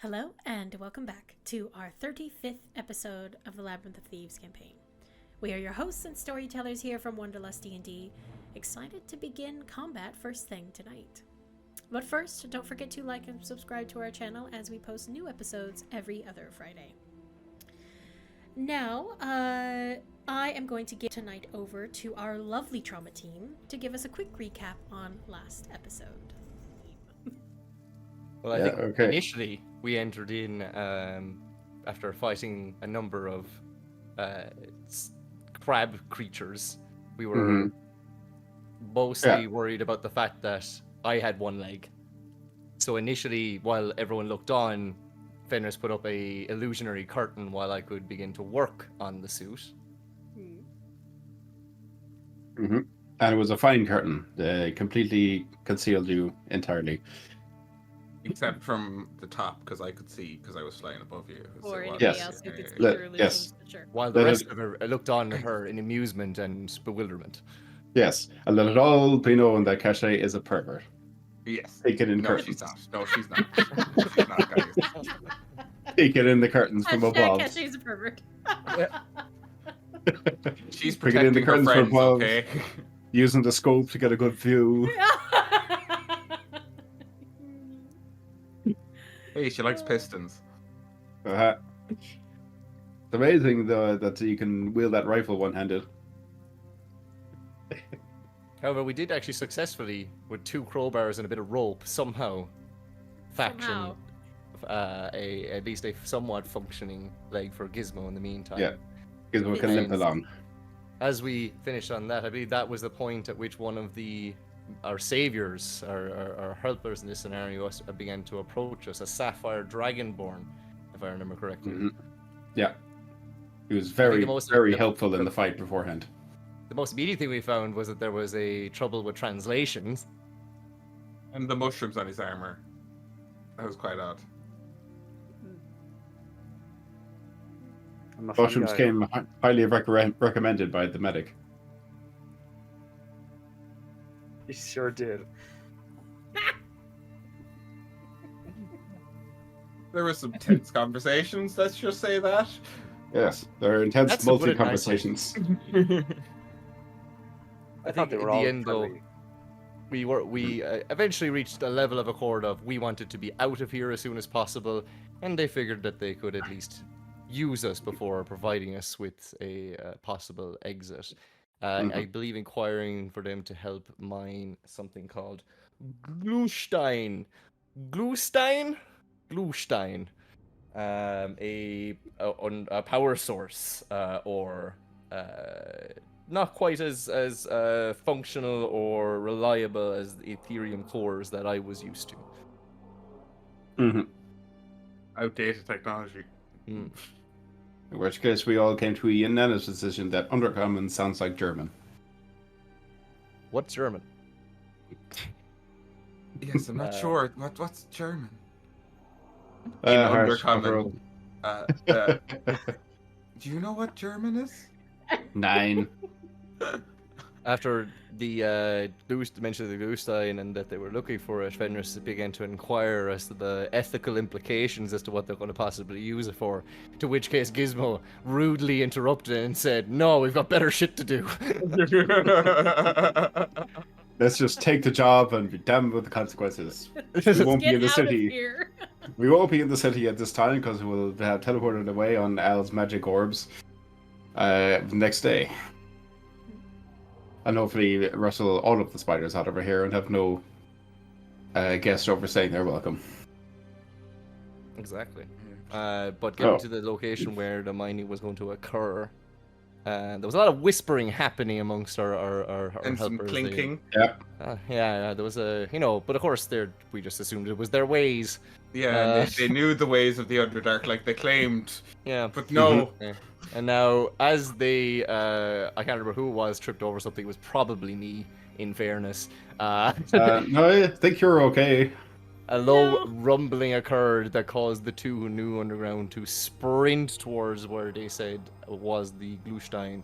Hello and welcome back to our 35th episode of the Labyrinth of Thieves Campaign. We are your hosts and storytellers here from Wanderlustdnd, excited to begin combat first thing tonight. But first, don't forget to like and subscribe to our channel as we post new episodes every other Friday. Now, I am going to give tonight over to our lovely trauma team to give us a quick recap on last episode. Well, I think initially we entered in after fighting a number of crab creatures. We were mostly worried about the fact that I had one leg. So initially, while everyone looked on, Fenris put up a illusionary curtain while I could begin to work on the suit. And it was a fine curtain. It completely concealed you entirely. Except from the top, because I could see, because I was flying above you. Or anybody else who could see your illusions, sure. While the rest of her looked on at her in amusement and bewilderment. Yes, and let it all be known that Caché is a pervert. Yes. Take it in No, curtains. she's not. No, she's not. She's not, guys. Take it in the curtains from above. Caché's a pervert. She's Bring it in the protecting her curtains from friends, above. okay? Using the scope to get a good view. Hey, she likes pistons. It's amazing, though, that you can wield that rifle one-handed. However, we did actually successfully, with 2 crowbars and a bit of rope, somehow faction at least a somewhat functioning leg for Gizmo in the meantime. Yeah, Gizmo can limp along. As we finished on that, I believe that was the point at which one of our saviors, our helpers in this scenario, began to approach us, a sapphire dragonborn, if I remember correctly. Yeah, he was very helpful in the fight beforehand. The most immediate thing we found was that there was a trouble with translations. And the mushrooms on his armor. That was quite odd. Mushrooms came highly recommended by the medic. He sure did. There were some tense conversations, let's just say that. Yes, there are intense multi-conversations. I think at the end, though, we eventually reached a level of accord of we wanted to be out of here as soon as possible, and they figured that they could at least use us before providing us with a possible exit. I believe inquiring for them to help mine something called Glühstein. Glühstein? Glühstein. A power source, or not quite as functional or reliable as the Ethereum cores that I was used to. Outdated technology. In which case, we all came to a unanimous decision that Undercommon sounds like German. What's German? Yes, I'm not sure. What's German? Undercommon. Do you know what German is? 9. After the mention of the Glühstein and that they were looking for it, Fenris began to inquire as to the ethical implications as to what they're going to possibly use it for. To which case Gizmo rudely interrupted and said, "No, we've got better shit to do." Let's just take the job and be damned with the consequences. We won't be in the city. We won't be in the city at this time because we'll have teleported away on Al's magic orbs the next day. And hopefully wrestle all of the spiders out over here and have no guest over saying they're welcome. Exactly. But getting to the location where the mining was going to occur, there was a lot of whispering happening amongst our and helpers. some clinking. Yeah, there was but of course we just assumed it was their ways. Yeah, they knew the ways of the Underdark, like they claimed. Yeah. But no. Yeah. And now, as they, I can't remember who it was, tripped over something, it was probably me, in fairness. No, I think you're okay. A low rumbling occurred that caused the 2 who knew underground to sprint towards where they said was the Glühstein,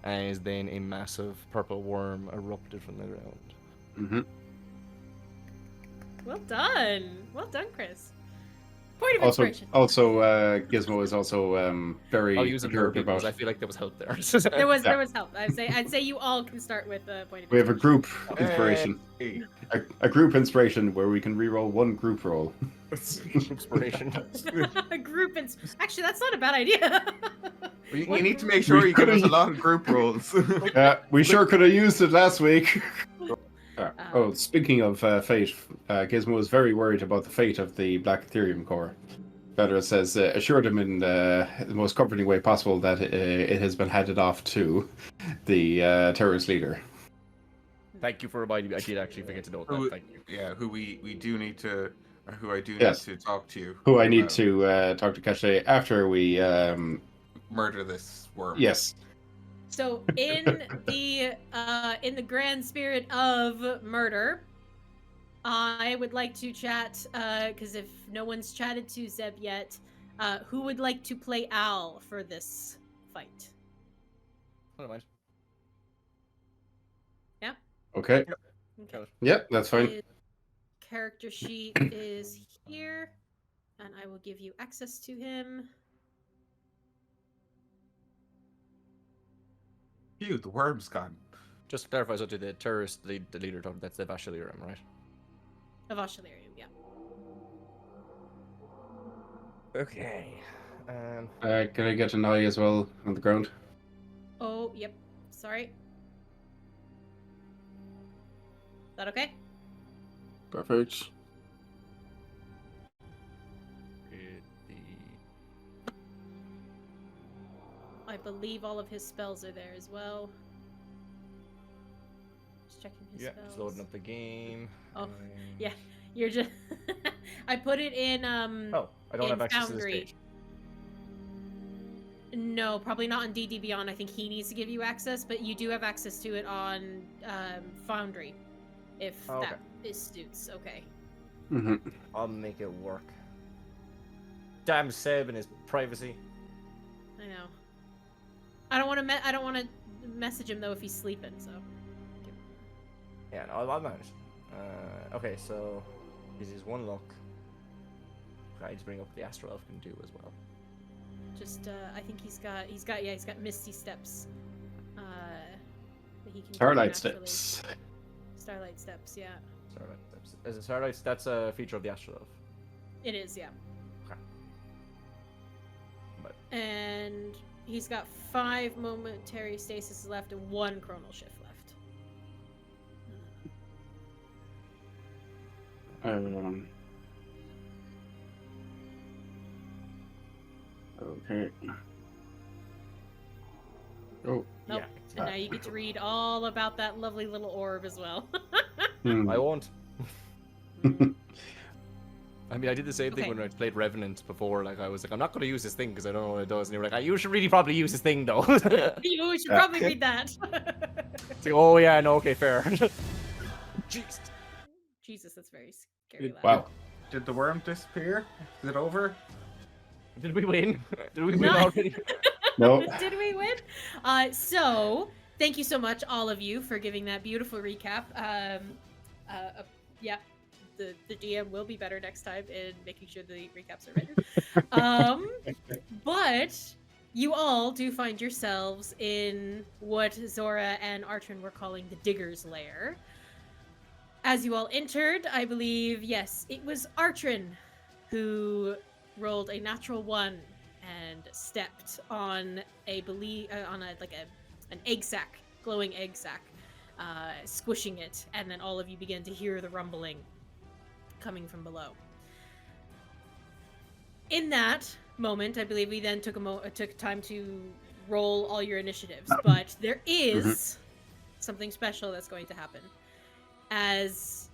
as then a massive purple worm erupted from the ground. Well done, Chris. Point of Also, inspiration. Gizmo is also very I'll use it perturbed verbally because I about. feel like there was help there. There was Yeah. help. I'd say you all can start with a point of We have a inspiration. group inspiration. Hey. A group inspiration where we can reroll one group roll. Inspiration. Actually, that's not a bad idea. You need to make sure you give us a lot of group rolls. We sure could have used it last week. Speaking of fate, Gizmo is very worried about the fate of the Black Ethereum core. Fenris says, assured him in the most comforting way possible that it has been handed off to the terrorist leader. Thank you for reminding me. I did actually forget to note that. Thank you. Yeah, who we do need to, or who I do Yes. need to talk to you. Who I need about. to talk to Caché after we... Murder this worm. Yes. So in the grand spirit of murder, I would like to chat, because if no one's chatted to Zeb yet, who would like to play Al for this fight? I don't mind. Yeah? Okay. Okay. Yep, that's fine. His character sheet is here, and I will give you access to him. Phew, the worm's gone. Just to clarify, so to the terrorist leader, that's the Avasha Isles, right? Avasha Isles, yeah. Okay. Can I get an eye as well on the ground? Oh, yep. Sorry. Is that okay? Perfect. I believe all of his spells are there as well. Just checking his spells. Just loading up the game. Oh, yeah. You're just... I put it in, Oh, I don't in have access Foundry. to this page. No, probably not on D&D Beyond. I think he needs to give you access, but you do have access to it on Foundry, if that is suits. Okay. Mm-hmm. I'll make it work. Damn Seb and his privacy. I know. I don't want to message him though if he's sleeping. So. Yeah, no, I'll manage. Okay, so this is one luck. I need to bring up what the Astral Elf can do as well. Just, I think he's got Misty Steps. That he can do Starlight naturally. Steps. Starlight Steps, yeah. Starlight Steps. Is it Starlight? That's a feature of the Astral Elf. It is, yeah. Okay. But And he's got 5 momentary stasis left and 1 chronal shift left. Okay. Oh. Nope. yeah, And now you get to read all about that lovely little orb as well. I won't. I mean, I did the same thing Okay. when I played Revenant before. Like, I was like, I'm not going to use this thing because I don't know what it does. And you were like, you should really probably use this thing, though. You should probably read that. It's like, oh, yeah, no, okay, fair. Jeez. Jesus, that's very scary. Loud. Wow. Did the worm disappear? Is it over? Did we win? Did we win No. already? No. Did we win? So, thank you so much, all of you, for giving that beautiful recap. Yeah, the DM will be better next time in making sure the recaps are written. But you all do find yourselves in what Zorra and Artrin were calling the Digger's Lair. As you all entered, I believe, yes, it was Artrin who rolled a natural 1 and stepped on an egg sack, glowing egg sack, squishing it, and then all of you began to hear the rumbling coming from below. In that moment, I believe we then took time to roll all your initiatives, but there is something special that's going to happen. As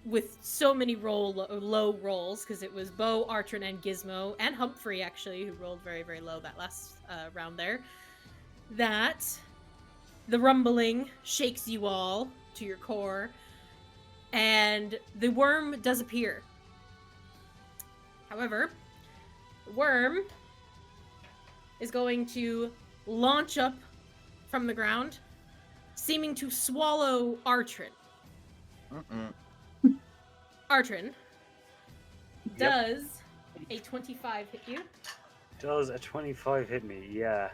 with so many low rolls, because it was Bo, Artrin, and Gizmo, and Humphrey, actually, who rolled very, very low that last round there, that the rumbling shakes you all to your core, and the worm does appear. However, the worm is going to launch up from the ground, seeming to swallow Artrin. Artrin does a 25 hit you? Does a 25 hit me? Yeah.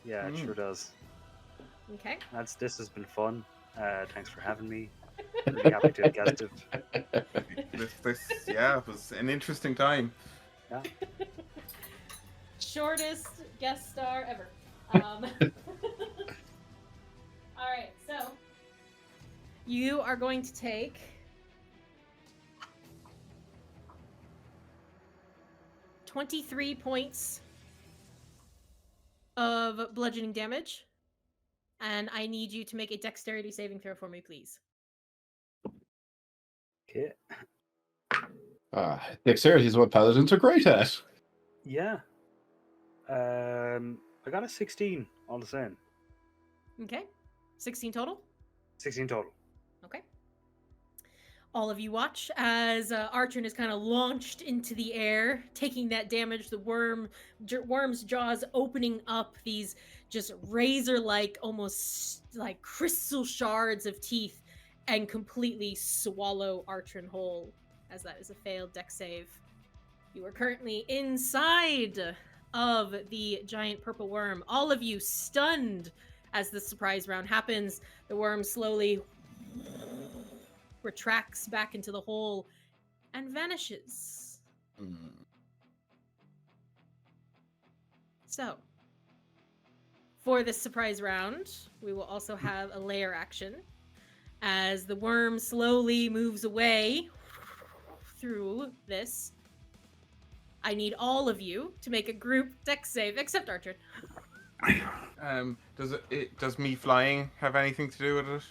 Yeah, it sure does. Okay. This has been fun. Thanks for having me. Really happy to have guested. It was an interesting time. Yeah. Shortest guest star ever. Alright, so you are going to take 23 points of bludgeoning damage. And I need you to make a dexterity saving throw for me, please. Okay. Dexterity is what paladins are great at. Yeah. I got a 16 all the same. Okay. 16 total? 16 total. Okay. All of you watch as Artrin is kind of launched into the air, taking that damage. The worm's jaws opening up, these just razor-like, almost like crystal shards of teeth, and completely swallow Artrin whole, as that is a failed dex save. You are currently inside of the giant purple worm. All of you stunned as the surprise round happens. The worm slowly retracts back into the hole and vanishes. So, for this surprise round, we will also have a lair action as the worm slowly moves away through this. I need all of you to make a group dex save, except Archer. Does me flying have anything to do with it?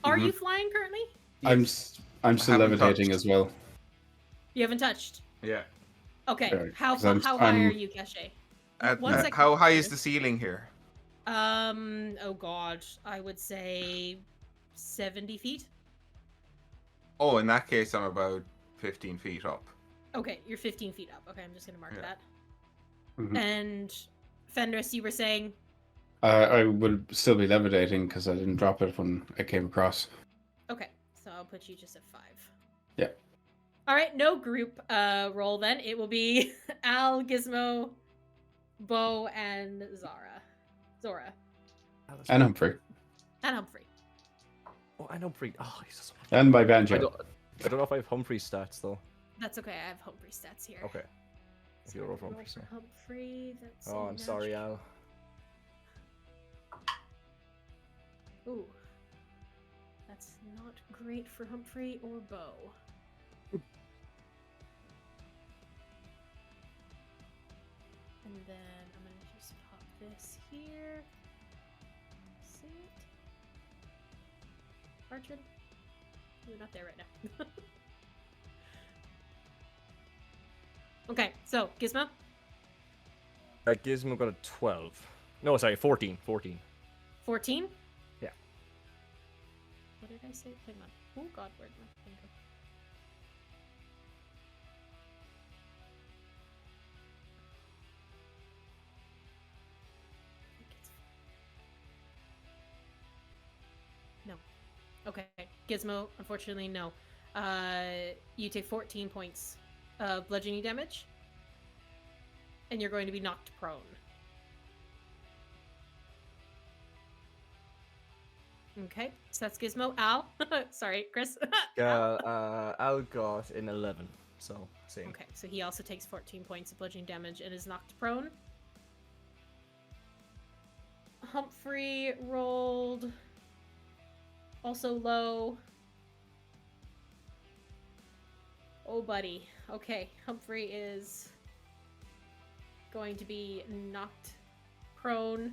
Are you flying currently? Yes. I'm still haven't levitating touched. as well. You haven't touched. Yeah. Okay. Sure, How 'cause I'm- high I'm- are you, Caché? One second. How high is the ceiling here? Oh god, I would say 70 feet. Oh, in that case, I'm about 15 feet up. Okay, you're 15 feet up. Okay, I'm just gonna mark Yeah. that. Mhm. And Fenris, you were saying? I will still be levitating because I didn't drop it when I came across. Okay, so I'll put you just at 5. Yeah. All right, no group roll then. It will be Al, Gizmo, Bo, and Zorra. And Humphrey. And Humphrey. Oh, and Humphrey. Oh, he's so much. And my I banjo. don't know if I have Humphrey's stats though. That's okay. I have Humphrey stats here. Okay. If you roll for Humphrey. for Humphrey. That's Oh, a I'm sorry, natural. Al. Ooh. That's not great for Humphrey or Bo. And then I'm gonna just pop this here. See it? Archer? You're not there right now. Okay, so Gizmo? Gizmo got a 12. No, sorry, 14. 14. 14? Yeah. What did I say? Hang on. Oh god, where'd my thing go? I think it's... No. Okay, Gizmo, unfortunately, no. You take 14 points of bludgeoning damage, and you're going to be knocked prone. Okay, so that's Gizmo. Al? Sorry, Chris. Al got an 11. So, same. Okay, so he also takes 14 points of bludgeoning damage and is knocked prone. Humphrey rolled also low. Oh, buddy. Okay, Humphrey is going to be knocked prone.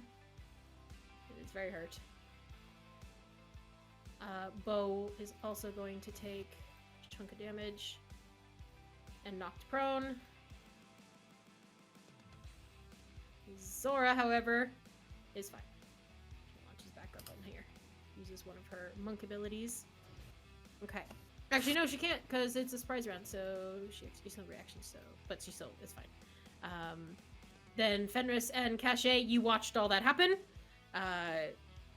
It's very hurt. Bo is also going to take a chunk of damage and knocked prone. Zorra, however, is fine. She launches back up on here. Uses one of her monk abilities. Okay. Actually, no, she can't because it's a surprise round, so she has no reaction. So, but she still it's fine. Then Fenris and Caché, you watched all that happen.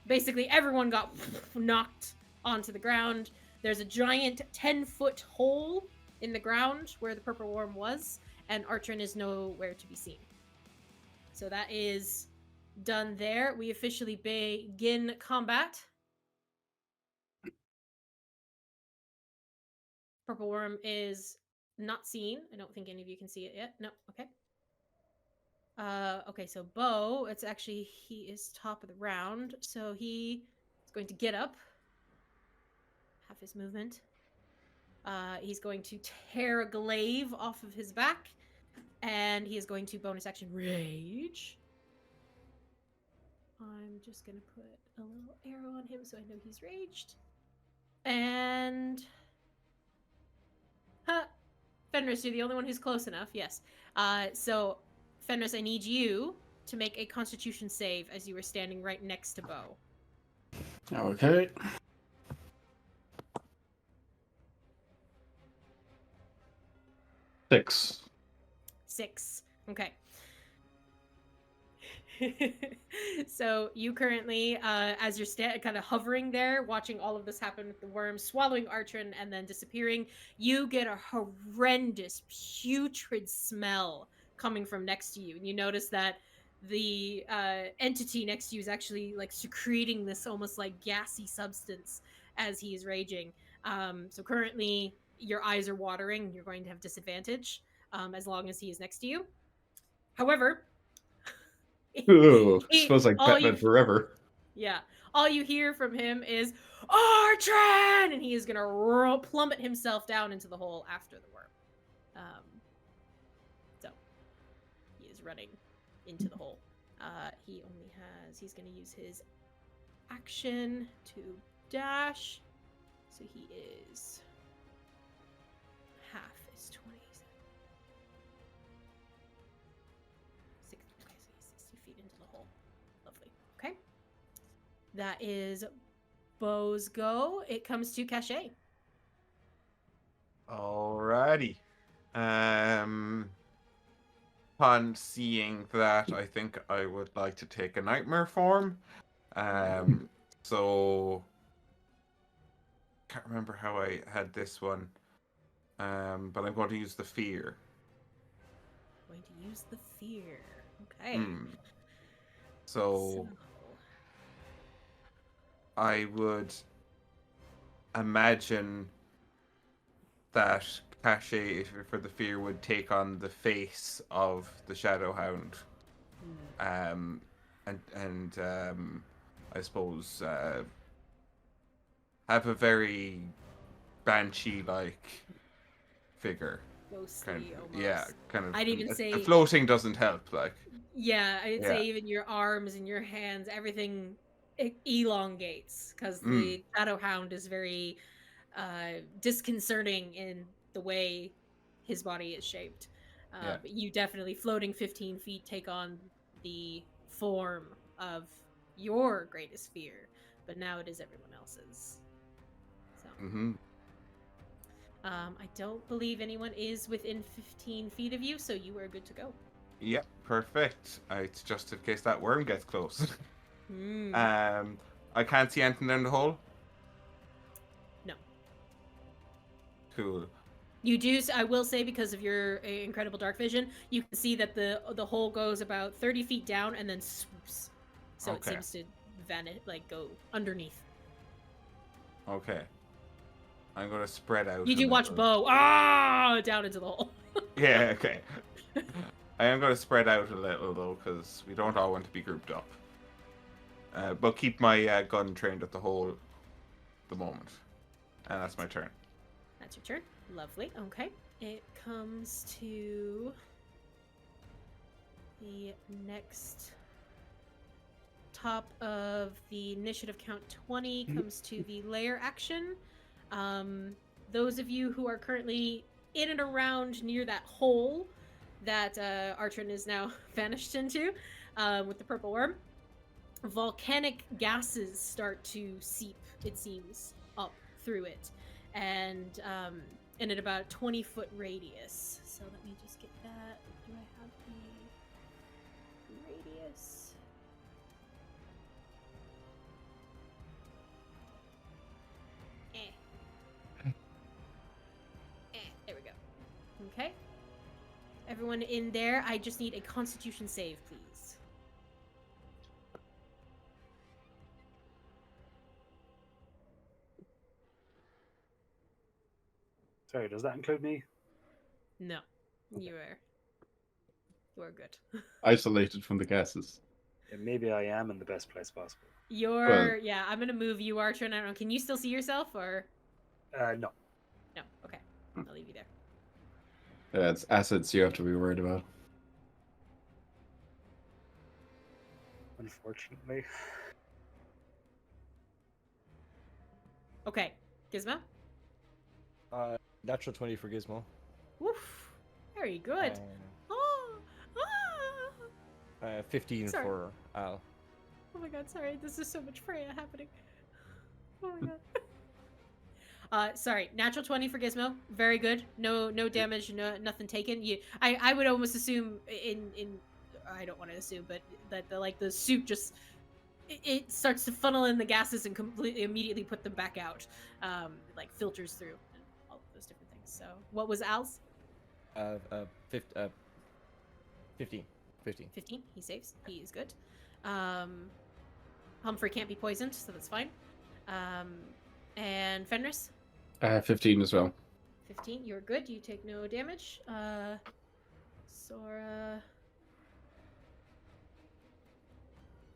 Basically, everyone got knocked onto the ground. There's a giant 10-foot hole in the ground where the purple worm was, and Artrin is nowhere to be seen. So that is done there. We officially begin combat. Purple Worm is not seen. I don't think any of you can see it yet. No, okay. Okay, so Bo, it's actually, he is top of the round, so he is going to get up. Half his movement. He's going to tear a glaive off of his back, and he is going to bonus action rage. I'm just going to put a little arrow on him so I know he's raged. And... Fenris, you're the only one who's close enough, yes. So, Fenris, I need you to make a constitution save as you were standing right next to Bo. Okay. Six. Okay. So you currently, as you're kind of hovering there, watching all of this happen with the worm swallowing Artrin and then disappearing, you get a horrendous, putrid smell coming from next to you. And you notice that the entity next to you is actually like secreting this almost like gassy substance as he is raging. So currently your eyes are watering. You're going to have disadvantage as long as he is next to you. However, Ooh, smells like Batman Forever. Yeah. All you hear from him is, Artrin! And he is going to plummet himself down into the hole after the worm. So, he is running into the hole. He's going to use his action to dash. So he is, half is 20. 60, okay, so he's 60 feet into the hole. Lovely. Okay. That is Bo's go. It comes to Caché. Alrighty. Upon seeing that, I think I would like to take a nightmare form. So can't remember how I had this one. But I'm going to use the fear. Going to use the fear. Okay. So I would imagine that Caché for the fear would take on the face of the Shadowhound. And I suppose have a very banshee-like figure. Ghostly, Kind of, almost. yeah, kind of. I'd even say the floating doesn't help, like. Yeah, I'd say even your arms and your hands, everything elongates because the Shadowhound is very disconcerting in the way his body is shaped. But you definitely, floating 15 feet, take on the form of your greatest fear, but now it is everyone else's. So. I don't believe anyone is within 15 feet of you, so you are good to go. Yep, perfect. It's just in case that worm gets close. I can't see anything down the hole? No. Cool. You do, I will say, because of your incredible dark vision, you can see that the hole goes about 30 feet down and then swoops. So it seems to vanish, like go underneath. Okay. I'm going to spread out. You do watch Bo down into the hole. Yeah, okay. I am going to spread out a little, though, because we don't all want to be grouped up. But keep my gun trained at the hole at the moment. And that's my turn. That's your turn. Lovely. Okay. It comes to the next top of the initiative count 20 comes to the Lair action. Those of you who are currently in and around near that hole that Artrin is now vanished into with the purple worm, volcanic gases start to seep, it seems, up through it. And at about a 20-foot radius. So let me just get that. Do I have the radius? There we go. Okay. everyone in there, I just need a Constitution save, please. Sorry, does that include me? No, you are good. Isolated from the gases. Yeah, maybe I am in the best place possible. Yeah, I'm gonna move you, Artrin. I don't know. Can you still see yourself, or No. no? Okay, I'll leave you there. It's assets you have to be worried about. Unfortunately. Okay, Gizmo. Natural 20 for Gizmo. Woof. Very good. Oh, 15 Sorry. for Al. Oh my god, sorry. This is so much Freya happening. Oh my god. Sorry. Natural 20 for Gizmo. Very good. No damage, nothing taken. I would almost assume in I don't want to assume, but that the soup just it starts to funnel in the gases and completely immediately put them back out. Like filters through and all of those different things. So, what was Al's? 15. 15. He saves. He is good. Humphrey can't be poisoned, so that's fine. And Fenris? 15 as well. 15. You're good. You take no damage. Zorra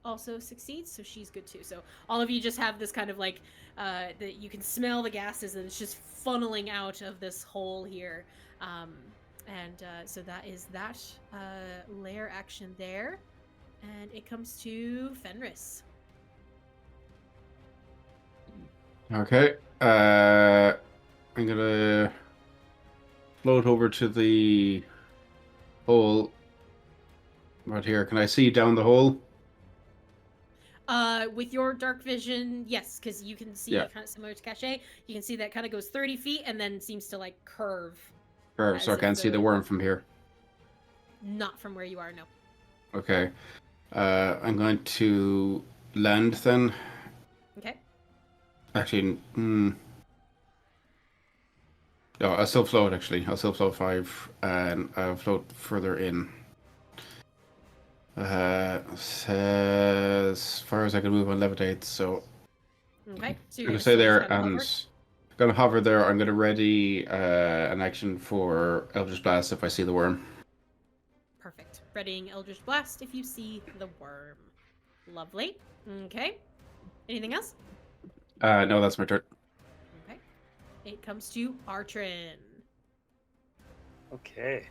also succeeds, so she's good too. So all of you just have this kind of like that you can smell the gases and it's just funneling out of this hole here. So that is that Lair action there. And it comes to Fenris. Okay. I'm gonna float over to the hole right here. Can I see down the hole? With your dark vision, yes, because you can see kind of similar to Caché. You can see that kind of goes 30 feet and then seems to like curve. Sure, so I can't see the worm from here. Not from where you are, no. Okay. I'm going to land then. Okay. Actually, no, I'll still float actually. I'll still float 5 and I'll float further in. As far as I can move on levitate, so Okay. So I'm you're gonna stay there kind of and hover? gonna hover there. I'm gonna ready an action for Eldritch Blast if I see the worm. Perfect. Readying Eldritch Blast if you see the worm. Lovely. Okay. Anything else? No, that's my turn. Okay. It comes to Artrin. Okay. So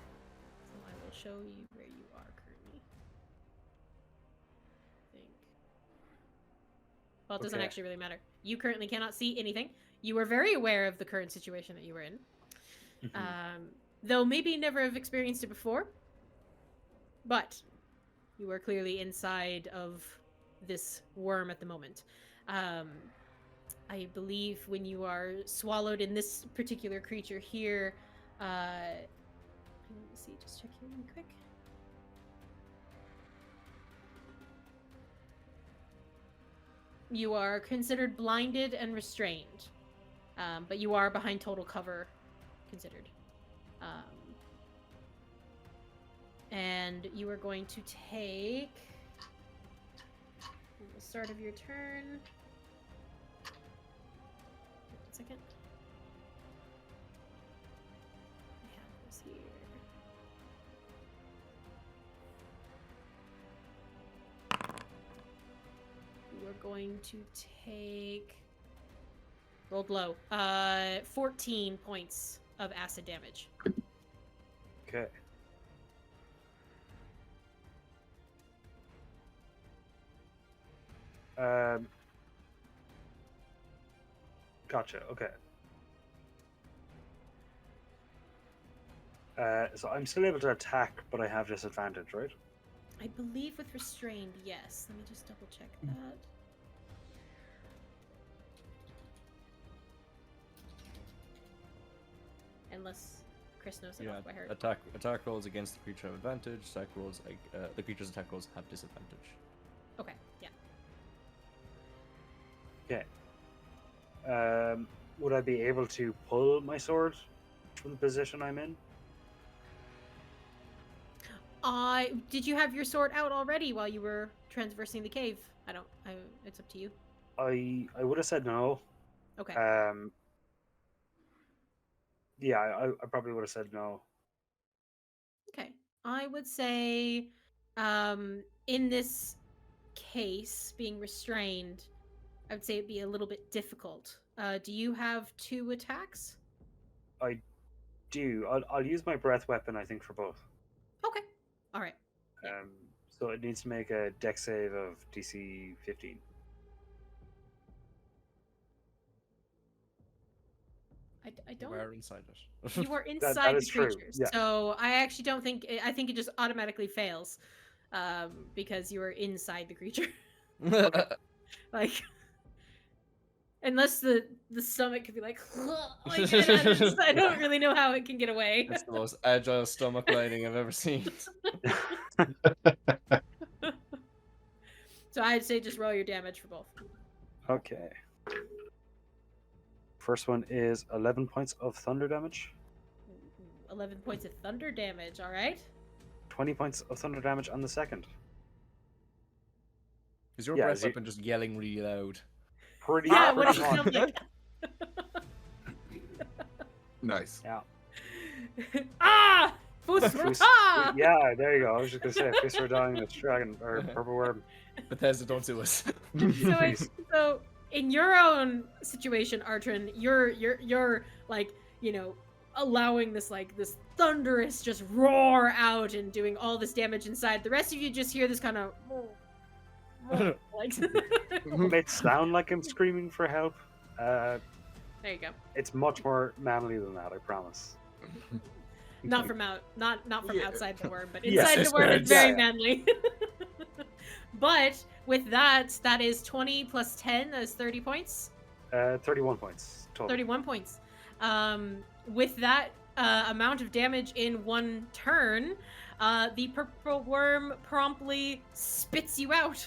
I will show you where you are currently. I think. Well, it doesn't Okay. actually really matter. You currently cannot see anything. You are very aware of the current situation that you were in. Though maybe never have experienced it before. But you are clearly inside of this worm at the moment. I believe when you are swallowed in this particular creature here, let me see, just check here really quick. You are considered blinded and restrained, but you are behind total cover, considered. And you are going to take at the start of your turn. 1 second. I have this here. You are going to take. Rolled low. 14 points of acid damage. Okay. Gotcha. Okay. So I'm still able to attack, but I have disadvantage, right? I believe with restrained, yes. Let me just double check that. Unless Chris knows it off by heart. Attack rolls against the creature have advantage. Attack rolls, the creature's attack rolls have disadvantage. Okay, yeah. Okay. Would I be able to pull my sword from the position I'm in? Did you have your sword out already while you were traversing the cave? It's up to you. I would have said no. Okay. Yeah, I probably would have said no. Okay. I would say, in this case, being restrained, I would say it'd be a little bit difficult. Do you have 2 attacks? I do. I'll use my breath weapon, I think, for both. Okay. All right. Yeah. So it needs to make a dex save of DC 15. I don't. We're inside it. You are inside that the is true, creatures, yeah. so I actually don't think. I think it just automatically fails, because you are inside the creature. Like, unless the stomach could be like, I don't really know how it can get away. It's the most agile stomach lining I've ever seen. So I'd say just roll your damage for both. Okay. First one is 11 points of thunder damage. 11 points of thunder damage. All right. 20 points of thunder damage on the second. Is your breath weapon just yelling really loud? Pretty. Yeah. What pretty does it sound like? Nice. Yeah. Ah! Fusra! Yeah, there you go. I was just gonna say, Fusra dying, the dragon or purple worm. Bethesda, don't sue us. So in your own situation, Artrin, you're like, you know, allowing this thunderous just roar out and doing all this damage inside. The rest of you just hear this kind of like. It may sound like I'm screaming for help. There you go. It's much more manly than that, I promise. Not from outside the worm, but Yes, inside the worm it's very yeah. manly. But with that is 20 plus 10, that is 30 points. 31 points total. 31 points. With that amount of damage in one turn, the purple worm promptly spits you out.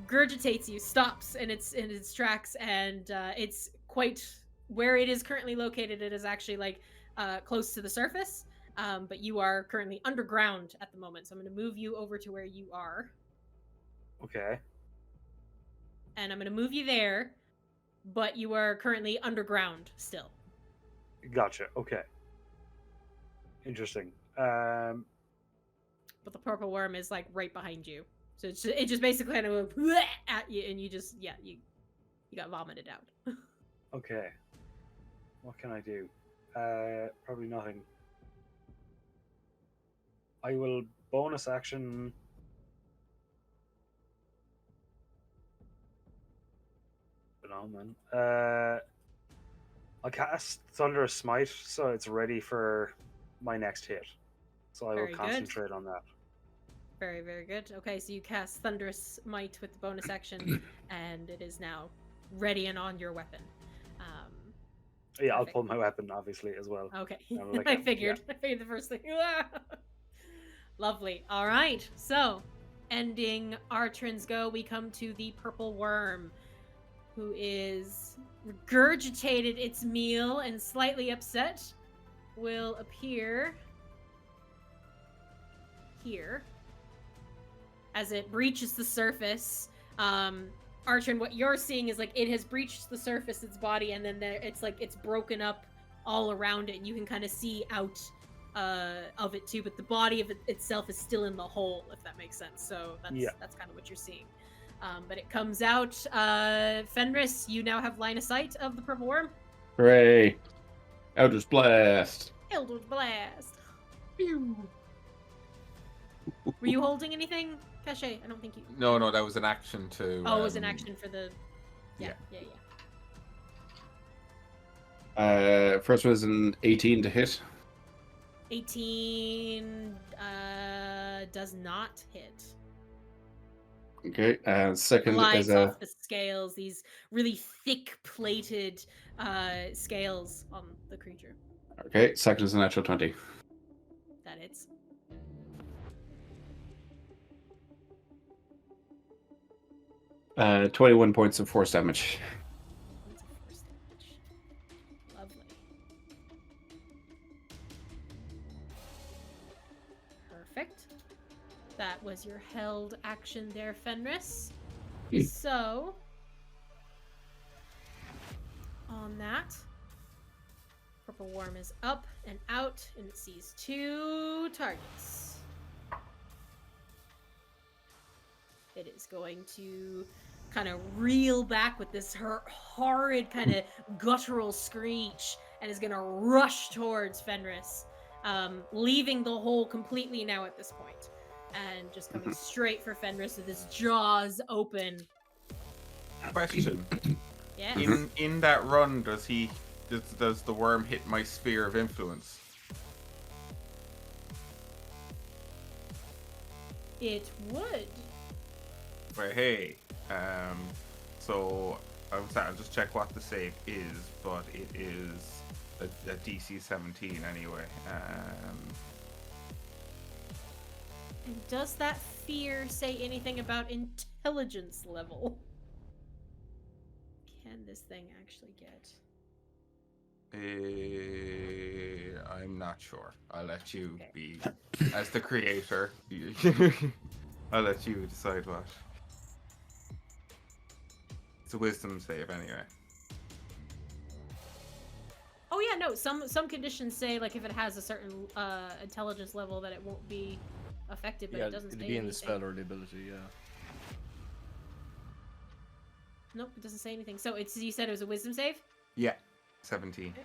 Gurgitates you, stops in its tracks, and it's quite where it is currently located. It is actually like close to the surface, but you are currently underground at the moment. So I'm going to move you over to where you are. Okay. And I'm going to move you there, but you are currently underground still. Gotcha. Okay. Interesting. But the purple worm is like right behind you. So it just basically kind of at you, and you just, you got vomited out. Okay. What can I do? Probably nothing. I will bonus action. No, man. I'll cast Thunderous Smite, so it's ready for my next hit. So I will Very good. concentrate on that. Very, very good. Okay, so you cast Thunderous Might with the bonus action, and it is now ready and on your weapon. Yeah, I'll Perfect. pull my weapon, obviously, as well. Okay, Like, I figured. I figured the first thing. Lovely. All right, so ending Artrin's go, we come to the purple worm, who is regurgitated its meal and slightly upset. Will appear here as it breaches the surface. Artrin, what you're seeing is like it has breached the surface, its body, and then it's like it's broken up all around it, and you can kind of see out of it too, but the body of it itself is still in the hole, if that makes sense. So that's kind of what you're seeing. But it comes out. Fenris, you now have line of sight of the purple worm. Hooray! Eldritch Blast! Eldritch Blast! Pew! Were you holding anything, Caché? I don't think you... No, that was an action to... Oh, it was an action for the... Yeah. First was an 18 to hit. 18 does not hit. Okay, second Glides is a... off the scales, these really thick plated scales on the creature. Okay, second is a natural 20. That hits. Uh, 21 points of force damage. Lovely. Perfect. That was your held action there, Fenris. So, on that, Purple Worm is up and out, and it sees 2 targets. It is going to kind of reel back with this horrid kind of guttural screech, and is going to rush towards Fenris, leaving the hole completely now at this point, and just coming straight for Fenris with his jaws open. Question. Yes. In that run, does the worm hit my sphere of influence? It would. But hey, so I'll just check what the save is, but it is a DC 17 anyway. And does that fear say anything about intelligence level? Can this thing actually get? I'm not sure. I'll let you be, as the creator. I'll let you decide what. It's a wisdom save anyway. Oh yeah, no. Some conditions say like if it has a certain intelligence level that it won't be affected, but Yeah, it doesn't say it'd be in the anything. spell or the ability, yeah. Nope, it doesn't say anything. So it's you said it was a wisdom save? Yeah, 17. Okay.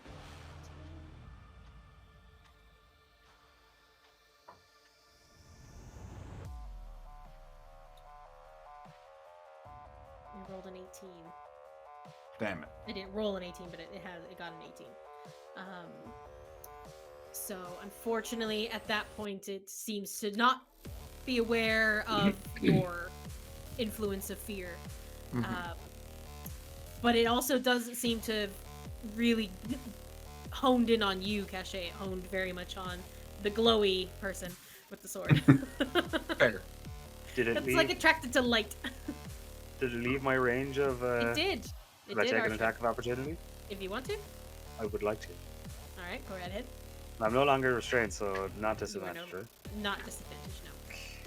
You rolled an 18. Damn it. I didn't roll an 18, but it got an 18. So unfortunately, at that point, it seems to not be aware of your influence of fear. But it also doesn't seem to have really honed in on you, Caché. It honed very much on the glowy person with the sword. Fair. Did it It's leave? like attracted to light. Did it leave my range of? It did. Could I take an attack of opportunity? If you want to. I would like to. All right, go right ahead. I'm no longer restrained, so not disadvantaged. no- Right? Not disadvantage, no.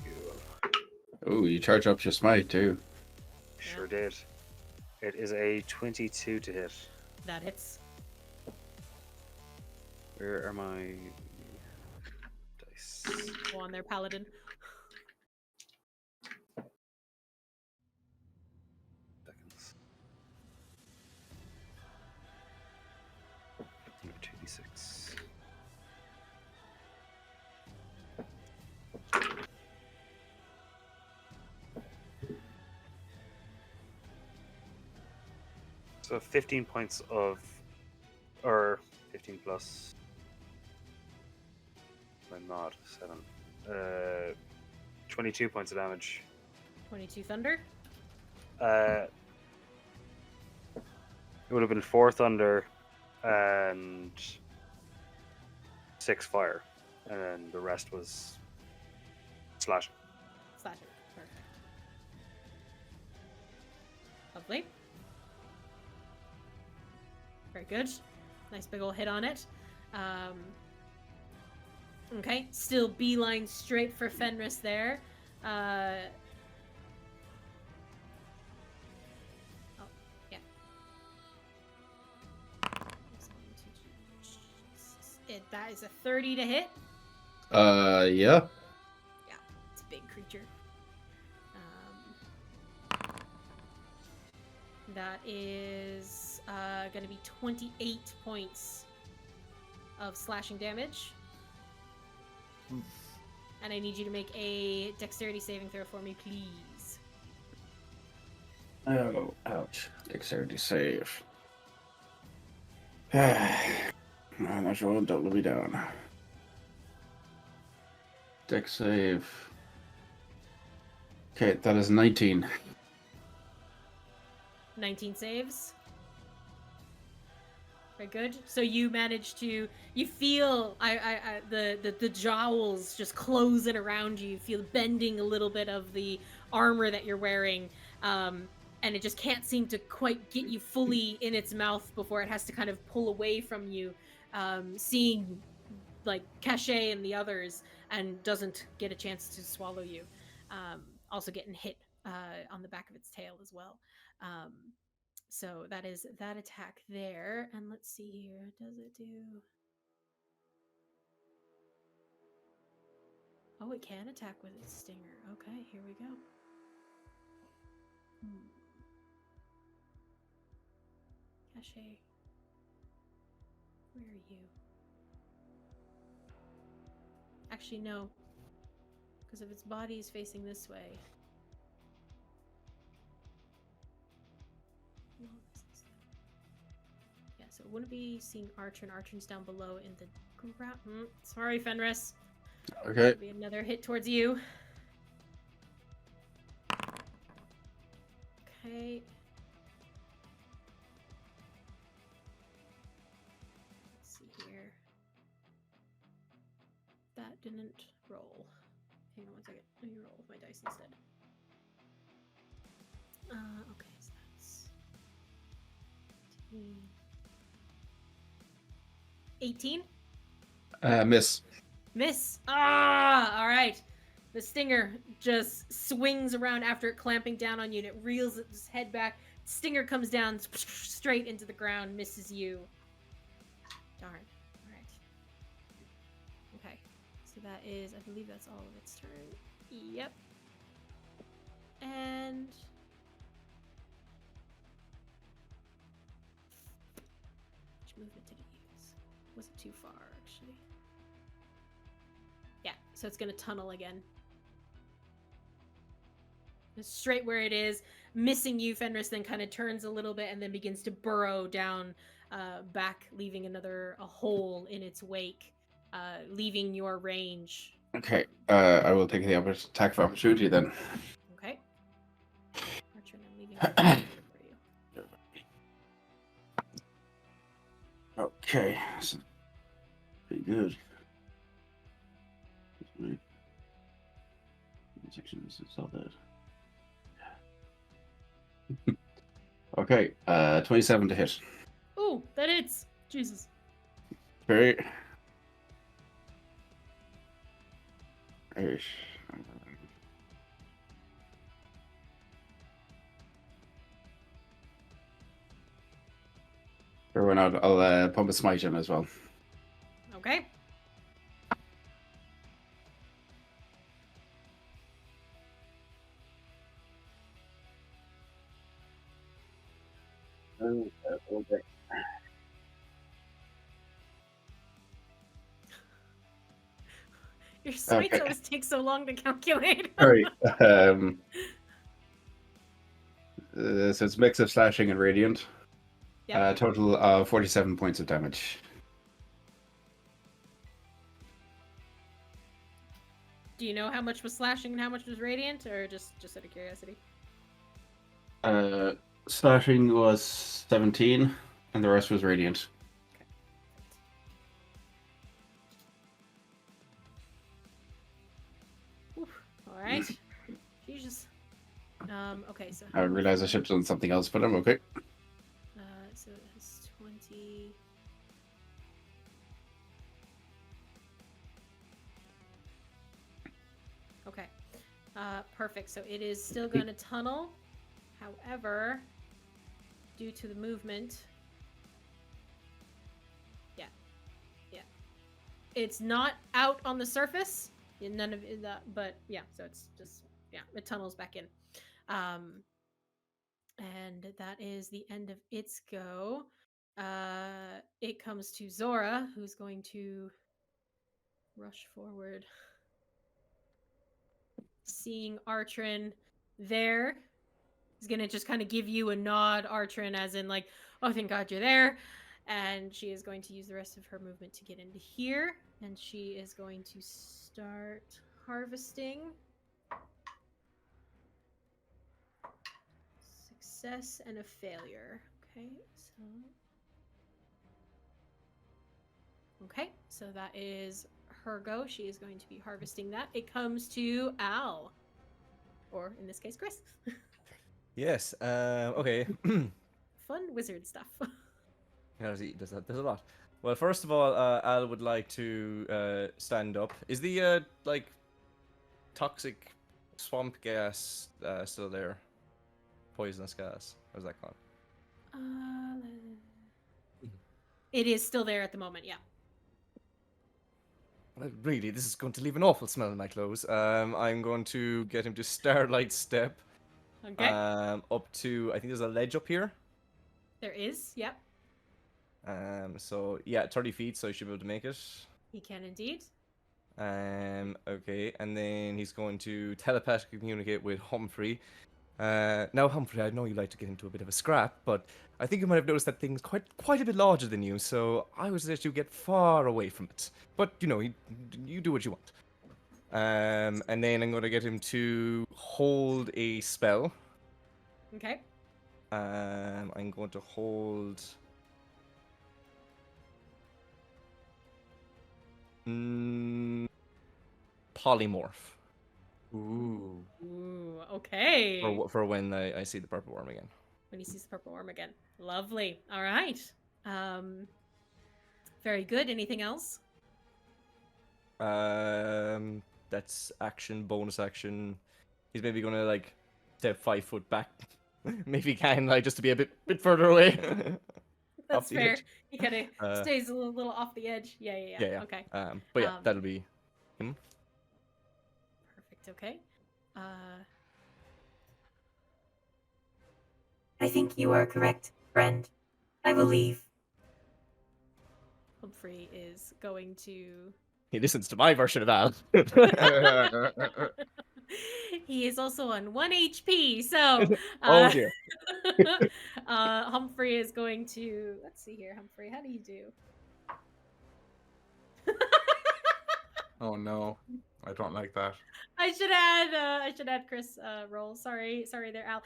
Cool. Oh, you charge up your smite too. Sure did. It is a 22 to hit. That hits. Where are my dice? Go on there, Paladin. Seconds. 2d6. So 15 points of, or 15 plus. I'm not 7. 22 points of damage. 22 thunder. It would have been 4 thunder and 6 fire, and then the rest was slashing. Slasher. Perfect. Lovely. Very good. Nice big ol' hit on it. Okay, still beeline straight for Fenris there. Oh, yeah. That is a 30 to hit. Yeah. Yeah, it's a big creature. That is going to be 28 points of slashing damage. And I need you to make a dexterity saving throw for me, please. Oh, ouch. Dexterity save. I'm not sure that will be down. Dex save. Okay, that is 19. 19 saves. Very good. So you manage to, you feel the jowls just closing around you. You feel bending a little bit of the armor that you're wearing, and it just can't seem to quite get you fully in its mouth before it has to kind of pull away from you. Seeing like Caché and the others, and doesn't get a chance to swallow you. Also getting hit on the back of its tail as well. So that is that attack there. And let's see here. Does it do... Oh, it can attack with its stinger. Okay, here we go. Caché, where are you? Actually, no. Because if its body is facing this way... Yeah, so it wouldn't be seeing Artrin. Artrin's down below in the ground. Sorry, Fenris. Okay. Be another hit towards you. Okay. Let's see here. That didn't roll. Hang on one second. Let me roll with my dice instead. Okay, so that's 18. Miss. Miss. Ah, all right. The stinger just swings around after it clamping down on you, and it reels its head back. Stinger comes down straight into the ground, misses you. Darn. All right. Okay. So that is, I believe that's all of its turn. Yep. And which movement did it use? Was it too far, actually? Yeah, so it's going to tunnel again. Straight where it is, missing you. Fenris then kind of turns a little bit and then begins to burrow down back, leaving a hole in its wake, leaving your range. Okay. I will take the attack of opportunity then. Okay. Artrin, I'm leaving it for you. Okay. So, pretty good. Sections, it's all that. Okay, 27 to hit. Ooh, that hits. Jesus. Very. Everyone out, I'll pump a smite in as well. Okay. Okay. Your smites always take so long to calculate. Sorry. So it's a mix of slashing and radiant. Yep. Total of 47 points of damage. Do you know how much was slashing and how much was radiant, or just out of curiosity? Slashing was 17, and the rest was radiant. All right. Jesus. Okay, so I realized I should have done something else, but I'm okay. So it has 20. Okay. Perfect. So it is still going to tunnel. However, due to the movement, yeah, it's not out on the surface. None of that, but yeah. So it's just it tunnels back in. And that is the end of its go. It comes to Zorra, who's going to rush forward. Seeing Artrin there, is going to just kind of give you a nod, Artrin, as in like, oh, thank God you're there. And she is going to use the rest of her movement to get into here. And she is going to start harvesting. Success and a failure. Okay, so that is her go. She is going to be harvesting that. It comes to Al. Or, in this case, Chris. Yes, okay. Fun wizard stuff. There's a lot. Well, first of all, Al would like to stand up. Is the like toxic swamp gas still there? Poisonous gas. How's that called? It is still there at the moment. Yeah. Well, really, this is going to leave an awful smell in my clothes. I'm going to get him to Starlight Step. Okay. Up to, I think there's a ledge up here. There is. Yep. So yeah, 30 feet, so I should be able to make it. He can indeed. Okay, and then he's going to telepathically communicate with Humphrey. Now, Humphrey, I know you like to get into a bit of a scrap, but I think you might have noticed that thing's quite a bit larger than you, so I would suggest you get far away from it. But, you know, you do what you want. And then I'm going to get him to hold a spell. Okay. I'm going to hold... polymorph. Ooh. Ooh. Okay. For when I see the purple worm again. When he sees the purple worm again. Lovely. All right. Very good. Anything else? That's action, bonus action. He's maybe gonna like step 5 foot back. Maybe he can like just to be a bit further away. That's fair. Edge. He kind of stays a little off the edge. Yeah. Okay. But yeah, that'll be him. Perfect. Okay. I think you are correct, friend. I will leave. Humphrey is going to. He listens to my version of Al. He is also on 1 HP, so. Oh dear. Humphrey is going to. Let's see here, Humphrey. How do you do? Oh no, I don't like that. I should add Chris roll. Sorry there, Al.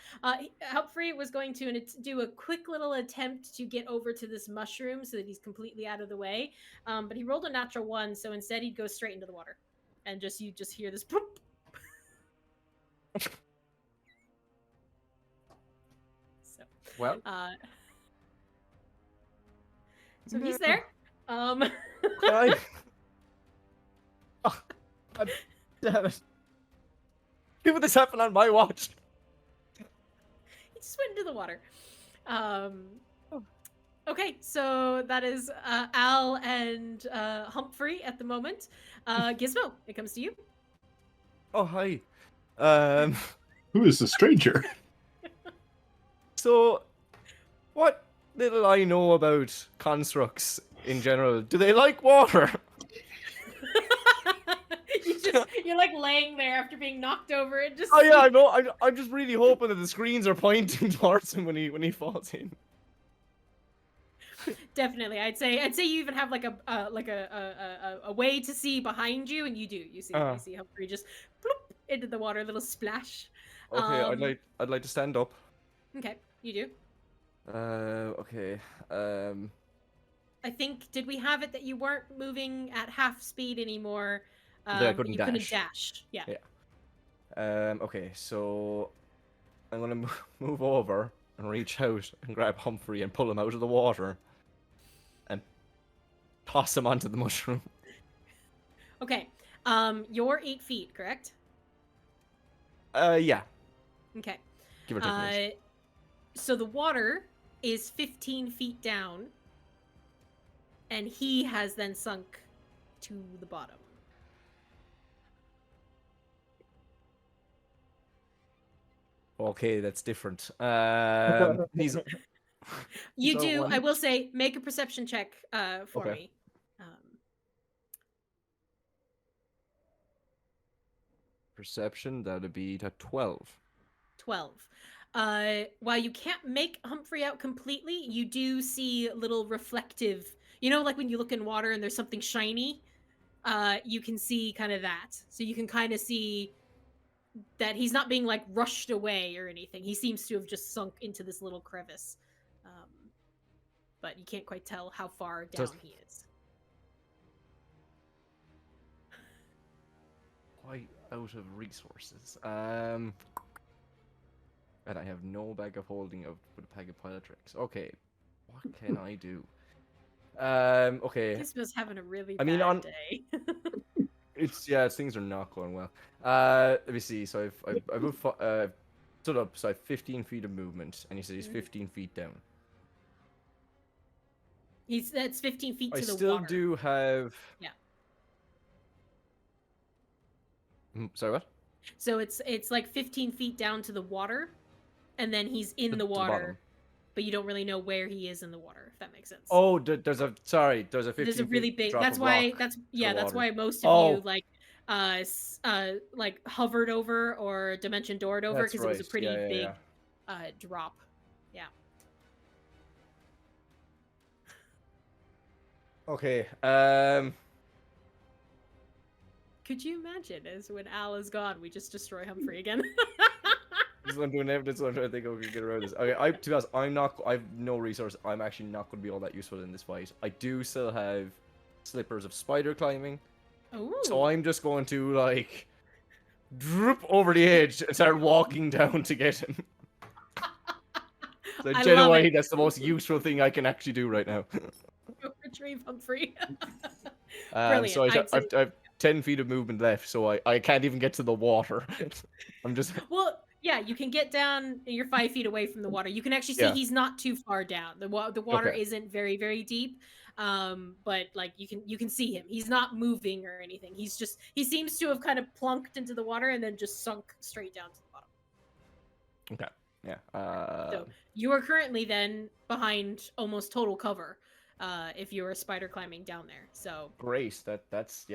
Humphrey was going to do a quick little attempt to get over to this mushroom so that he's completely out of the way. But he rolled a natural 1, so instead he'd go straight into the water, and you just hear this. Poop. So. Well. So he's there. Damn it. Why would this happen on my watch? He just went into the water. Okay, so that is Al and Humphrey at the moment. Gizmo, it comes to you. Oh, hi. Who is the stranger? So, what little I know about constructs in general, do they like water? You're like laying there after being knocked over and just. Oh yeah, I know. I'm just really hoping that the screens are pointing towards him when he falls in. Definitely, I'd say you even have like a way to see behind you, and you do. You see Humphrey just bloop into the water, a little splash. Okay, I'd like to stand up. Okay, you do. Okay. I think, did we have it that you weren't moving at half speed anymore? That I couldn't you dash. couldn't dash. Yeah. Okay, so I'm gonna move over and reach out and grab Humphrey and pull him out of the water and toss him onto the mushroom. Okay. You're 8 feet, correct? Yeah. Okay. Give or take a minute. So the water is 15 feet down, and he has then sunk to the bottom. Okay, that's different. He's. You So do. one- I will say, make a perception check for Okay. me. Perception, that would be to 12. 12. While you can't make Humphrey out completely, you do see little reflective. You know, like when you look in water and there's something shiny. You can see kind of that. So you can kind of see that he's not being like rushed away or anything. He seems to have just sunk into this little crevice. But you can't quite tell how far down he is. Quite out of resources. And I have no bag of holding with a bag of pilot tricks. Okay, what can I do? Okay. Gizmo's having a really I mean, bad on- day. Things are not going well. Let me see. So I've moved, stood up. So I have 15 feet of movement, and he said he's 15 feet down. That's 15 feet I to the still water. do have. Yeah. Sorry, what? So it's like 15 feet down to the water, and then he's in the the water, bottom. but you don't really know where he is in the water. If that makes sense. Oh, there's a 15 There's a really feet big. drop That's of why. rock That's to yeah. the That's water. why most of you like hovered over or dimension doored over That's because it was a right. pretty Yeah, big yeah. drop. Yeah. Okay. Could you imagine as when Al is gone, we just destroy Humphrey again? This is what I'm doing. This is what I'm trying to think. Okay, get around this. Okay, to be honest, I have no resource. I'm actually not going to be all that useful in this fight. I do still have slippers of spider climbing, Ooh. so I'm just going to like droop over the edge and start walking down to get him. So I love genuinely, it. that's the most useful thing I can actually do right now. Retrieve Humphrey. So Brilliant. I have 10 feet of movement left, so I can't even get to the water. I'm just. Well, yeah, you can get down. You're 5 feet away from the water. You can actually see Yeah. he's not too far down. The water Okay. isn't very, very deep. But like you can see him. He's not moving or anything. He seems to have kind of plunked into the water and then just sunk straight down to the bottom. Okay. Yeah. So you are currently then behind almost total cover. If you were spider climbing down there. So Great. That's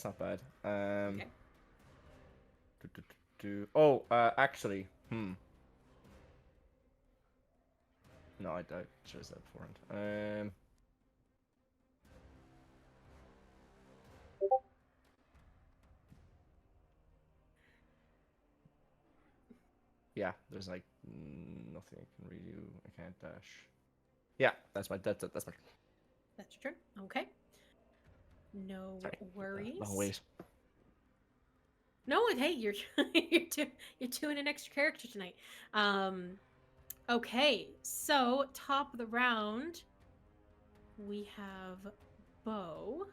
not bad. okay. Actually, No, I should have said beforehand. Yeah, there's like nothing I can really do. I can't dash. Yeah, that's my. That's my. That's your turn. Okay. No worries. Long wait. No, hey, you're you're doing an extra character tonight. Okay, so top of the round, we have Bo,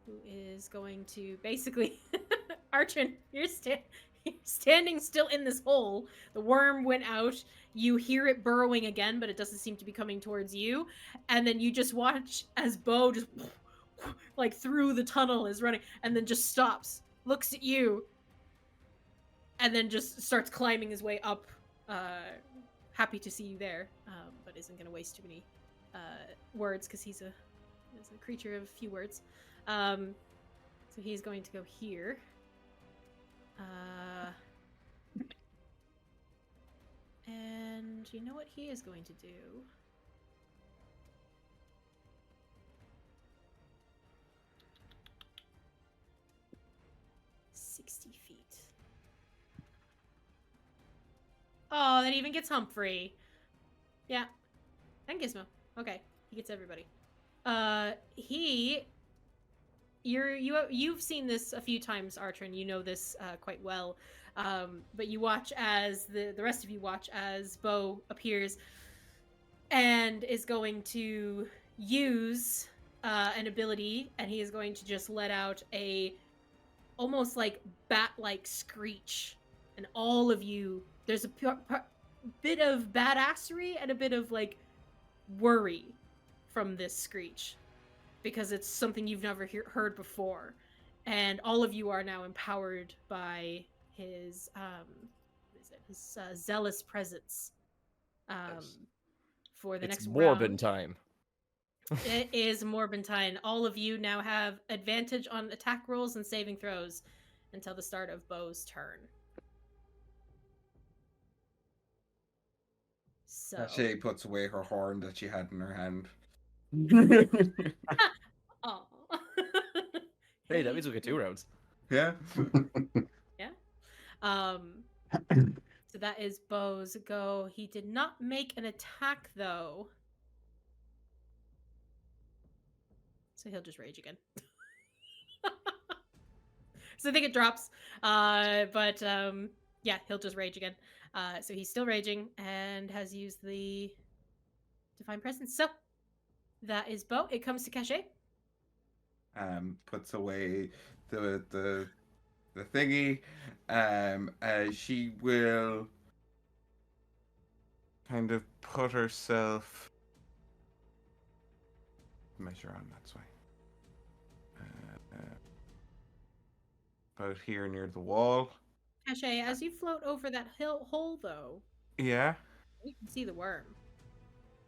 who is going to basically Artrin, you're standing still in this hole. The worm went out. You hear it burrowing again, but it doesn't seem to be coming towards you. And then you just watch as Bo just like through the tunnel is running and then just stops, looks at you, and then just starts climbing his way up. Happy to see you there, but isn't going to waste too many words because he's a creature of few words. So he's going to go here. And you know what he is going to do? Oh, that even gets Humphrey. Yeah. And Gizmo. Okay. He gets everybody. You've seen this a few times, Artrin. You know this quite well. But you watch as the rest of you watch as Bo appears and is going to use an ability, and he is going to just let out a almost like bat-like screech, and all of you, there's a bit of badassery and a bit of like worry from this screech because it's something you've never heard before, and all of you are now empowered by his zealous presence for the next Morbid round. time. It is Morbentine. All of you now have advantage on attack rolls and saving throws until the start of Bo's turn. So Caché puts away her horn that she had in her hand. Aw. Hey, that means we get 2 rounds. Yeah. Yeah. So that is Bo's go. He did not make an attack though. So he'll just rage again. So I think it drops. But yeah, he'll just rage again. So he's still raging and has used the Divine Presence. So That is Bo. It comes to Caché. Puts away the thingy. She will kind of put herself measure on that way. About here near the wall. Caché, as you float over that hole, though, Yeah. you can see the worm.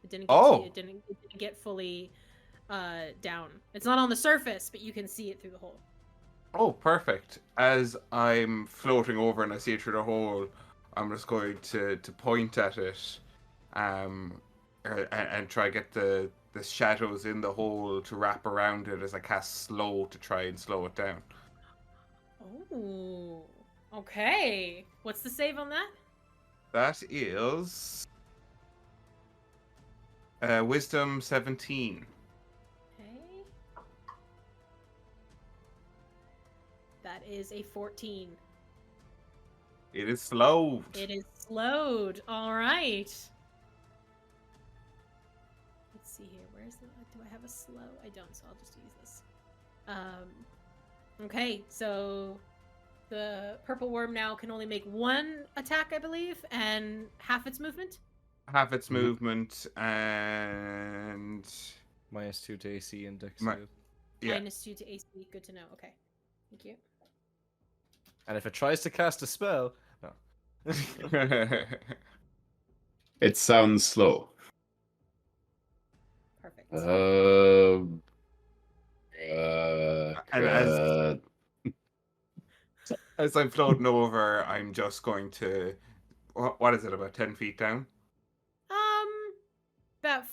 It didn't get fully down. It's not on the surface, but you can see it through the hole. Oh, perfect. As I'm floating over and I see it through the hole, I'm just going to point at it, and try to get the shadows in the hole to wrap around it as I cast slow to try and slow it down. Oh, okay. What's the save on that? That is Wisdom 17. Okay. That is a 14. It is slowed. It is slowed. All right. Let's see here. Where's the? Do I have a slow? I don't, so I'll just use this. Okay, so the purple worm now can only make one attack, I believe, and half its movement. Half its movement and -2 to AC and Dexterity. yeah. -2 to AC. Good to know. Okay, thank you. And if it tries to cast a spell, no. It sounds slow. Perfect. And as I'm floating over, I'm just going to. What is it? About 10 feet down? About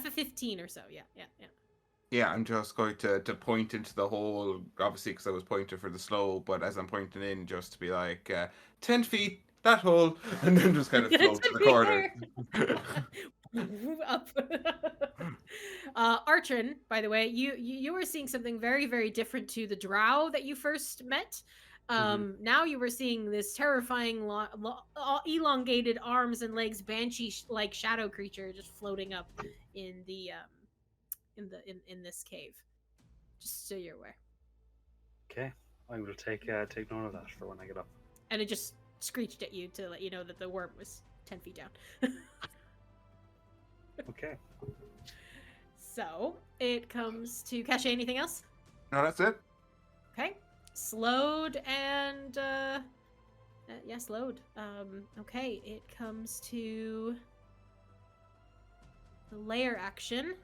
for 15 or so. Yeah. Yeah, I'm just going to point into the hole, obviously because I was pointing for the slow, but as I'm pointing in, just to be like, 10 feet, that hole, and then just kind of float to the corner. Up. Artrin, by the way, you were seeing something very, very different to the drow that you first met. Now you were seeing this terrifying, elongated arms and legs, banshee-like shadow creature just floating up in the in this cave. Just so you're aware. Okay, I'm gonna take note of that for when I get up. And it just screeched at you to let you know that the worm was 10 feet down. Okay. So it comes to Caché. Anything else? No, that's it. Okay. Slowed and slowed. Okay, it comes to the Lair action.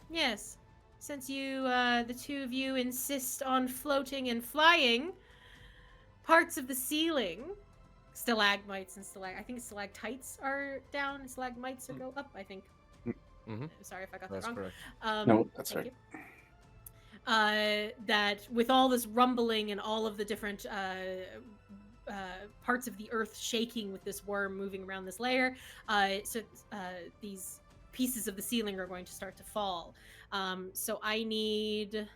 Yes. Since you the two of you insist on floating and flying, parts of the ceiling, stalagmites and I think stalactites are down, stalagmites go up, I think. I'm sorry if I got that wrong. Correct. No, that's right. That with all this rumbling and all of the different parts of the earth shaking with this worm moving around this layer, these pieces of the ceiling are going to start to fall. So I need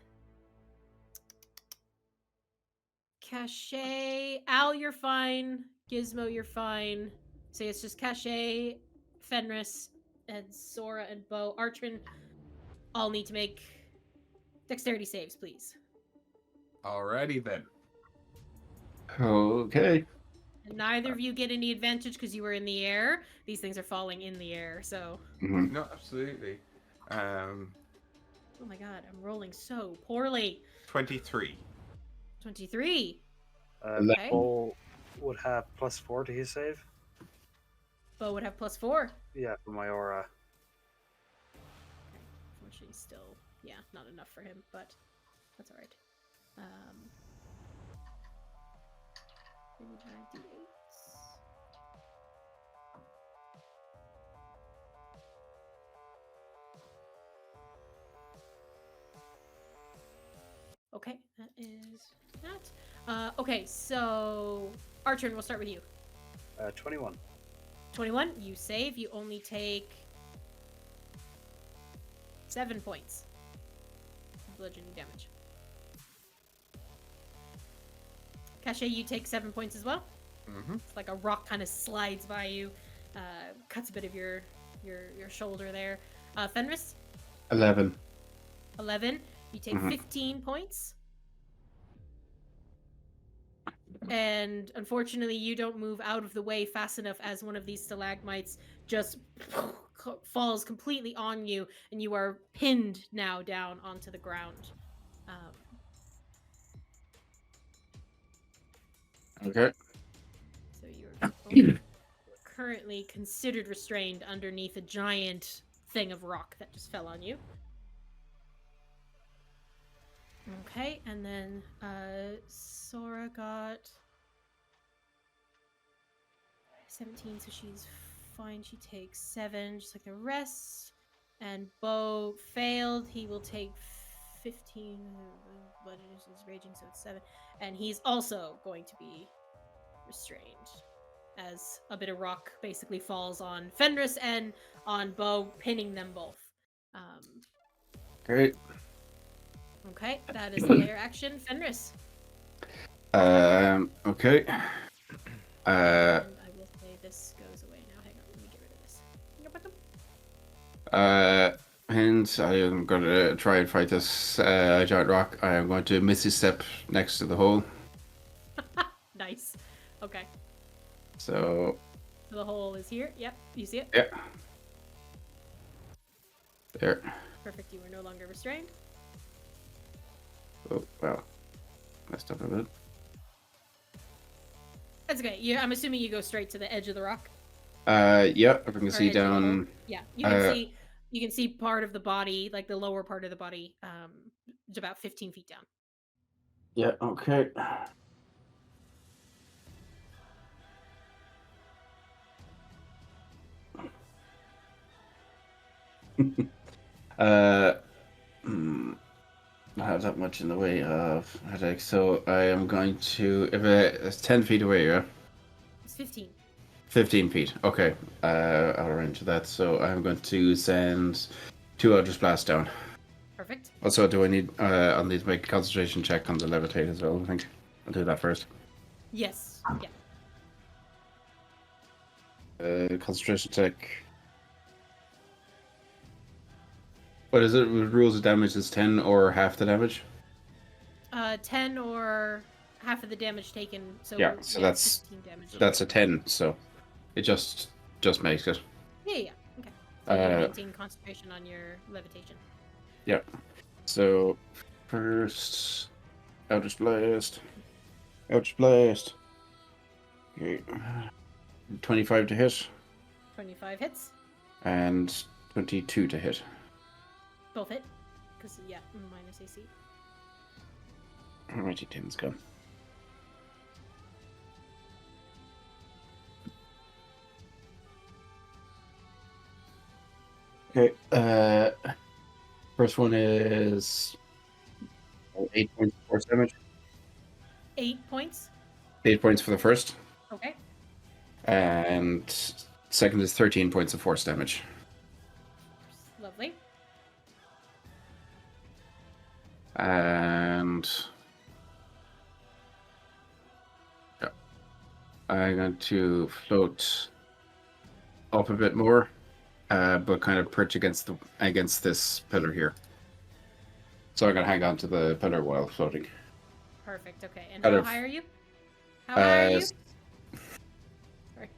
Caché. Al, you're fine. Gizmo, you're fine. So it's just Caché, Fenris, and Zorra and Bo. Artrin all need to make dexterity saves, please. Alrighty then. Okay. And neither of you get any advantage because you were in the air. These things are falling in the air, so. No, absolutely. Oh my god, I'm rolling so poorly. 23. 23. Okay. Bo would have +4 to his save. Bo would have +4. Yeah, for my aura. Unfortunately, still, not enough for him, but that's alright. 9d8. Okay, that is that. Okay, so Artrin, we'll start with you. 21. 21, you save. You only take 7 points of bludgeoning damage. Caché, you take 7 points as well. It's like a rock kind of slides by you, cuts a bit of your shoulder there. Fenris? 11. 11. You take 15 points. And unfortunately, you don't move out of the way fast enough as one of these stalagmites just falls completely on you, and you are pinned now down onto the ground. Okay. So you're currently considered restrained underneath a giant thing of rock that just fell on you. Okay, and then Zorra got 17, so she's fine. She takes 7, just like the rest. And Bo failed. He will take 15, but it is raging, so it's 7. And he's also going to be restrained as a bit of rock basically falls on Fenris and on Bo, pinning them both. Great. Okay, that is the lair action. Fenris. Okay. And I will say this goes away now. Hang on, let me get rid of this. And I am going to try and fight this giant rock. I am going to misty step next to the hole. Nice. Okay. So The hole is here. Yep, you see it? yeah. There. Perfect, you are no longer restrained. Oh, well. Messed up a bit. That's okay. I'm assuming you go straight to the edge of the rock. Yeah, if I can Or see edge of the hole. down. Yeah, you can see part of the body, like the lower part of the body, it's about 15 feet down. Yeah, okay. Not have that much in the way of headache, so I am going to, if it's 10 feet away, yeah? It's 15. 15 feet, okay. I'll arrange that, so I'm going to send 2 Eldritch Blasts down. Perfect. Also, do I need, I'll need to make a concentration check on the levitate as well, I think. I'll do that first. Yes. Yeah. Concentration check. What is it? Rules of damage is 10 or half the damage? 10 or half of the damage taken. So Yeah, so that's 15 damage. That's a 10, so it just makes it. Yeah. Okay. So you maintain concentration on your levitation. Yeah. So first, Eldritch Blast. Okay. 25 to hit. 25 hits. And 22 to hit. Both hit. Because, minus AC. Alrighty, 10's gone. Okay, first one is 8 points of force damage. 8 points. 8 points for the first. Okay. And second is 13 points of force damage. Lovely. And yeah, I'm going to float up a bit more, but kind of perch against this pillar here. So I'm gonna hang on to the pillar while floating. Perfect. Okay. And Kind how of, high are you? How high are you? Sorry.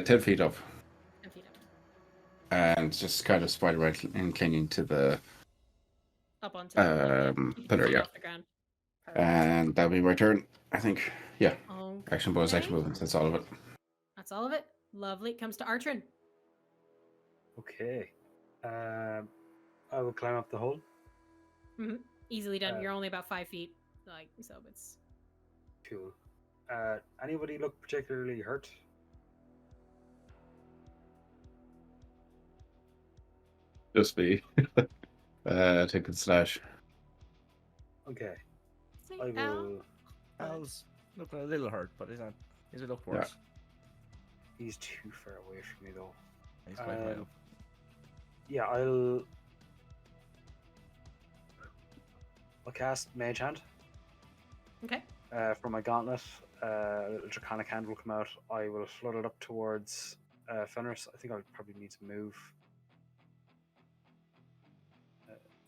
10 feet up. 10 feet up. And just kind of spider right and clinging to the Up onto the pillar, yeah. off the ground. Perfect. And that'll be my turn, I think. Yeah. Okay. Action bonus, action movements. That's all of it. That's all of it. Lovely. It comes to Artrin. Okay. I will climb up the hole. Easily done. You're only about 5 feet. So it's Cool. Anybody look particularly hurt? Just me. Take a slash. Okay. Say I ow. will. Al's looking a little hurt, but is it look worse? He's too far away from me though. He's quite high up. Yeah, I'll cast Mage Hand. Okay. from my gauntlet. A little draconic hand will come out. I will float it up towards Fenris. I think I'll probably need to move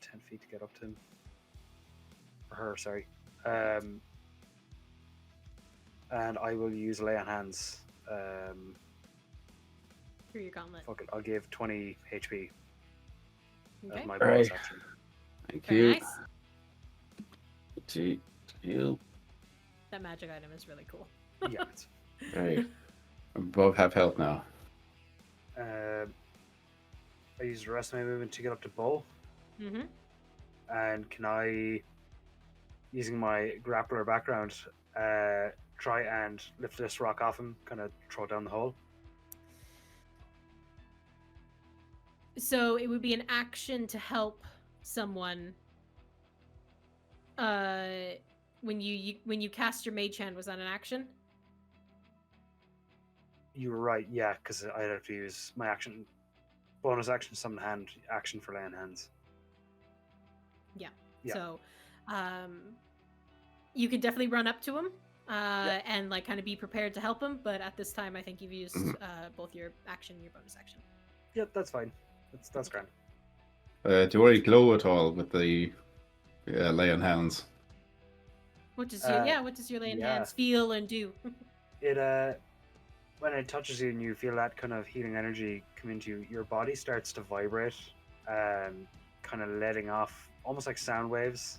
10 feet to get up to him. Or her, sorry. And I will use Lay on Hands. Through your gauntlet. Fuck it, I'll give 20 HP Okay. as my bonus Right. action. Thank Very you. nice. To you. That magic item is really cool. Yeah. It's, Right. Above half health now. I use the rest of my movement to get up to Bo. Mm-hmm. And can I, using my grappler background, try and lift this rock off him, kind of throw it down the hole? So it would be an action to help someone. When you cast your mage hand, was that an action? You were right, yeah, because I'd have to use my action, bonus action, summon hand, action for laying hands. Yeah. So, you could definitely run up to him, and like kind of be prepared to help him. But at this time, I think you've used both your action and your bonus action. Yep, that's fine. That's grand. Do I glow at all with the lay on hands? What does your what does your lay in yeah. hands feel and do? It when it touches you and you feel that kind of healing energy come into you, your body starts to vibrate, kind of letting off almost like sound waves.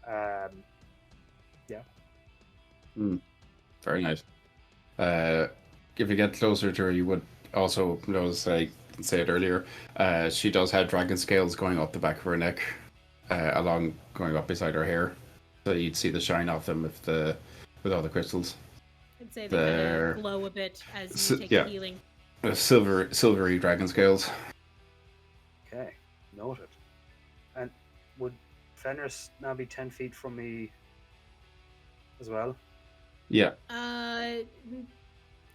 Yeah. Very nice. If you get closer to her, you would also notice, I didn't say it earlier, she does have dragon scales going up the back of her neck, going up beside her hair. So you'd see the shine off them with all the crystals. I'd say they kind They're- of glow a bit as you take yeah. the healing. Silvery dragon scales. Okay, noted. And would Fenris now be 10 feet from me as well? Yeah.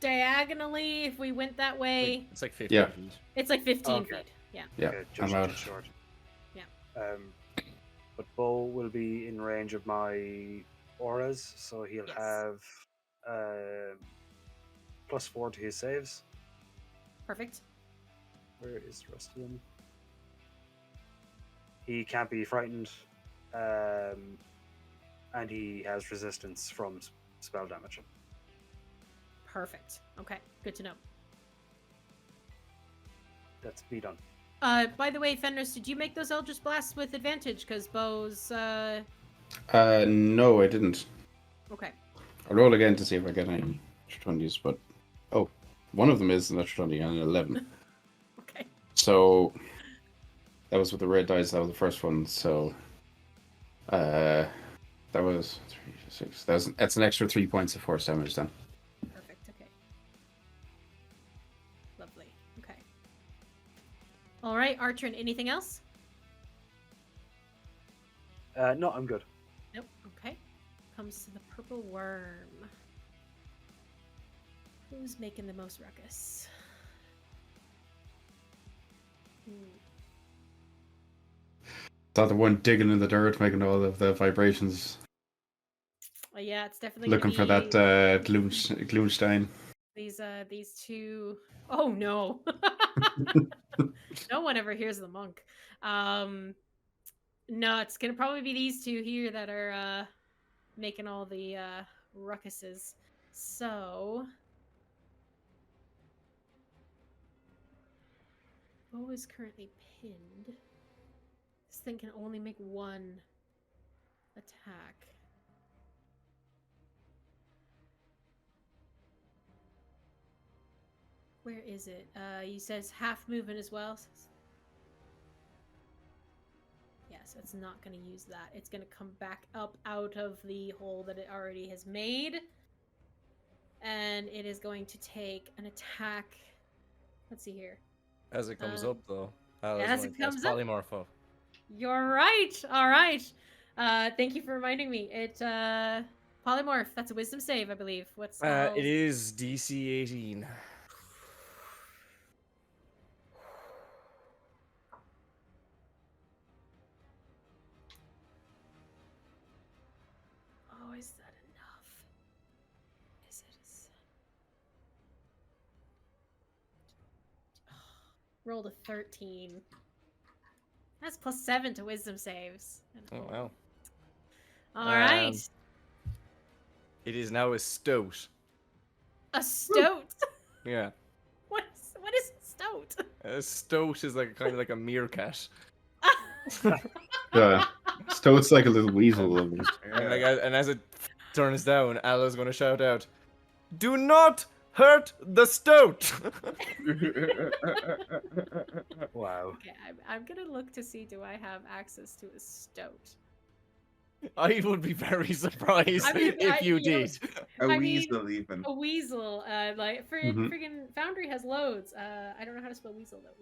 Diagonally, if we went that way, It's like 50 Yeah. feet. it's like 15 Okay. feet. Yeah. Yeah. Okay, I'm just out. too short. Yeah. But Bo will be in range of my auras, so he'll Yes. have +4 to his saves. Perfect. Where is the rest of them? He can't be frightened, and he has resistance from spell damage. Perfect. Okay. Good to know. That's me done. By the way, Fenris, did you make those Eldritch Blasts with advantage? Because Bo's, No, I didn't. Okay. I'll roll again to see if I get any extra 20s, but one of them is an extra 20 and an 11. Okay. So that was with the red dice. That was the first one. So that was 3, 6. That's an extra 3 points of force damage then. Perfect. Okay. Lovely. Okay. All right, Artrin, anything else? No, I'm good. Nope. Okay. Comes to the purple worm. Who's making the most ruckus? That the one digging in the dirt, making all of the vibrations, Yeah, it's definitely looking for gonna that be Glühstein. these two. Oh no! No one ever hears the monk. No, it's gonna probably be these two here that are making all the ruckuses. So, Bo is currently pinned. This thing can only make one attack. Where is it? He says half movement as well. Yes, it's not going to use that. It's going to come back up out of the hole that it already has made. And it is going to take an attack. Let's see here. As it comes Um, up, though. as it comes up. Polymorph up. You're right. All right. Thank you for reminding me. It polymorph. That's a wisdom save, I believe. What's It is DC 18. Oh, is that? rolled a 13. That's +7 to wisdom saves. Oh wow. All right. It is now a stoat. A stoat. Yeah. What is a stoat? A stoat is like kind of like a meerkat. Yeah. Stoat's like a little weasel. And, like, and as it turns down, Alla's going to shout out, "Do not hurt the stoat!" Wow. Okay, I'm gonna look to see, do I have access to a stoat? I would be very surprised if you did. A I weasel, even. A weasel, like friggin' Foundry has loads. I don't know how to spell weasel though.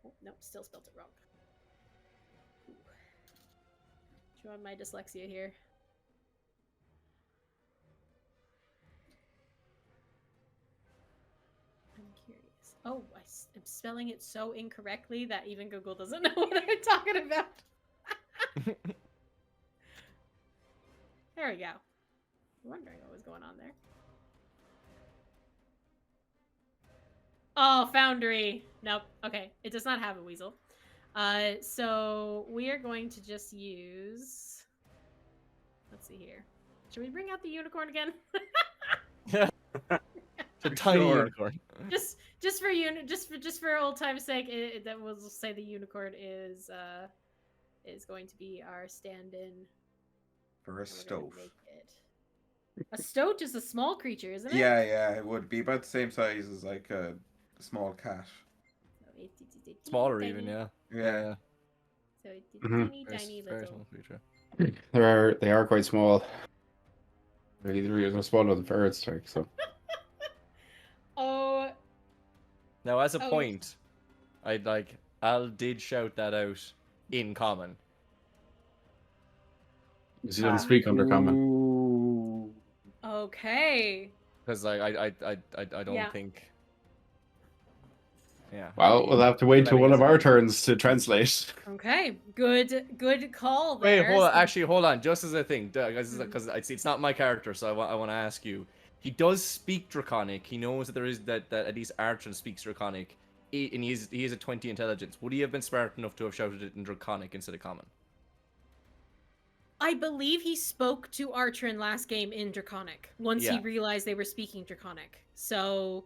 Oh, no, still spelled it wrong. Showing my dyslexia here. I'm curious. Oh, I'm spelling it so incorrectly that even Google doesn't know what I'm talking about. There we go. I'm wondering what was going on there. Oh, Foundry. Nope. Okay. It does not have a weasel. So we are going to just use... Let's see here. Should we bring out the unicorn again? The tiny unicorn. Just for old time's sake, that we'll say the unicorn is going to be our stand-in For a stoat. A stoat is a small creature, isn't it? Yeah, it would be about the same size as like a small cat. Smaller even, yeah. Yeah. So it's a tiny, tiny Very little. small creature. They are quite small. They're smaller than ferrets, like so. Oh. Now, as a point, Al did shout that out in common. You didn't speak under common. Ooh. Okay. Because I don't think. Yeah. Well, we'll have to wait till one of our turns to translate. Okay. Good call there. Wait, hold on. Actually, hold on. Just as a thing, because it's not my character, so I want to ask you. He does speak Draconic. He knows that there is that at least Artrin speaks Draconic, and he is a 20 intelligence. Would he have been smart enough to have shouted it in Draconic instead of Common? I believe he spoke to Artrin last game in Draconic once he realized they were speaking Draconic. So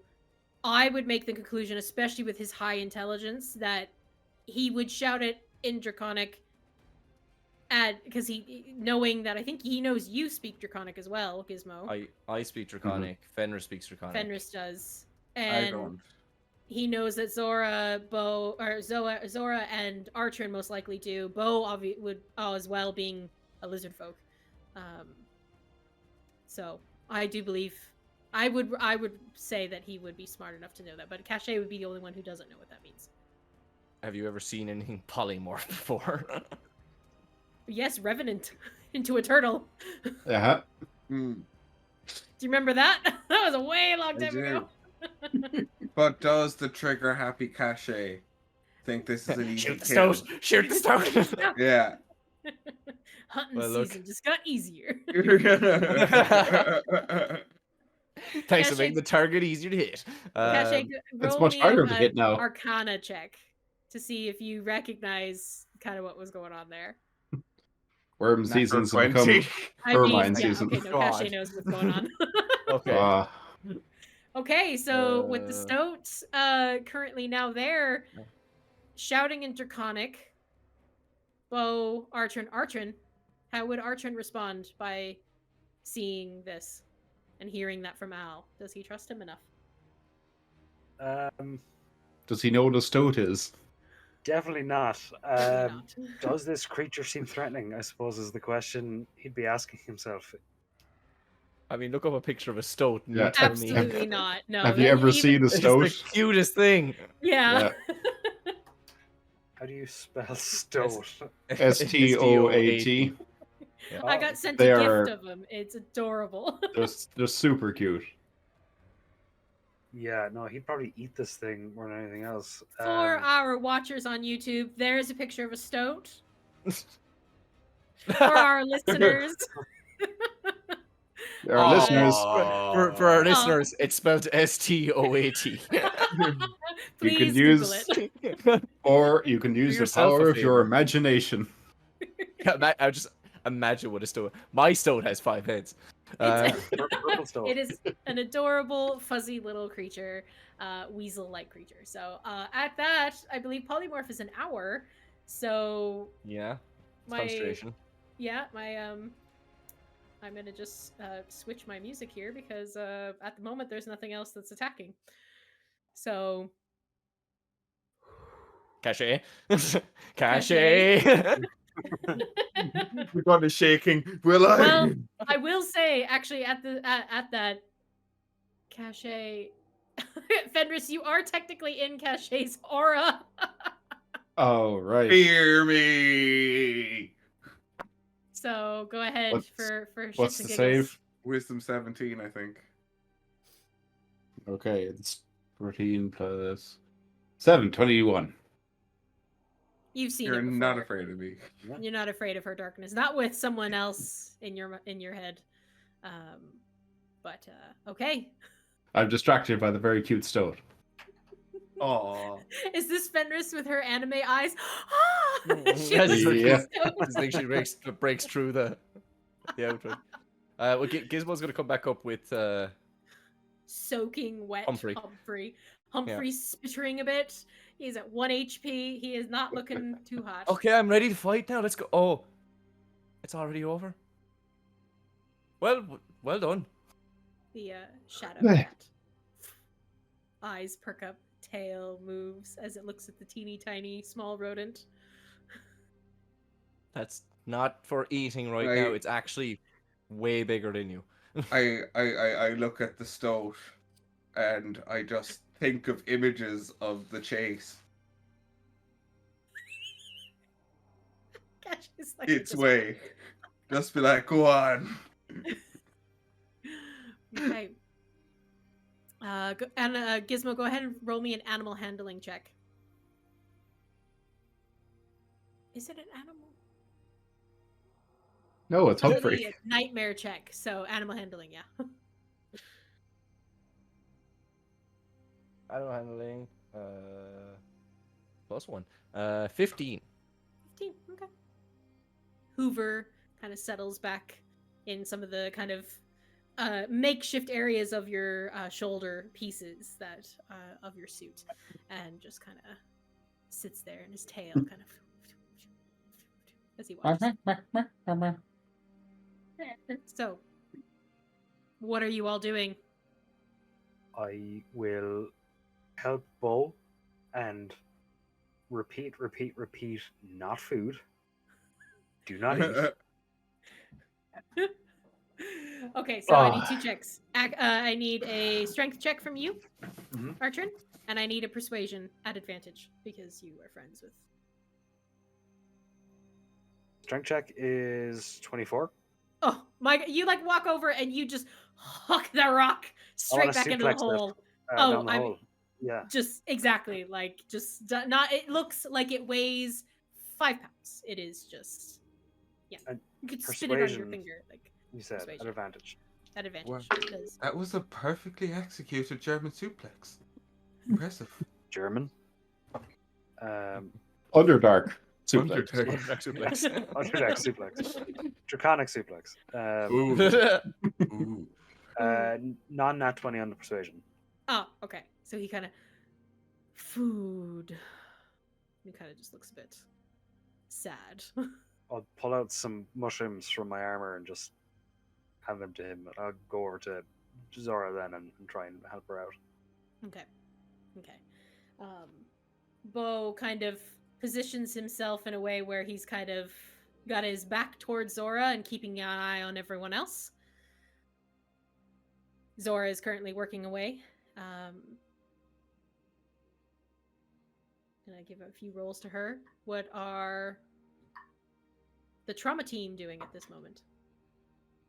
I would make the conclusion, especially with his high intelligence, that he would shout it in Draconic because he knowing that I think he knows you speak Draconic as well, Gizmo. I speak Draconic. Fenris speaks Draconic. Fenris does. And I don't. he knows that Zorra, Zorra and Artrin most likely do. Bo would as well, being a lizard folk. So I do believe I would say that he would be smart enough to know that, but Caché would be the only one who doesn't know what that means. Have you ever seen anything polymorph before? Yes, Revenant into a turtle. Yeah. Do you remember that? That was a way long time ago. But does the trigger happy Caché think this is an easy Shoot the kill? stoat! Shoot the stoat! Yeah. Hunting Well, look. season just got easier. Thanks for making the target easier to hit. Caché, It's roll much me harder an to hit now. Arcana check to see if you recognize kind of what was going on there. Worm Natural seasons have 20. become Ermine season. Okay, no, God. Caché knows what's going on. Okay. Okay, so with the stoats currently now there, shouting in Draconic, Bo, Artrin, how would Artrin respond by seeing this and hearing that from Al? Does he trust him enough? Does he know what a stoat is? Definitely not. Probably not. Does this creature seem threatening? I suppose is the question he'd be asking himself. I mean, look up a picture of a stoat and Yeah. you tell me. Absolutely not. No. Have you ever seen a It's stoat? the cutest thing. Yeah. How do you spell stoat? STOAT. Yeah. I got sent They a are- gift of them. It's adorable. They're super cute. Yeah, no, he'd probably eat this thing more than anything else. For our watchers on YouTube, there's a picture of a stoat. For our listeners, Our listeners, For our listeners, it's spelled STOAT. Please can Google use- it. Or you can use the yourself a power of your favor. imagination. I just imagine what a stone. My stone has 5 heads. Purple stone. It is an adorable, fuzzy little creature, weasel-like creature. So at that, I believe polymorph is an hour. So Yeah. It's my concentration. I'm gonna just switch my music here because at the moment there's nothing else that's attacking. So Caché. Caché. The gun is shaking. Will I? well, I will say actually at that Caché, Fenris, you are technically in Caché's aura. Oh, right. Fear me. So go ahead What's- for What's shits and the giggles. save? Wisdom 17, I think. Okay, it's 14 plus 7, 21. You've seen You're it before. not afraid of me. You're not afraid of her darkness. Not with someone else in your head. But okay. I'm distracted by the very cute stone. Aww. Is this Fenris with her anime eyes? She Yes, looks yeah. like a I think she breaks through the outfit. Well, Gizmo's gonna come back up with soaking wet Humphrey. Humphrey's spittering a bit. He's at 1 HP. He is not looking too hot. Okay, I'm ready to fight now. Let's go. Oh, it's already over. Well done. The shadow Meh. cat. Eyes perk up, tail moves as it looks at the teeny tiny small rodent. That's not for eating right Right. now. It's actually way bigger than you. I look at the stoat and I just think of images of the chase. Gosh, it's like Its way. Just be like, go on. Okay. Gizmo, go ahead and roll me an animal handling check. Is it an animal? No, it's Actually, Humphrey. a nightmare check. So animal handling, yeah. Animal handling. +1. 15. 15. Okay. Hoover kind of settles back in some of the kind of makeshift areas of your shoulder pieces that of your suit, and just kind of sits there, and his tail kind of as he watches. So, what are you all doing? I will help Bo and repeat, not food. Do not eat. Okay, so I need 2 checks. I need a strength check from you, Mhm. Artrin, and I need a persuasion at advantage because you are friends with. Strength check is 24. Oh my! You like walk over and you just huck the rock straight wanna back into the suplex this. hole. Down the I hole. Yeah. just exactly like just not. It looks like it weighs 5 pounds. It is just And you could spit it on your persuasion- finger like You said Persuasion. at advantage. at advantage. What? It does. That was a perfectly executed German suplex. Impressive. German. Underdark. Suplex. Undertaker. Underdeck suplex. Draconic suplex. Ooh. Non-nat 20 on the persuasion. Oh, okay. So he kind of food. He kind of just looks a bit sad. I'll pull out some mushrooms from my armor and just hand them to him. I'll go over to Zorra then and try and help her out. Okay. Bo kind of positions himself in a way where he's kind of got his back towards Zorra and keeping an eye on everyone else. Zorra is currently working away. And I give a few rolls to her. What are the trauma team doing at this moment?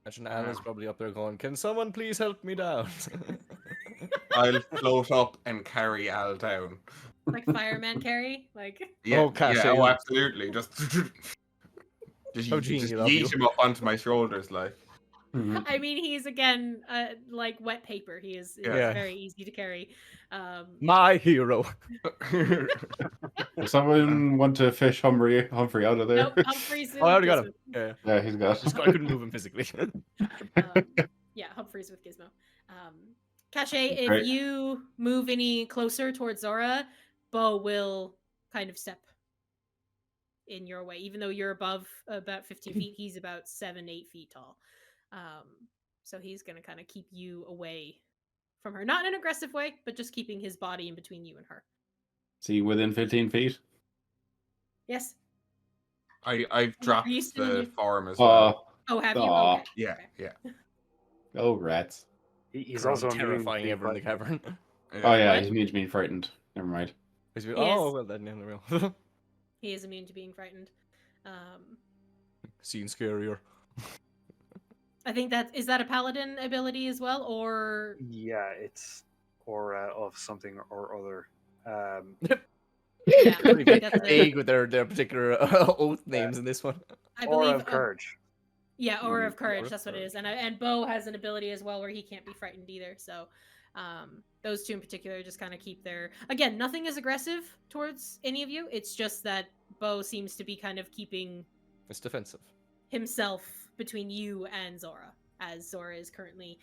Imagine Anna's probably up there going, "Can someone please help me down?" I'll float up and carry Al down. Like fireman carry? Like Yeah, Oh, Caché. yeah, oh, absolutely. Just How Gene, just you love yeet you. him up onto my shoulders, like. I mean, he's again like wet paper. He is Yeah. very easy to carry. My hero. Does someone want to fish Humphrey out of there? Nope, Humphrey's with Oh, I already got Gizmo. him. Yeah. Yeah, he's got. Just I couldn't move him physically. Yeah, Humphrey's with Gizmo. Caché, if Great. you move any closer towards Zorra, Bo will kind of step in your way. Even though you're above about 15 feet, he's about 7-8 feet tall. So he's going to kind of keep you away from her. Not in an aggressive way, but just keeping his body in between you and her. See, within 15 feet? Yes. I've dropped you still in the your- form as well. Oh, have you? Aw. Okay. Yeah, Okay. yeah. Oh, rats. He's Grown also terrifying everyone in the cavern. Oh, yeah, What? he's mean to being frightened. Never mind. Oh, is. well then, in the real. He is immune to being frightened. Seen scarier. I think is that a paladin ability as well, or Yeah, it's aura of something or other. yeah, I Pretty think that's vague with their particular oath names in this one. I Aura believe of courage. Yeah, aura of courage. Aura of That's what it is. And Bo has an ability as well where he can't be frightened either. So those two in particular just kind of keep their again. Nothing is aggressive towards any of you. It's just that Bo seems to be kind of keeping It's defensive. himself between you and Zorra, as Zorra is currently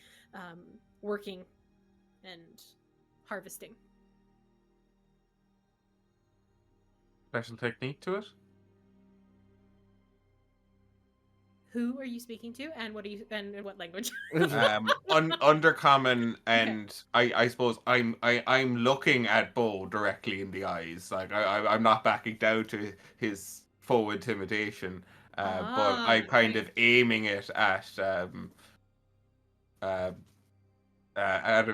working and harvesting. Special technique to it. Who are you speaking to, and what are you and in what language? Undercommon, and I suppose I'm looking at Bo directly in the eyes. Like I'm not backing down to his full intimidation, but I'm kind of aiming it at Adam.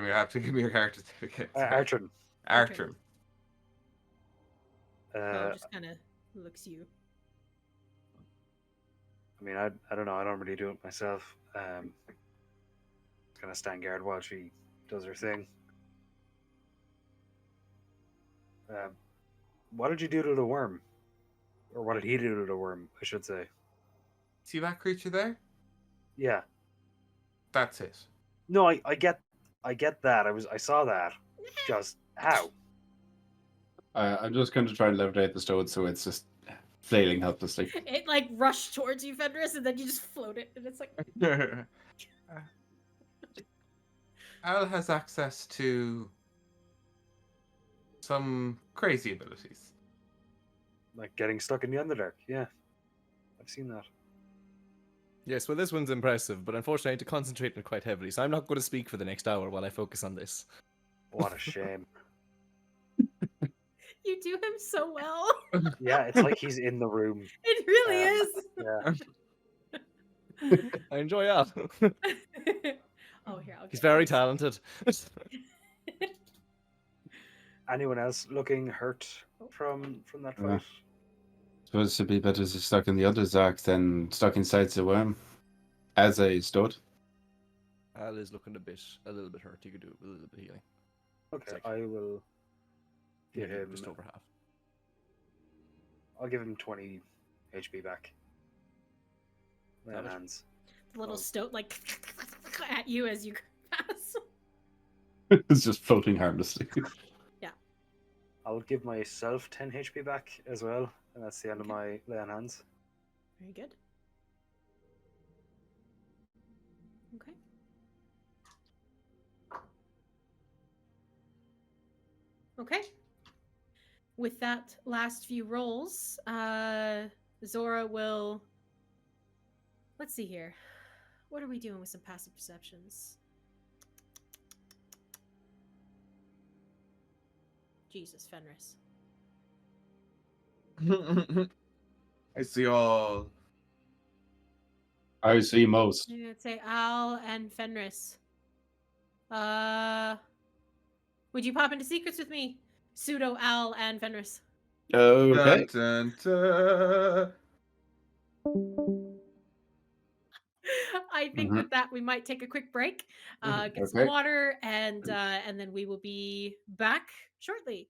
You have to give me your character certificate. Artrin. Artrin. Bo just kind of looks you. I mean, I don't know. I don't really do it myself. Kind of stand guard while she does her thing. What did you do to the worm? Or what did he do to the worm, I should say? See that creature there? Yeah. That's it. No, I get that. I saw that. Just how? I'm just going to try and levitate the stone so it's just flailing helplessly. It like rushed towards you, Fenris, and then you just float it, and it's like Al has access to some crazy abilities. Like getting stuck in the Underdark. Yeah. I've seen that. Yes, well, this one's impressive, but unfortunately I need to concentrate on it quite heavily, so I'm not going to speak for the next hour while I focus on this. What a shame. you do him so well. Yeah, it's like he's in the room. It really is. Yeah. I enjoy Al. Oh, here I'll He's get very this. talented. Anyone else looking hurt from that Yeah. fight? Suppose it'd be better to stuck in the other Zark than stuck inside the worm. As a stud. Al is looking a little bit hurt. You could do a little bit of healing. Okay, Like- I will give Maybe him. just over half. I'll give him 20 HP back. Lay on Damage. hands. The little stoat like at you as you pass. It's just floating harmlessly. I'll give myself 10 HP back as well, and that's the end of my lay on hands. Very good. Okay. Okay. With that last few rolls, Zorra will. Let's see here. What are we doing with some passive perceptions? Jesus, Fenris. I see all. I see most. I'm gonna say Al and Fenris. Would you pop into secrets with me? Pseudo Al and Fenris. Okay. Dun, dun, dun. I think Mhm. with that we might take a quick break, get some Okay. water, and then we will be back shortly.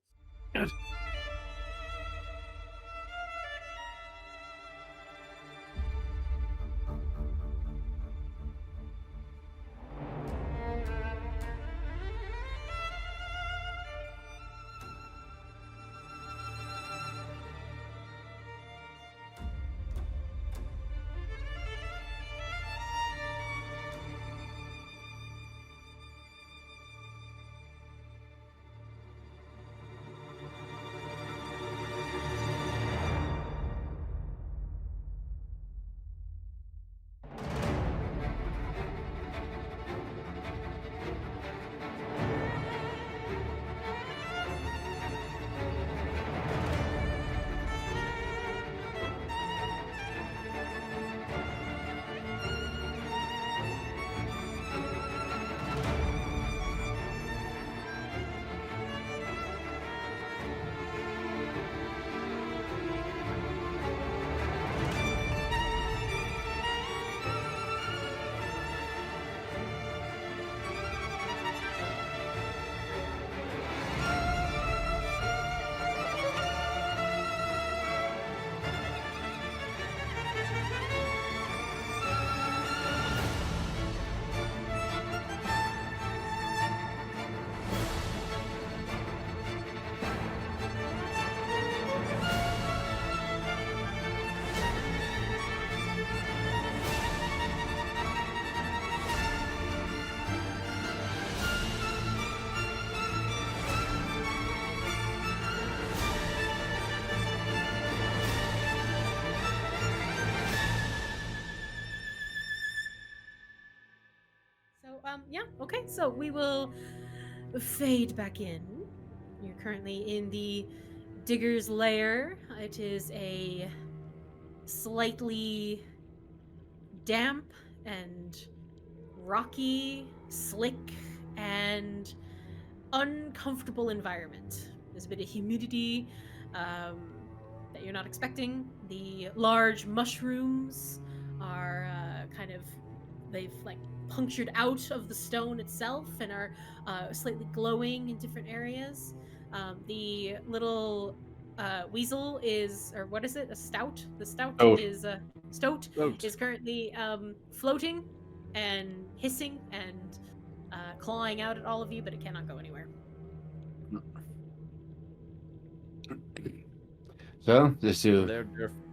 Yeah, okay, so we will fade back in. You're currently in the Digger's Lair. It is a slightly damp and rocky, slick, and uncomfortable environment. There's a bit of humidity that you're not expecting. The large mushrooms are they've like punctured out of the stone itself and are slightly glowing in different areas. The little weasel is, or what is it? A stoat? The stoat Oh. is stoat is currently floating and hissing and clawing out at all of you, but it cannot go anywhere. So, just to...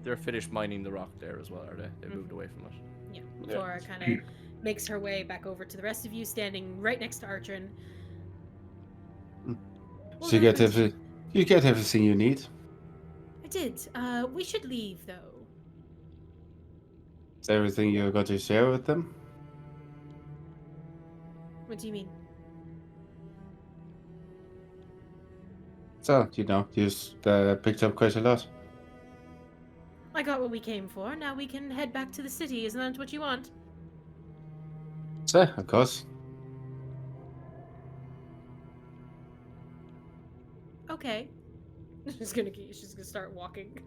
They're finished mining the rock there as well, are they? They moved away from it. Yeah. Yeah. Zorra kind of makes her way back over to the rest of you, standing right next to Artrin. So you get everything you need. I did. We should leave, though. Is everything you're going to share with them? What do you mean? So, you just picked up quite a lot. I got what we came for. Now we can head back to the city. Isn't that what you want? So, of course. Okay. she's gonna start walking.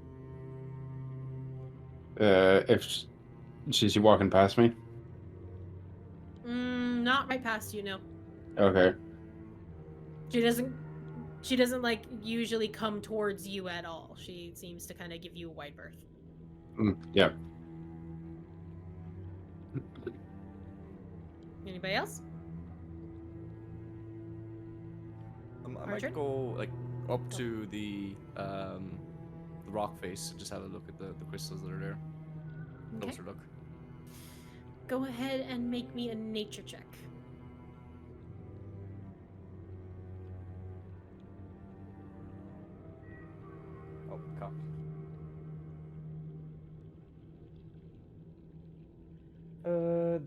If she's walking past me. Not right past you, no. Okay. She doesn't like usually come towards you at all. She seems to kind of give you a wide berth. Yeah. Anybody else? I might Artrin? go like up to the rock face and just have a look at the crystals that are there. Okay. Closer look. Go ahead and make me a nature check. Oh, cock.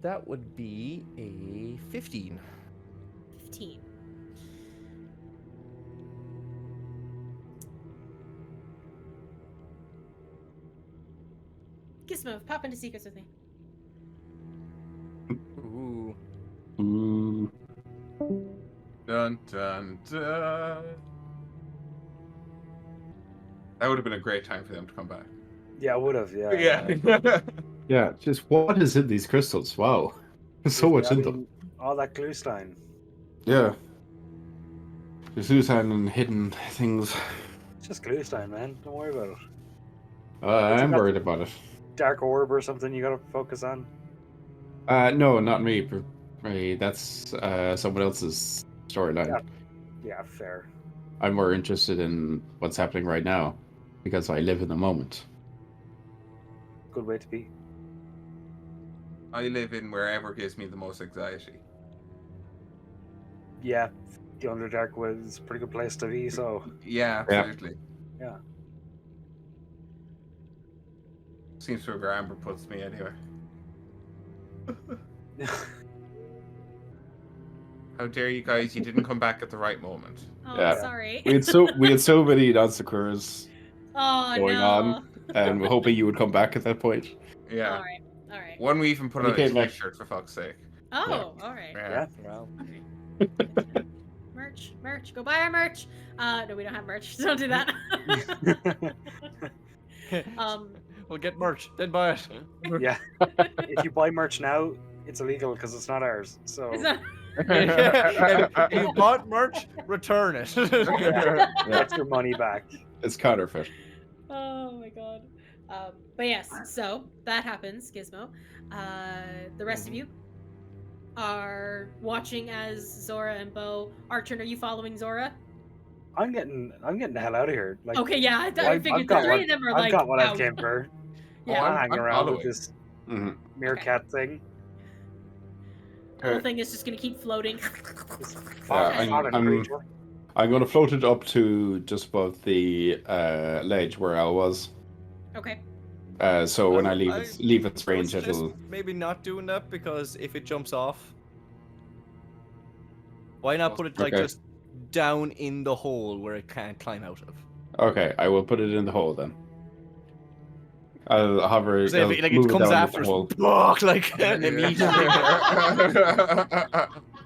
That would be a 15. 15. Gizmo, pop into secrets with me. Ooh. Ooh. Dun dun dun. That would have been a great time for them to come back. Yeah, I would have. Yeah. Yeah. Yeah, just what is in these crystals? Wow. There's so much in them. All that Glühstein. Yeah. There's Glühstein and hidden things. It's just Glühstein, man. Don't worry about it. I'm worried about it. Dark orb or something you gotta focus on. No, not me. That's someone else's storyline. Yeah, fair. I'm more interested in what's happening right now because I live in the moment. Good way to be. I live in wherever gives me the most anxiety. Yeah, the Underdark was a pretty good place to be, so. Yeah, absolutely. Yeah. Seems to be where Amber puts me anyway. How dare you guys? You didn't come back at the right moment. Oh, Yeah. sorry. we had so many non-sequers going on, and we're hoping you would come back at that point. Yeah. All right. One we even put on a t-shirt for fuck's sake. Oh, all right. Yeah. Wow. Merch. Go buy our merch. No, we don't have merch. Don't do that. We'll get merch, then buy it. Yeah. If you buy merch now, it's illegal because it's not ours. So. It's not- If you bought merch, return it. Get your money back. It's counterfeit. Oh my god. But yes, so that happens, Gizmo. The rest of you are watching as Zorra and Bo. Artrin, are you following Zorra? I'm getting the hell out of here. Like, Okay, yeah, I I've figured the three of them are I've like, got what I out. came for. Yeah. I'm hanging I'm around with following. this Mm-hmm. meerkat thing. The whole thing is just gonna keep floating. I'm going to float it up to just above the ledge where Al was. Okay. So when I leave its range, I would it'll. suggest maybe not doing that because if it jumps off, Why not put it like Okay. just down in the hole where it can't climb out of? Okay, I will put it in the hole then. I'll hover. Say I'll if it move comes down after the hole. us, like immediately.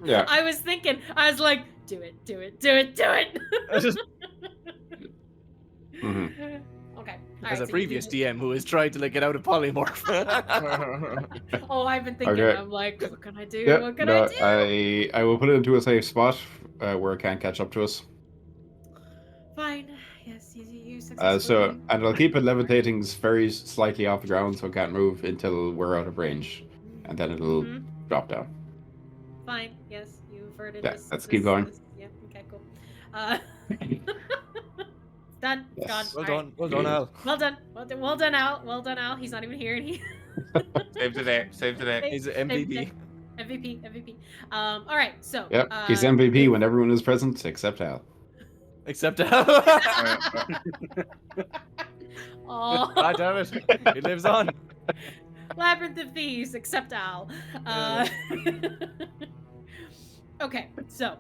Yeah. I was thinking, I was like, do it, do it, do it, do it. Mhm. Okay. As Alright, a so previous you DM who has tried to like get out of polymorph. Oh, I've been thinking. Okay. I'm like, what can I do? Yeah. What can No, I do? I will put it into a safe spot where it can't catch up to us. Fine. Yes, you successfully. And I'll keep it levitating very slightly off the ground so it can't move until we're out of range, and then it'll Mhm. drop down. Fine. Yes, you averted Yeah, this. let's keep going. Yeah. Okay. Cool. Done. Yes. Gone. Well All done, well done, Al. Well done. Well done, Al. Well done, Al. He's not even here. And he. Save the day. Save the day. He's an MVP. MVP. All right. So. Yep, he's MVP when everyone is present except Al. Except Al. Oh. God damn it. He lives on. Labyrinth of Thieves, except Al. Okay, so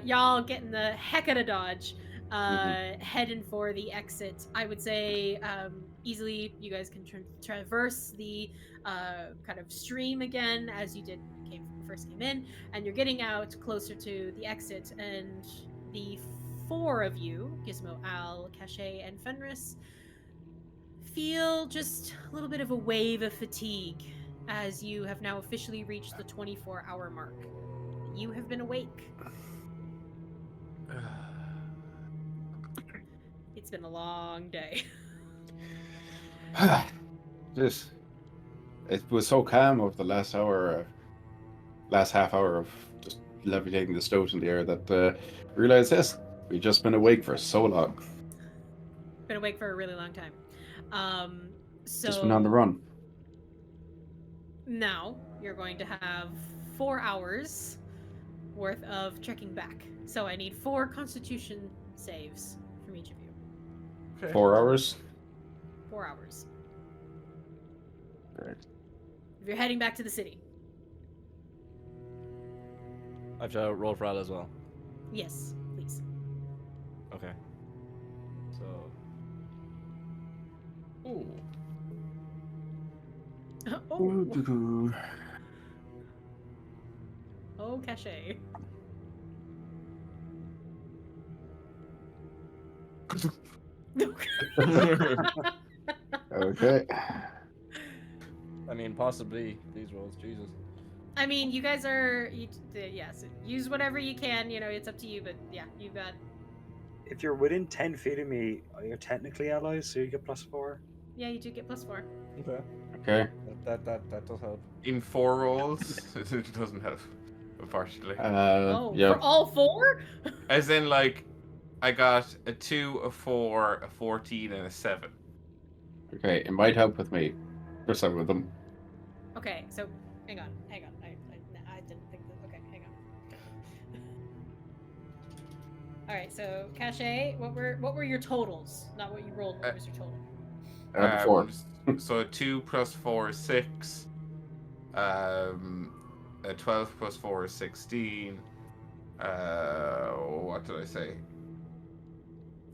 y'all getting the heck out of Dodge, heading for the exit. I would say easily you guys can traverse the kind of stream again as you did when you first came in, and you're getting out closer to the exit, and the four of you, Gizmo, Al, Caché, and Fenris, feel just a little bit of a wave of fatigue as you have now officially reached the 24-hour mark. You have been awake. It's been a long day. Just, it was so calm over the last hour, last half hour of just levitating the stoat in the air that I realized this. We've just been awake for so long. Been awake for a really long time. So Just been on the run. now you're going to have 4 hours worth of trekking back. So I need 4 Constitution saves from each of you. Okay. 4 hours. 4 hours. Right. If you're heading back to the city. I have to roll for Al as well. Yes, please. Okay. So. Ooh. Oh, oh, Caché. Okay. I mean, possibly these rolls, Jesus. I mean, you guys are, yes, use whatever you can, you know, it's up to you, but yeah, you've got... If you're within 10 feet of me, you're technically allies, so you get +4. Yeah, you do get +4. Okay. Okay. That does help. In 4 rolls, it doesn't help, unfortunately. Oh, yeah. for all 4? As in, like, I got a 2, a 4, a 14, and a 7. Okay, it might help with me. For some of them. Okay, so, hang on. I didn't think that, okay, hang on. Alright, so, Caché, what were your totals? Not what you rolled, what was your total? The 4. So 2 plus 4 is 6. A 12 plus 4 is 16. What did I say?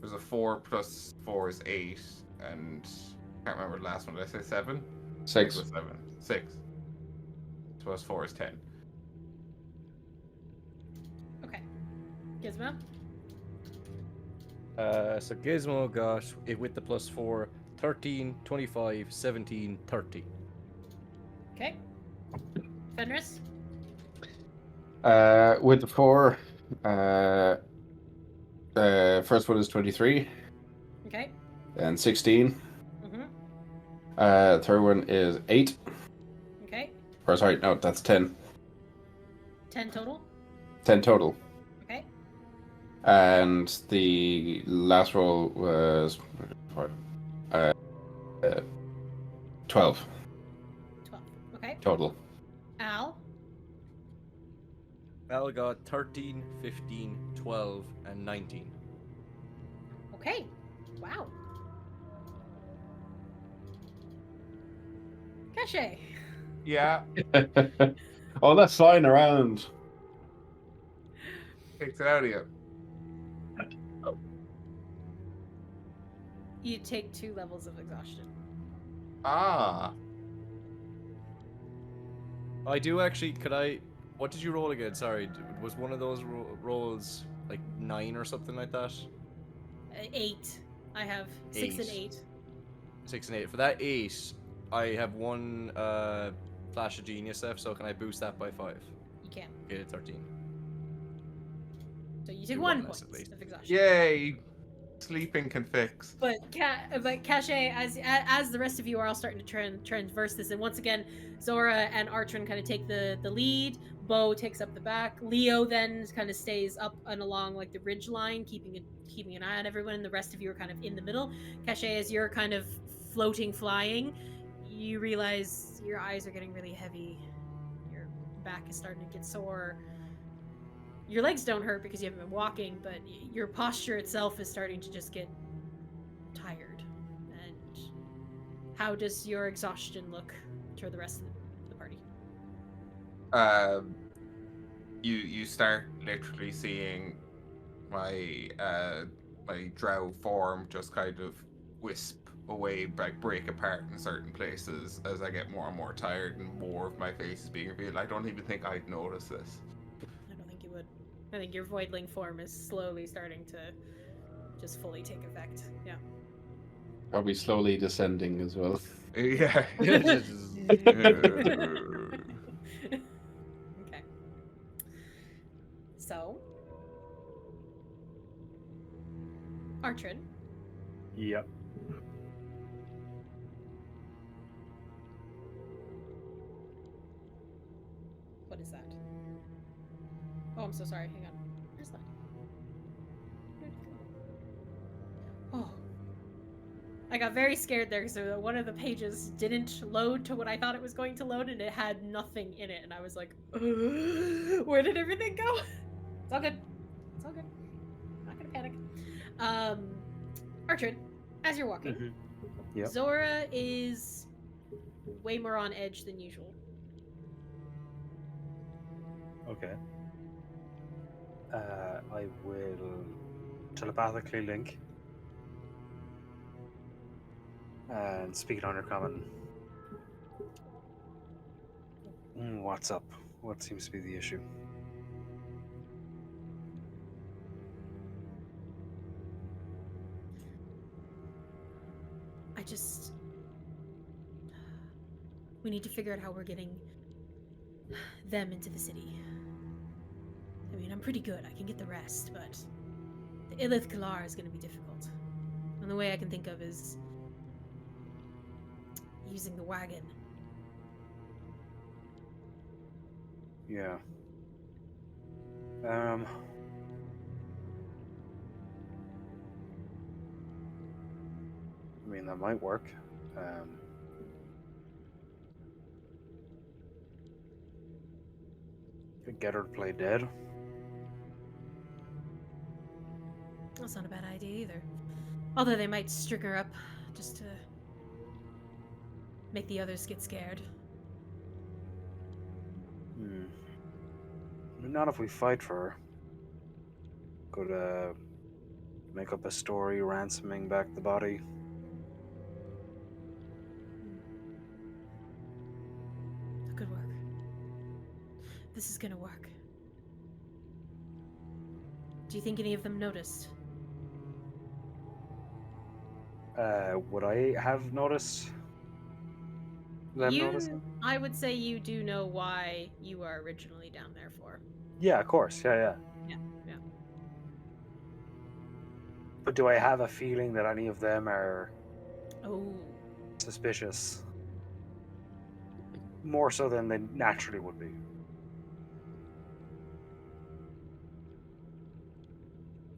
There's a 4 plus 4 is 8. And I can't remember the last one. Did I say 7? 6. 7. 6. Plus 4 is 10. Okay. Gizmo? So Gizmo got it with the +4, 13, 25, 17, 30. Okay. Fenris? With the 4, first one is 23, Okay. and 16. Mm-hmm. Third one is 8. Okay. Or sorry, no, that's 10. 10 total? 10 total. Okay. And the last roll was 12 12. Okay. total. Al? Al got 13, 15, 12, and 19. Okay. Wow. Caché. Yeah. Oh, that's flying around. takes it out of you. You take 2 levels of exhaustion. Ah. I do actually. Could I? What did you roll again? Sorry, was one of those rolls like 9 or something like that? 8. I have 6 and 8. 6 and 8. For that 8, I have 1 flash of genius left. So can I boost that by 5? You can. Get it 13. So you take Do 1 one point less at least. of exhaustion. Yay! Sleeping can fix. But Caché, as the rest of you are all starting to transverse this, and once again, Zorra and Artrin kind of take the lead. Bo takes up the back. Leo then kind of stays up and along like the ridge line, keeping an eye on everyone. And the rest of you are kind of in the middle. Caché, as you're kind of floating, flying, you realize your eyes are getting really heavy. Your back is starting to get sore. Your legs don't hurt because you haven't been walking, but your posture itself is starting to just get tired. And how does your exhaustion look to the rest of the party? You start literally seeing my my drow form just kind of wisp away, like break apart in certain places as I get more and more tired and more of my face is being revealed. I don't even think I'd notice this. I don't think you would. I think your voidling form is slowly starting to just fully take effect. Yeah. Probably slowly descending as well. Yeah. Okay. So, Artrin, Yep. what is that? Oh, I'm so sorry. Hang on. Where's that? Where'd it go? Oh. I got very scared there because one of the pages didn't load to what I thought it was going to load, and it had nothing in it. And I was like, where did everything go? It's all good. It's all good. I'm not gonna panic. Artrin, as you're walking, Mm-hmm. Yep. Zorra is way more on edge than usual. Okay. I will telepathically link and speak it on your common. What's up? What seems to be the issue? We need to figure out how we're getting them into the city. I mean, I'm pretty good. I can get the rest, but the Ilith Kalar is going to be difficult. And the way I can think of is using the wagon. Yeah. I mean, that might work. Could get her to play dead. That's not a bad idea either. Although they might string her up just to make the others get scared. Not if we fight for her. Could make up a story ransoming back the body. That could work. This is gonna work. Do you think any of them noticed? Would I have noticed them noticing? I would say you do know why you were originally down there for. Yeah, of course. Yeah. Yeah. But do I have a feeling that any of them are suspicious? More so than they naturally would be.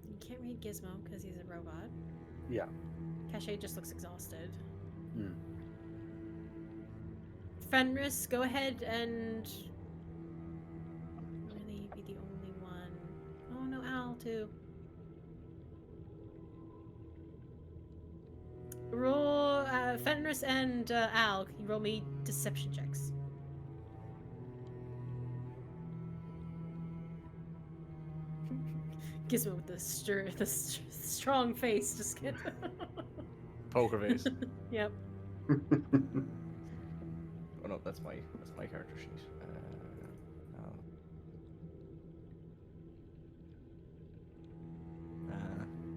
You can't read Gizmo because he's a robot. Yeah. Caché just looks exhausted. Hmm. Fenris, go ahead and really be the only one. Oh no, Al too. Roll Fenris and Al. Can you roll me deception checks? Gizmo with the strong face just get. Poker face. Yep. Oh no, that's my character sheet.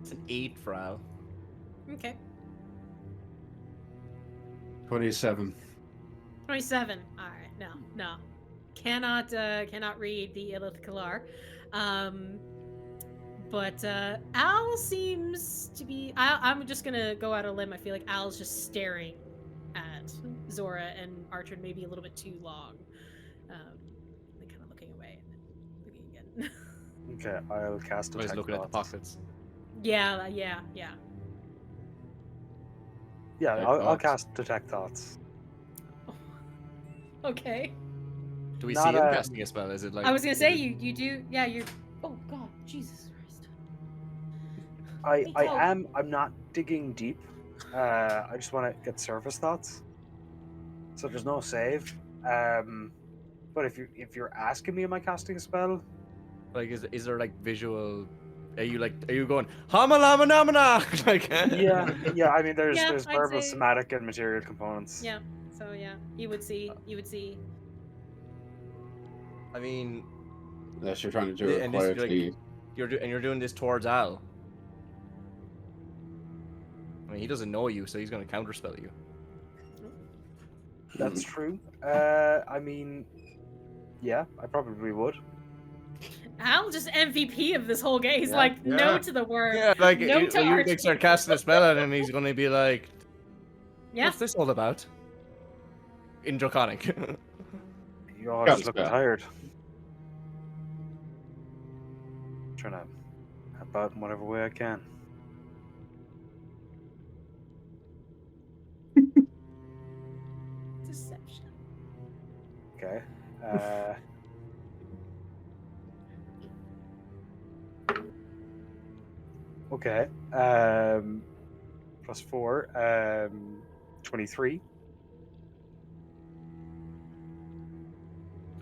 It's an 8 for Al. Okay. 27. 27. All right. No. Cannot read the Illith Kalar. But Al seems to be. I'm just gonna go out on a limb. I feel like Al's just staring at Zorra and Artrin maybe a little bit too long. Then kind of looking away and then looking again. Okay, I'll cast Always detect looking at the thoughts. pockets. Yeah. Yeah, Detect I'll thoughts. cast detect thoughts. Okay. Do we Not see him a- casting a spell? Is it like? I was gonna is say it- you do. Yeah, you're. Oh God, Jesus Christ. I'm not digging deep. I just want to get surface thoughts. So there's no save. But if you're asking me, am I casting a spell? Like, is there like visual? Are you going hama-lama-namana? Like. Yeah. I mean, there's Yeah, there's I'd verbal, say- somatic, and material components. Yeah. So yeah, you would see. I mean, Unless you're trying to do it and this is like- quietly. you're doing this towards Al. I mean, he doesn't know you, so he's gonna counterspell you. That's true. I mean, yeah, I probably would. Al just MVP of this whole game. He's Yeah. like Yeah. no to the word. Yeah, like No you to art. like start casting a spell at him, he's gonna be like, Yeah. "What's this all about?" In Draconic. You all Yeah, just look yeah. tired. Trying to help out in whatever way I can. Deception. Okay. Okay. Plus 4. 23.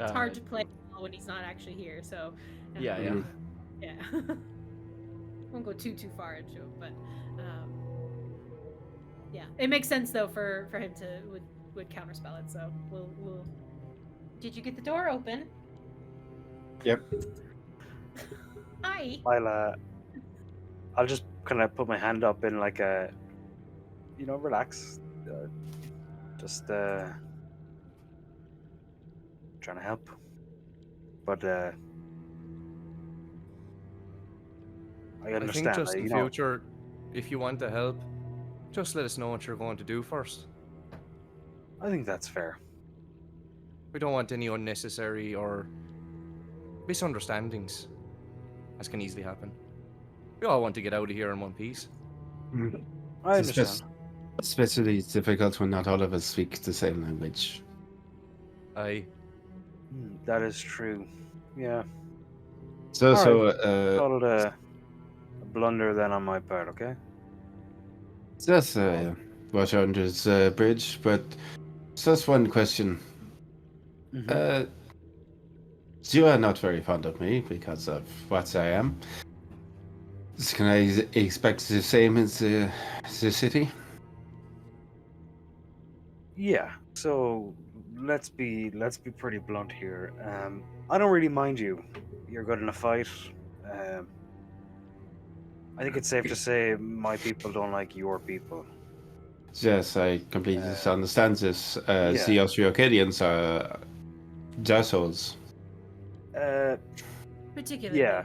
It's hard to play when he's not actually here. So. Yeah. Mhm. Yeah. Won't go too far into it, but yeah, it makes sense though for him to would counterspell it. So we'll. Did you get the door open? Yep. Hi. I'll just kind of put my hand up in like a, relax. Just trying to help. But I I understand. think just that, in future, if you want to help, just let us know what you're going to do first. I think that's fair. We don't want any unnecessary or misunderstandings, as can easily happen. We all want to get out of here in one piece. I It's understand. especially difficult when not all of us speak the same language. That is true. Yeah. So, Alright. Call it a blunder then on my part, okay? just watch under this bridge, but just one question. You are not very fond of me because of what I am. Can I expect the same in the city? Yeah. So let's be pretty blunt here. I don't really mind you. You're good in a fight. I think it's safe to say my people don't like your people. Yes, I completely understand this. The Austro-Acadians are assholes. Particularly. Yeah.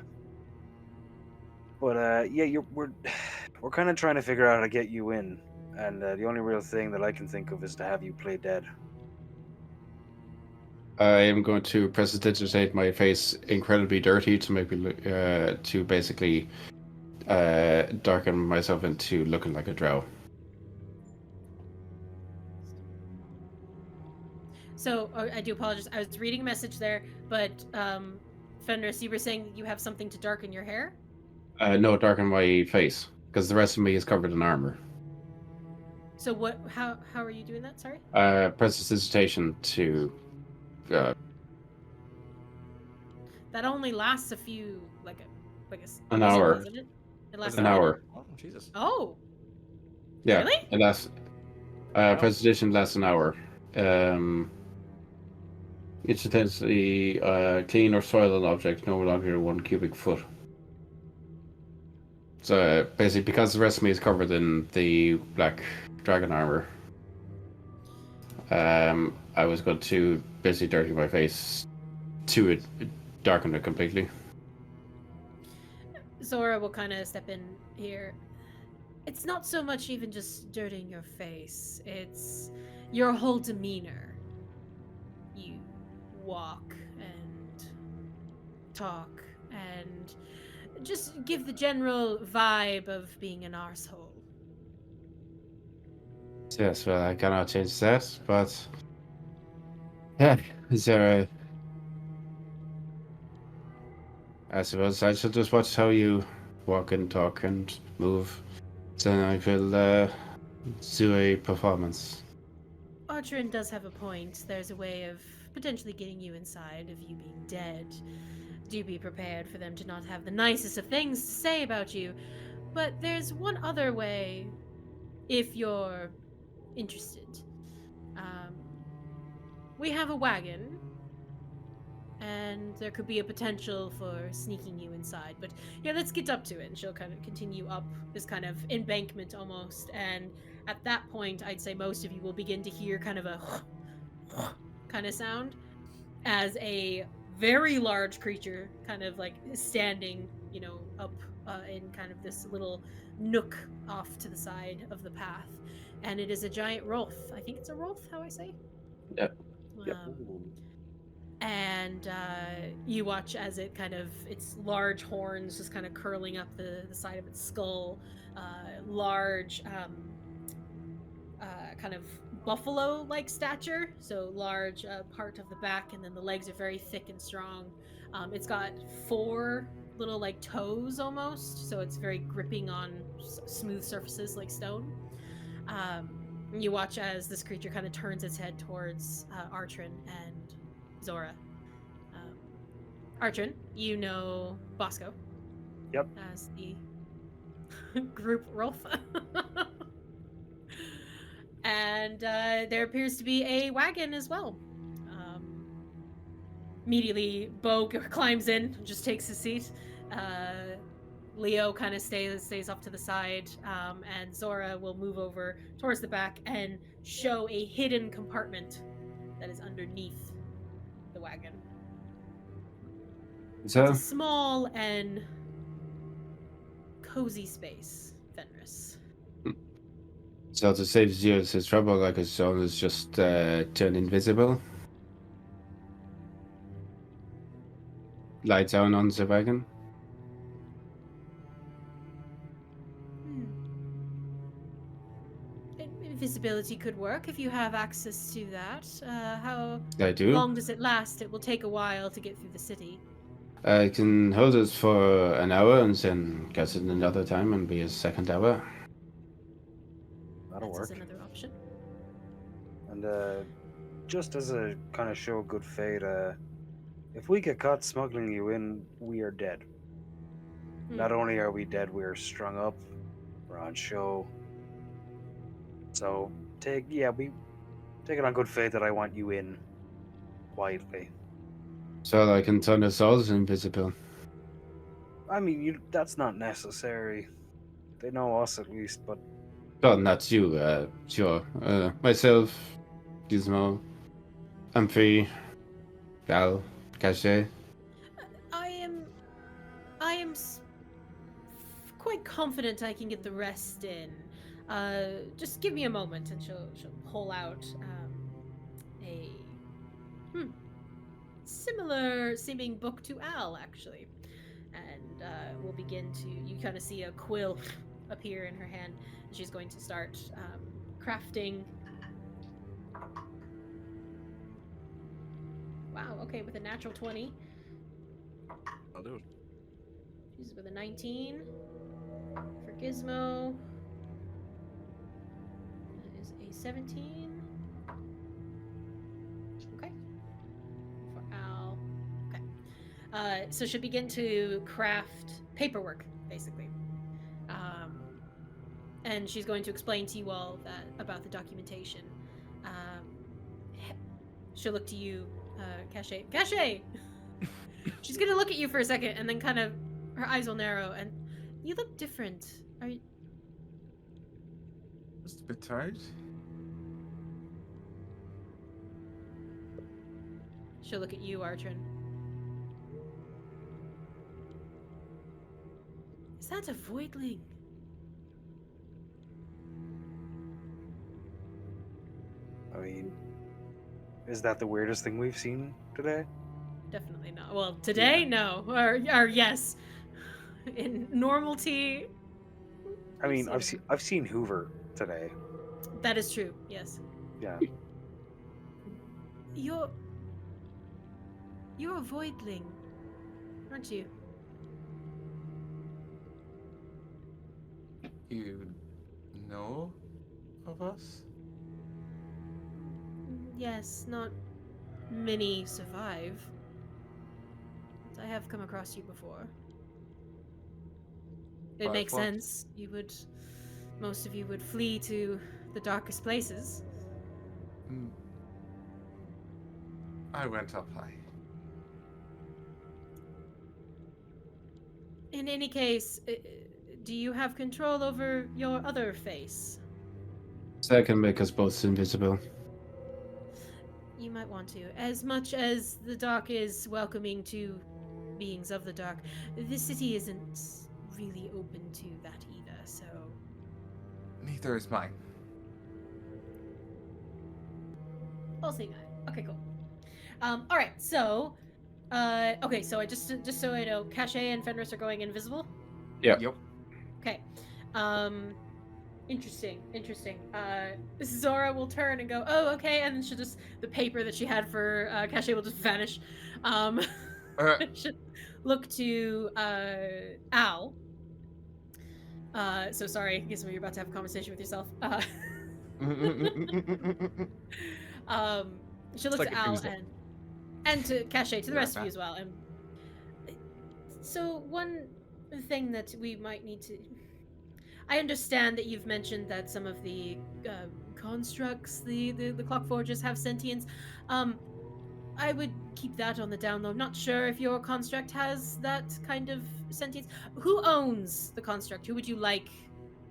But we're kind of trying to figure out how to get you in, and the only real thing that I can think of is to have you play dead. I am going to prestidigitate my face incredibly dirty to make me look, to basically darken myself into looking like a drow. So I do apologize. I was reading a message there, but Fenris, you were saying you have something to darken your hair? No, darken my face because the rest of me is covered in armor. So what? How are you doing that? Sorry. Prestidigitation to. That only lasts a Because An it hour. doesn't it? It lasts An a minute? hour. Oh, Jesus. Oh, Yeah. Really? It lasts. Presentation lasts an hour. It's intensely clean or soil an object no longer 1 cubic foot. So basically, because the rest of me is covered in the black dragon armor, I was going to basically dirty my face to it, darken it completely. Zorra will kind of step in here. It's not so much even just dirtying your face. It's your whole demeanor. You walk and talk and just give the general vibe of being an arsehole. Yes, well, I cannot change that, but yeah, is there a... I suppose I should just watch how you walk and talk and move. Then I will do a performance. Artrin does have a point. There's a way of potentially getting you inside of you being dead. Do be prepared for them to not have the nicest of things to say about you. But there's one other way, if you're interested. We have a wagon, and there could be a potential for sneaking you inside. But yeah, let's get up to it. And she'll kind of continue up this kind of embankment almost. And at that point, I'd say most of you will begin to hear kind of a kind of sound as a very large creature kind of like standing, up in kind of this little nook off to the side of the path. And it is a giant Rolf. I think it's a Rolf, how I say? Yep. And you watch as it kind of, its large horns just kind of curling up the side of its skull, large kind of buffalo-like stature, so large part of the back, and then the legs are very thick and strong. It's got 4 little like toes almost, so it's very gripping on smooth surfaces like stone. You watch as this creature kind of turns its head towards Artrin and Zorra. Artrin, you know Bosco. Yep. As the group Rolf. And there appears to be a wagon as well. Immediately, Bo climbs in, just takes his seat. Leo kind of stays off to the side, and Zorra will move over towards the back and show a hidden compartment that is underneath the wagon. So, It's a small and cozy space, Fenris. so to save Zeus' trouble, like his son is just turn invisible. Lie down on the wagon. Invisibility could work if you have access to that. How I do. long does it last? It will take a while to get through the city. I can hold it for an hour and then get it another time and be a second hour. That'll That's work. another option. And just as a kind of show of good faith, if we get caught smuggling you in, we are dead. Not only are we dead, we're strung up, we're on show. So we take it on good faith that I want you in quietly. So I can turn us all invisible. I mean, that's not necessary. They know us at least, but Well, not you, sure. Myself, Gizmo, Amphi, Gal, Caché. I am quite confident I can get the rest in. Just give me a moment, and she'll pull out a similar seeming book to Al, actually, and we'll begin to. You kind of see a quill appear in her hand, and she's going to start crafting. Wow. Okay, with a natural 20. I'll do it. She's with a 19 for Gizmo. That is a 17. Okay. For Al. Okay. So she'll begin to craft paperwork, basically. And she's going to explain to you all about the documentation. She'll look to you, Caché. Caché! She's gonna look at you for a second, and then kind of, her eyes will narrow, and you look different. Are you... Just a bit tired. She'll look at you, Artrin. Is that a voidling? I mean, is that the weirdest thing we've seen today? Definitely not. Well, today, no. Or yes. In normality. I mean, I've seen Hoover today. That is true. Yes. Yeah. You're a voidling, aren't you? You know of us? Yes, not many survive. I have come across you before. It But makes what? sense. Most of you would flee to the darkest places. I went up high. In any case, do you have control over your other face? So that can make us both invisible. You might want to. As much as the dark is welcoming to beings of the dark, this city isn't really open to that either, so... Neither is mine. I'll say that. Okay, cool. Alright, so... okay, so I just so I know, Caché and Fenris are going invisible? Yeah. Yep. Okay. Interesting. Zorra will turn and go, oh, okay, and then she'll just, the paper that she had for Caché will just vanish. She'll look to Al. So sorry, Gizmo, you're about to have a conversation with yourself. She'll look like to a Al Tuesday. and to Caché, to the Yeah, rest of that. you as well. And so one thing that we might need to... I understand that you've mentioned that some of the constructs, the clock forges have sentience. I would keep that on the down low. Not sure if your construct has that kind of sentience. Who owns the construct? Who would you like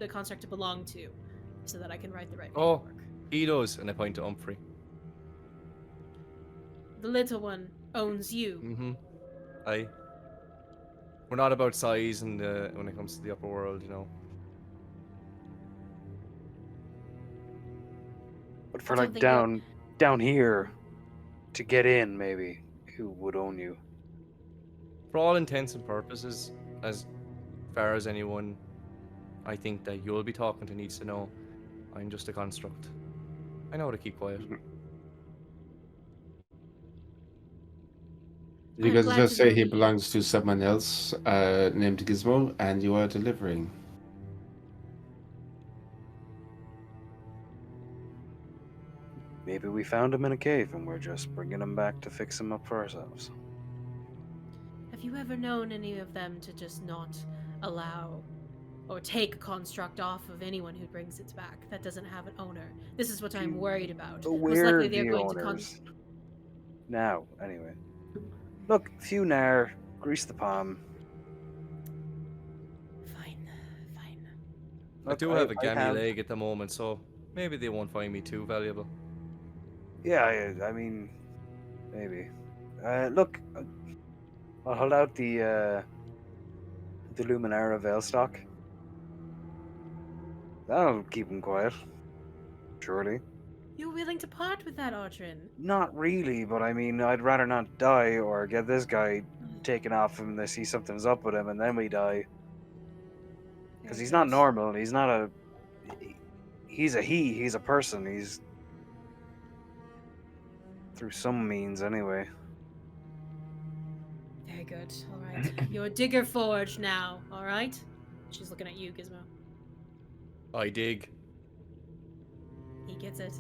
the construct to belong to, so that I can write the right Oh. paperwork? He does, and I point to Humphrey. The little one owns you. Mm-hmm. Aye. We're not about size and when it comes to the upper world, you know. But for I don't like think down here, to get in, maybe, who would own you? For all intents and purposes, as far as anyone I think that you'll be talking to needs to know, I'm just a construct. I know how to keep quiet. You I'm guys glad just to know say he that you- belongs to someone else named Gizmo, and you are delivering. Maybe we found him in a cave and we're just bringing him back to fix him up for ourselves. Have you ever known any of them to just not allow or take a construct off of anyone who brings it back that doesn't have an owner? This is what I'm worried about. But Most we're likely they're the going owners. Now, anyway. Look, few Nair, grease the palm. Fine. I Look, do have a I gammy have- leg at the moment, so maybe they won't find me too valuable. Yeah, I mean, maybe. Look, I'll hold out the Luminara Veilstock. That'll keep him quiet. Surely. You're willing to part with that, Artrin? Not really, but I mean, I'd rather not die or get this guy taken off him. They see something's up with him, and then we die. Because he's not normal. He's not a. He's a he. He's a person. He's through some means, anyway. Very good. All right. You're a digger forge now. All right. She's looking at you, Gizmo. I dig. He gets it.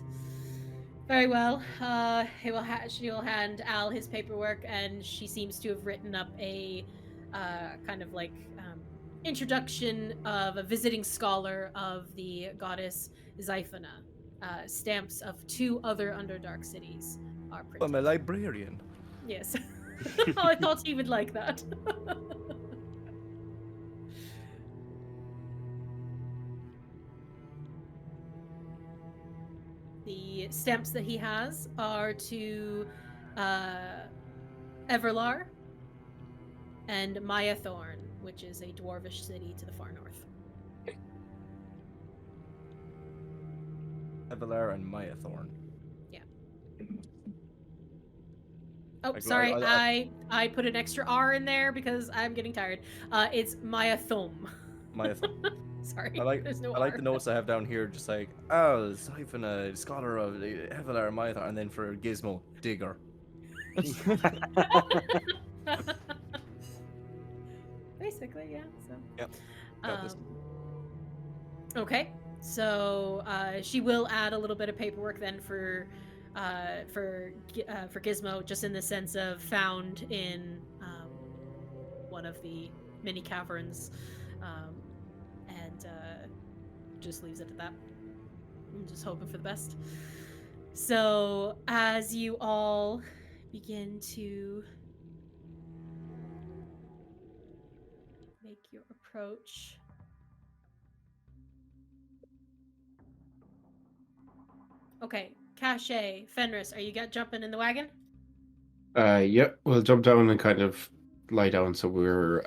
Very well. She will hand Al his paperwork, and she seems to have written up a kind of like introduction of a visiting scholar of the goddess Zyphona. Stamps of 2 other Underdark cities are printed. I'm a librarian. Yes. Oh, I thought he would like that. The stamps that he has are to Everlar and Mayathorn, which is a dwarvish city to the far north. Evelar and Mayathorn. Oh, sorry, I put an extra R in there because I'm getting tired. It's Mayathom. Mayathorn. Sorry, there's no I like R. the notes I have down here, just like, oh, Zyphona, scholar of Evelar and Mayathorn, and then for Gizmo, digger. Basically, yeah. So. Yep. Got this. Okay, so she will add a little bit of paperwork then for Gizmo, just in the sense of found in one of the mini caverns, and just leaves it at that. I'm just hoping for the best. So as you all begin to make your approach, okay, Caché, Fenris, are you jumping in the wagon? Yep, we'll jump down and kind of lie down so we're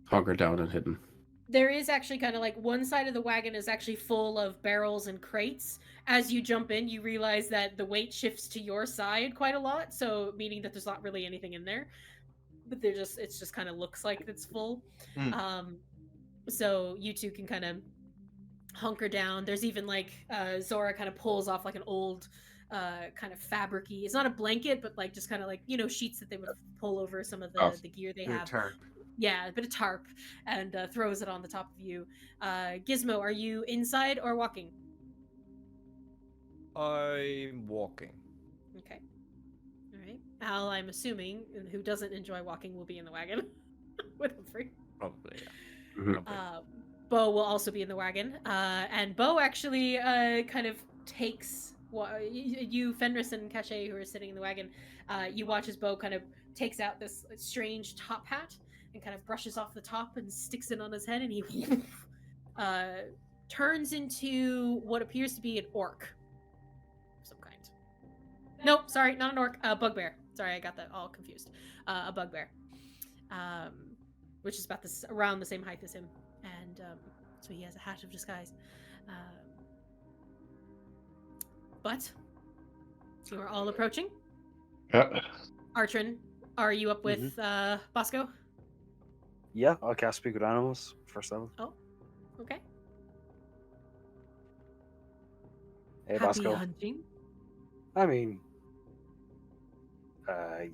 hunkered down and hidden. There is actually kind of like one side of the wagon is actually full of barrels and crates. As you jump in, you realize that the weight shifts to your side quite a lot, so meaning that there's not really anything in there. But it's just kind of looks like it's full. So you two can kind of hunker down. There's even like Zorra kind of pulls off like an old kind of fabric-y. It's not a blanket, but like just kind of like, you know, sheets that they would pull over some of the gear they have. Tarp. Yeah, a bit of tarp, and throws it on the top of you. Gizmo, are you inside or walking? I'm walking. Okay. All right. Al, I'm assuming, who doesn't enjoy walking, will be in the wagon with Humphrey. Probably, yeah. Mhm. Bo will also be in the wagon, and Bo actually kind of takes you, Fenris and Caché, who are sitting in the wagon. You watch as Bo kind of takes out this strange top hat and kind of brushes off the top and sticks it on his head, and he turns into what appears to be an orc of some kind. Nope, sorry, not an orc, a bugbear. Sorry, I got that all confused. A bugbear, which is about around the same height as him, and so he has a hat of disguise. But you are all approaching. Yeah. Artrin, are you up with Bosco? Yeah, I'll cast Speak with Animals, first level. Oh, okay. Hey, Happy Bosco. hunting. I mean,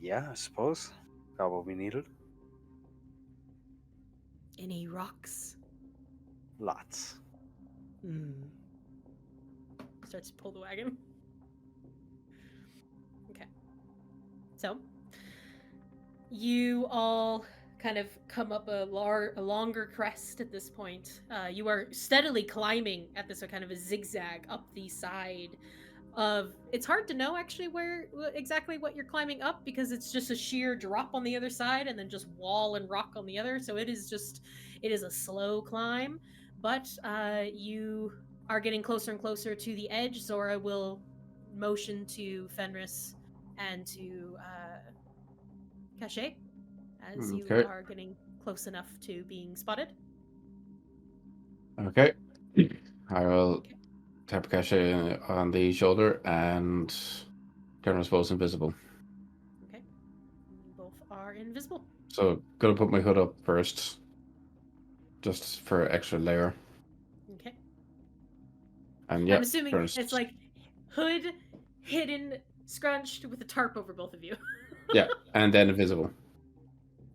yeah, I suppose. Got what we needed. Any rocks? Lots. Starts to pull the wagon. Okay. So, you all kind of come up a longer crest at this point. You are steadily climbing at this kind of a zigzag up the side of... It's hard to know actually exactly what you're climbing up, because it's just a sheer drop on the other side and then just wall and rock on the other. So it is a slow climb, but you are getting closer and closer to the edge. Zorra will motion to Fenris and to Caché as you are getting close enough to being spotted. Okay. I will tap Caché on the shoulder and turn us both invisible. Okay. Both are invisible. So, gonna put my hood up first, just for extra layer. Okay. And yeah, I'm assuming it's like hood, hidden, scrunched with a tarp over both of you. yeah, and then invisible.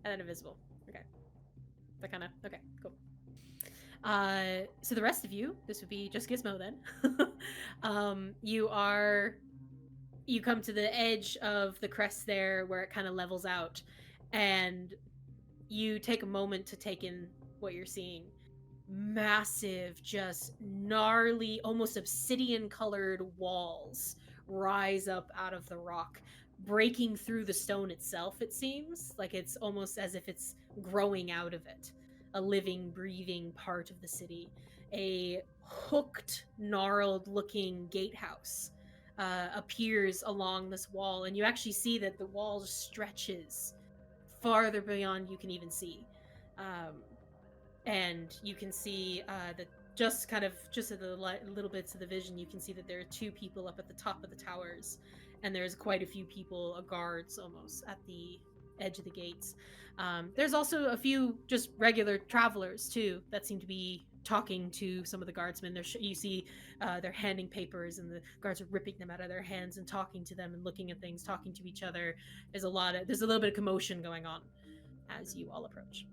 And then invisible. Okay. That kind of... Okay, cool. So the rest of you, this would be just Gizmo then. You come to the edge of the crest there where it kind of levels out, and you take a moment to take in what you're seeing. Massive, just gnarly, almost obsidian colored walls rise up out of the rock, breaking through the stone itself. It seems like it's almost as if it's growing out of it, a living, breathing part of the city. A hooked, gnarled looking gatehouse appears along this wall, and you actually see that the wall stretches farther beyond you can even see. And you can see that just at the little bits of the vision, you can see that there are two people up at the top of the towers, and there's quite a few people, guards almost, at the edge of the gates. There's also a few just regular travelers too that seem to be talking to some of the guardsmen. You see they're handing papers, and the guards are ripping them out of their hands and talking to them and looking at things, talking to each other. There's a little bit of commotion going on as you all approach.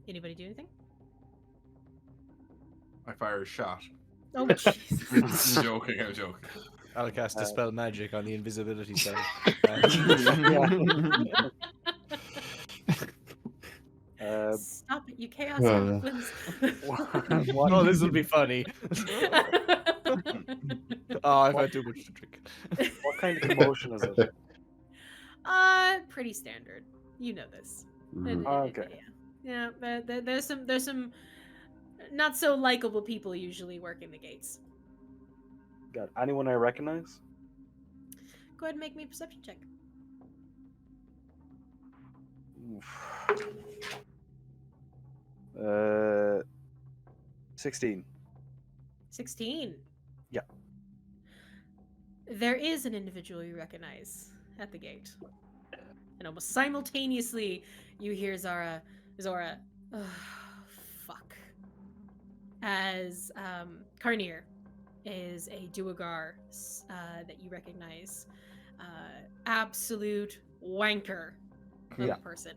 Anybody do anything? I fire a shot. Oh, Jesus. I'm joking. I'll cast Dispel Magic on the invisibility side. Stop it, you chaos goblins. Oh, this will be funny. Oh, I've had too much to drink. What kind of commotion is it? Pretty standard. You know this. Okay. Yeah, there's some not so likable people usually working the gates. Got anyone I recognize? Go ahead and make me a perception check. 16. 16. Yeah. There is an individual you recognize at the gate. And almost simultaneously, you hear Zorra, fuck. As Carnier is a Duergar that you recognize. Absolute wanker of a person.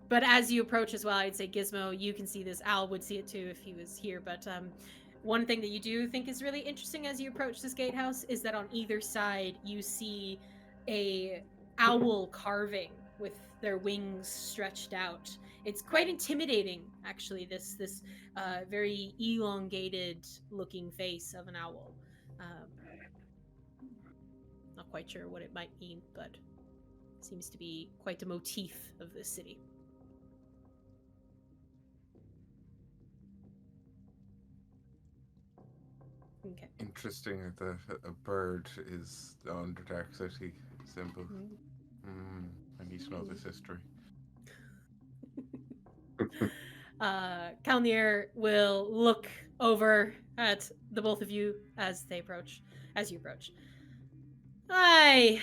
But as you approach as well, I'd say Gizmo, you can see this. Al would see it too if he was here. But one thing that you do think is really interesting as you approach this gatehouse is that on either side you see a owl carving with their wings stretched out. It's quite intimidating, actually, this very elongated looking face of an owl. Not quite sure what it might mean, but seems to be quite a motif of this city. Okay. Interesting that a bird is the Underdark City symbol. I need to know this history. Kalnir will look over at the both of you as you approach. Aye.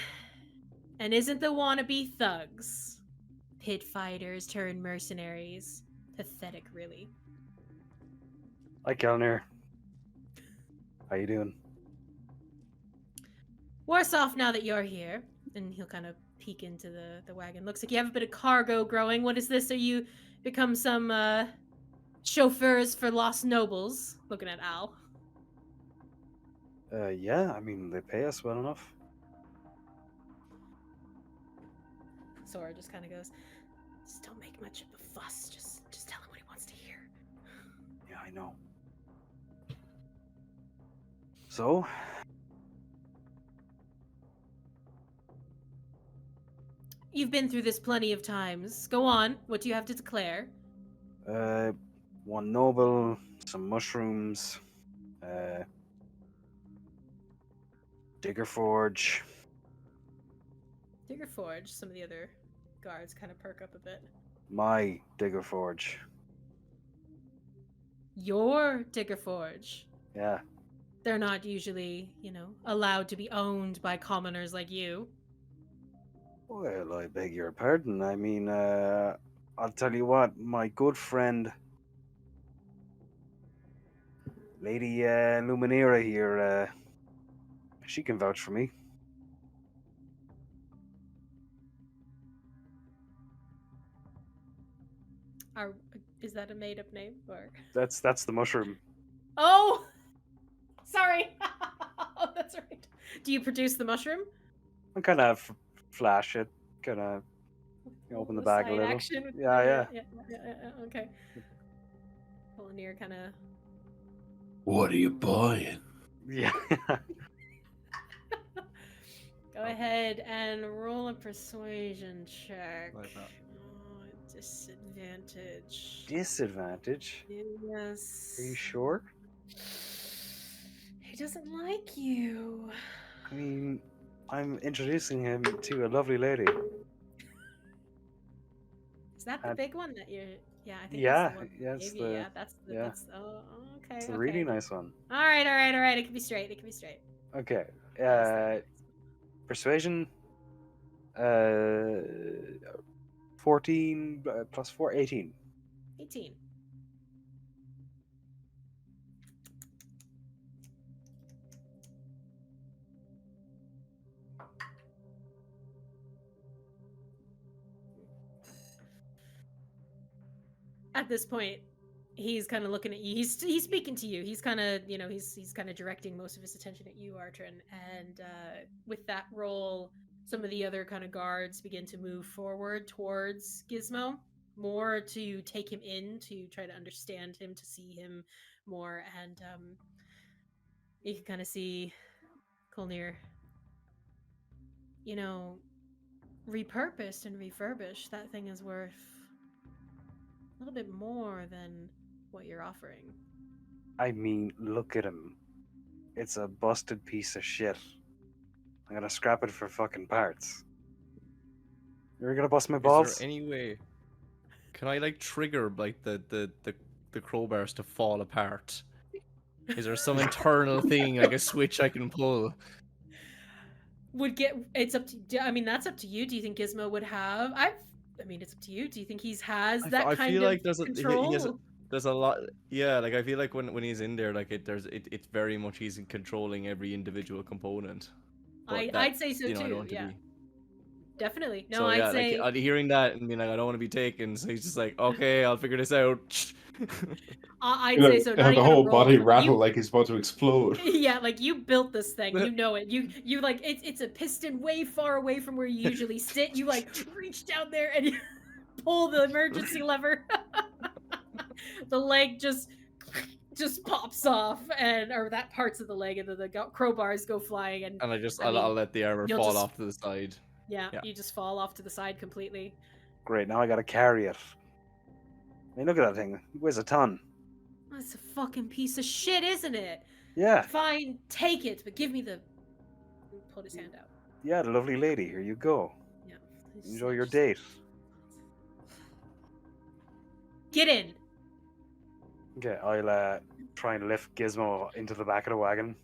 And isn't the wannabe thugs pit fighters turned mercenaries? Pathetic, really. Hi, Kalnir. How you doing? Worse off now that you're here. And he'll kind of peek into the wagon. Looks like you have a bit of cargo growing. What is this? Are you become some chauffeurs for lost nobles? Looking at Al. Yeah, I mean, they pay us well enough. Sora just kind of goes, just don't make much of a fuss. Just tell him what he wants to hear. Yeah, I know. So? You've been through this plenty of times. Go on. What do you have to declare? One noble, some mushrooms, Digger Forge. Digger Forge. Some of the other guards kind of perk up a bit. My Digger Forge. Your Digger Forge. Yeah. They're not usually, allowed to be owned by commoners like you. Well, I beg your pardon. I mean, I'll tell you what, my good friend, Lady Luminera here, She can vouch for me. Is that a made-up name or? That's the mushroom. Oh, sorry. Oh, that's right. Do you produce the mushroom? I kind of flash it, kind of open the bag a side little. action with Yeah. Okay. Enethær kind of. What are you buying? Yeah. Go ahead and roll a persuasion check. Like that. Oh, disadvantage. Disadvantage? Yes. Are you sure? He doesn't like you. I mean, I'm introducing him to a lovely lady. Is that the big one that you're? Yeah, I think Yeah, that's the one. yeah, it's Maybe, the- yeah, that's the. yeah. That's okay. It's a okay. really nice one. All right. It can be straight. It can be straight. Okay. Yes, Persuasion. 14 plus 4, 18. 18. At this point, he's kind of looking at you. He's speaking to you. He's kind of, he's kind of directing most of his attention at you, Artrin. And with that roll, some of the other kind of guards begin to move forward towards Gizmo, more to take him in, to try to understand him, to see him more. And you can kind of see Enethær, repurposed and refurbished, that thing is worth a little bit more than what you're offering. I mean, look at him. It's a busted piece of shit. I'm gonna scrap it for fucking parts. You're gonna bust my balls? Is there any way? Can I trigger the crowbars to fall apart? Is there some internal thing, like a switch I can pull? It's up to. I mean, that's up to you. Do you think Gizmo would have? I mean, it's up to you. Do you think he has that I kind feel of like control? there's a lot. Yeah, I feel like when he's in there, it's very much he's controlling every individual component. I'd say so too. I don't want to yeah. be. Definitely. No, So I'd yeah, say. hearing that and being like, I don't want to be taken. So he's just like, okay, I'll figure this out. I'd say so. Not The even whole a roll. body rattle like he's about to explode. Yeah, you built this thing. You know it. You it's a piston way far away from where you usually sit. You reach down there and you pull the emergency lever. The leg just pops off, or that parts of the leg, and then the crowbars go flying. And I'll let the armor fall just, off to the side. Yeah, you just fall off to the side completely. Great, now I gotta carry it. I mean, look at that thing. It weighs a ton. That's a fucking piece of shit, isn't it? Yeah. Fine, take it, but give me the. Pull his hand out. Yeah, the lovely lady. Here you go. Yeah. Enjoy your date. Get in. Okay, I'll try and lift Gizmo into the back of the wagon.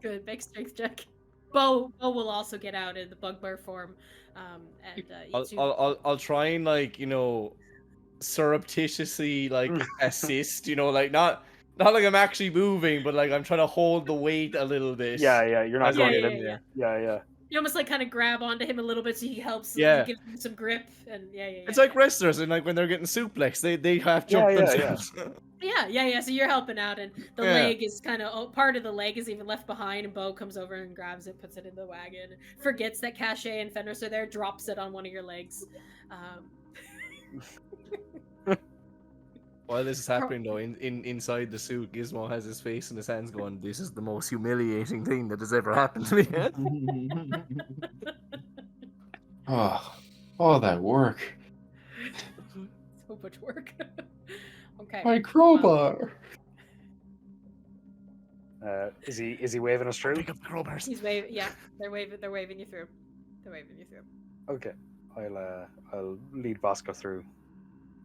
Good, make strength check. Bo will also get out in the bugbear form. I'll try and surreptitiously assist. Not like I'm actually moving, but I'm trying to hold the weight a little bit. Yeah, you're not going in in there. Yeah. You almost kind of grab onto him a little bit so he helps. Yeah. You give him some grip and yeah. It's like wrestlers and when they're getting suplexed, they have jump themselves. Yeah. So you're helping out, and the leg is part of the leg is even left behind, and Bo comes over and grabs it, puts it in the wagon, forgets that Caché and Fenris are there, drops it on one of your legs. While this is happening, though, inside the suit, Gizmo has his face in his hands going, "This is the most humiliating thing that has ever happened to me." All that work. So much work. Okay. My crowbar. Is he waving us through? Pick up the crowbars. He's waving. Yeah, they're waving you through. Okay, I'll lead Bosco through.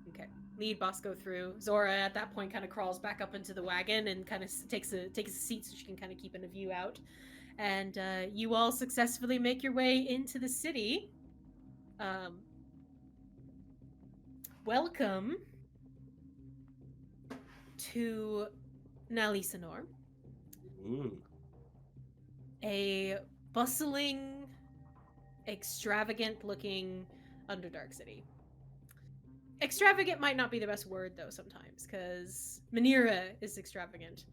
Okay, lead Bosco through. Zorra at that point kind of crawls back up into the wagon and kind of takes a seat so she can kind of keep in a view out. And you all successfully make your way into the city. Welcome to Nalisanor. a bustling, extravagant-looking Underdark city. Extravagant might not be the best word, though, sometimes, because Manira is extravagant.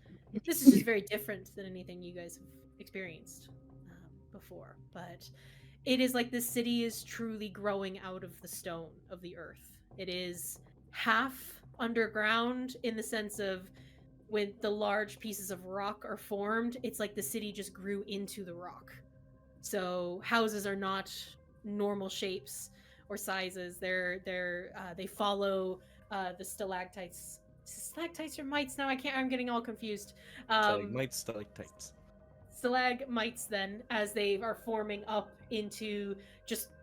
This is just very different than anything you guys have experienced before, but it is like this city is truly growing out of the stone of the earth. It is half underground in the sense of when the large pieces of rock are formed, it's like the city just grew into the rock. So houses are not normal shapes or sizes. They follow the stalactites. Stalactites or mites now? I'm getting all confused. Stalagmites. Stalagmites then, as they are forming up into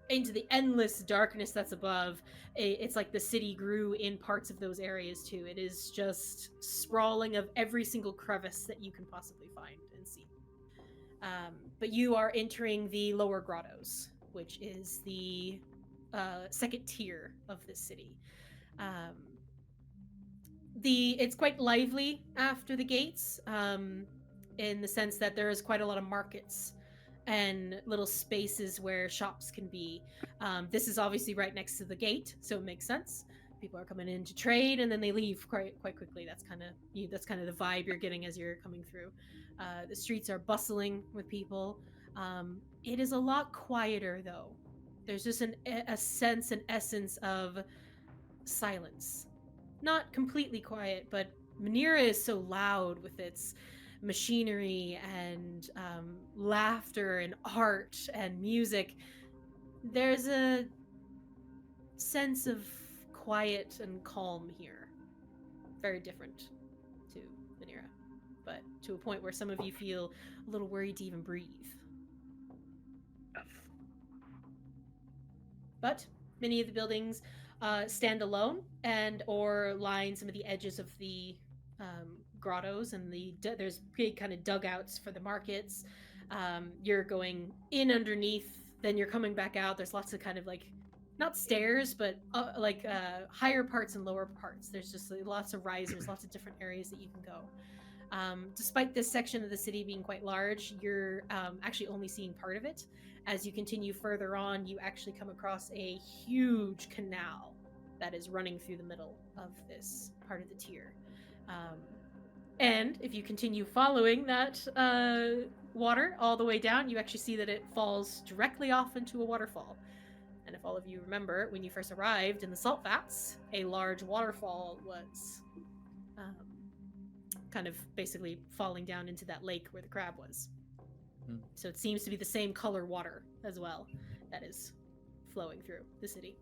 the endless darkness that's above. It's like the city grew in parts of those areas too. It is just sprawling of every single crevice that you can possibly find and see. But you are entering the lower grottos, which is the second tier of this city. It's quite lively after the gates, in the sense that there is quite a lot of markets and little spaces where shops can be. This is obviously right next to the gate, so it makes sense. People are coming in to trade, and then they leave quite quickly. That's kind of the vibe you're getting as you're coming through. The streets are bustling with people. It is a lot quieter, though. There's just a sense and essence of silence. Not completely quiet, but Manira is so loud with its machinery and laughter and art and music. There's a sense of quiet and calm here. Very different to Manira, but to a point where some of you feel a little worried to even breathe. But many of the buildings stand alone and or line some of the edges of the grottos, and there's big kind of dugouts for the markets. You're going in underneath, then you're coming back out. There's lots of kind of like, not stairs, but higher parts and lower parts. There's just lots of risers, lots of different areas that you can go. Despite this section of the city being quite large, you're actually only seeing part of it. As you continue further on, you actually come across a huge canal that is running through the middle of this part of the tier. And if you continue following that water all the way down, you actually see that it falls directly off into a waterfall. And if all of you remember, when you first arrived in the salt vats, a large waterfall was kind of basically falling down into that lake where the crab was. So it seems to be the same color water as well that is flowing through the city.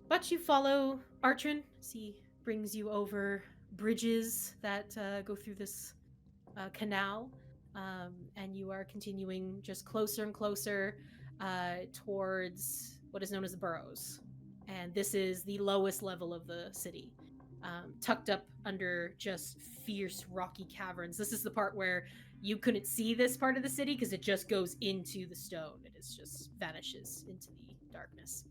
But you follow Artrin as he brings you over bridges that go through this canal, and you are continuing just closer and closer towards what is known as the Burrows. And this is the lowest level of the city, tucked up under just fierce rocky caverns. This is the part where you couldn't see this part of the city because it just goes into the stone. It is just vanishes into the darkness.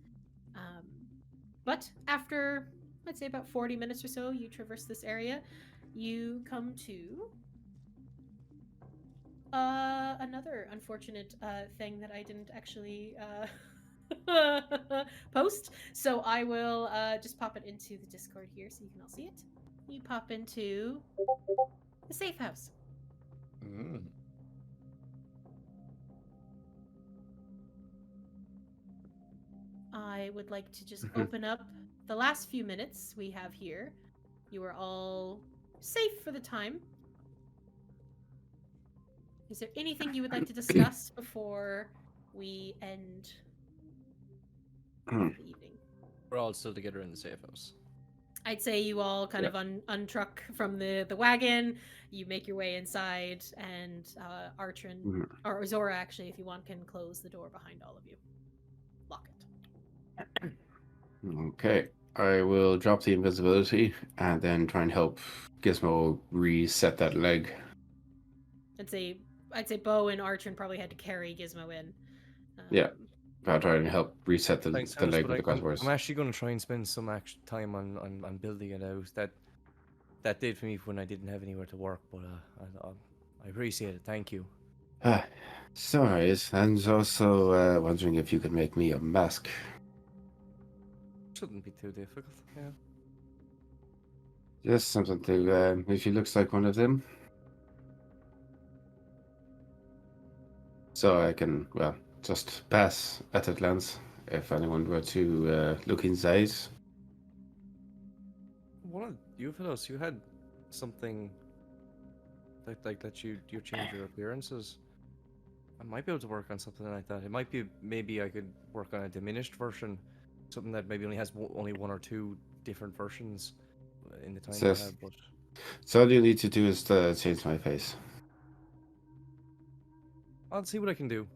But after, I'd say about 40 minutes or so, you traverse this area. You come to another unfortunate thing that I didn't actually post. So I will just pop it into the Discord here so you can all see it. You pop into the safe house. I would like to just open up the last few minutes we have here. You are all safe for the time. Is there anything you would like to discuss before we end the evening? We're all still together in the safe house. I'd say you all kind of untruck from the wagon. You make your way inside, and Artrin, or Zorra actually, if you want, can close the door behind all of you. Lock it. Okay. I will drop the invisibility and then try and help Gizmo reset that leg. I'd say Bo and Artrin probably had to carry Gizmo in. Yeah. I'll try and help reset the leg with the crossbows. I'm actually going to try and spend some time on building it out. That did for me when I didn't have anywhere to work, but I appreciate it. Thank you. Sorry, and also wondering if you could make me a mask. Shouldn't be too difficult. Yeah. Just something to, if he looks like one of them. So I can, well, just pass at a glance if anyone were to look inside. One of you fellows, you had something that let you change your appearances. I might be able to work on something like that. It might be maybe I could work on a diminished version, something that maybe only has only one or two different versions in the time you Yes. have. But So all you need to do is change my face. I'll see what I can do.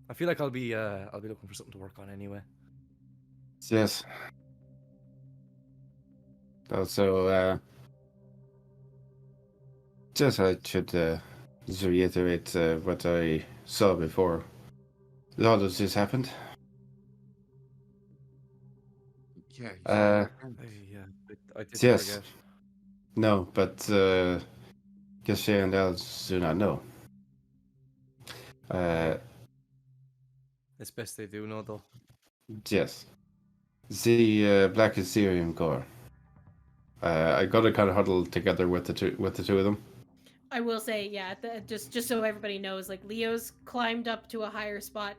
I feel like I'll be looking for something to work on anyway. Yes. Also, just I should reiterate what I saw before. All of this happened. Yeah. I did Yes. forget. No, but Caché and Els do not know. It's best they do know, though. Yes. The Black Ethereum core. I got to kind of huddle together with the two of them. I will say, yeah, just so everybody knows, like Leo's climbed up to a higher spot.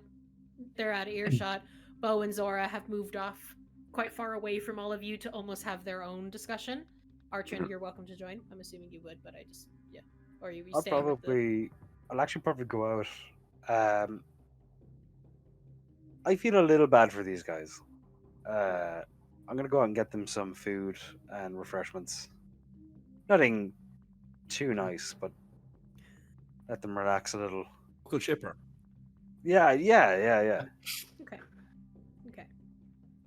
They're out of earshot. Bo and Zorra have moved off quite far away from all of you to almost have their own discussion. Artrin, you're welcome to join. I'm assuming you would, but I just, yeah. Or you staying with the... I'll actually probably go out. I feel a little bad for these guys. I'm gonna go out and get them some food and refreshments. Nothing too nice, but let them relax a little. Local shipper. Yeah. Okay.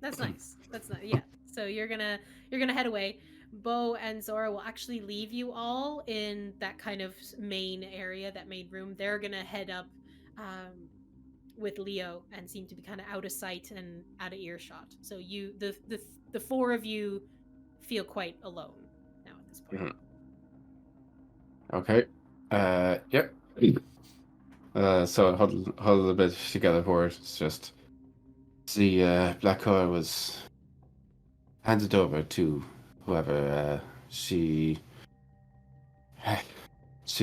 That's nice. Yeah. So you're gonna head away. Bo and Zorra will actually leave you all in that kind of main area, that main room. They're gonna head up with Leo and seem to be kind of out of sight and out of earshot. So you, the four of you, feel quite alone now at this point. Okay. Yep. So huddle a bit together for it. It's just the black core was handed over to whoever she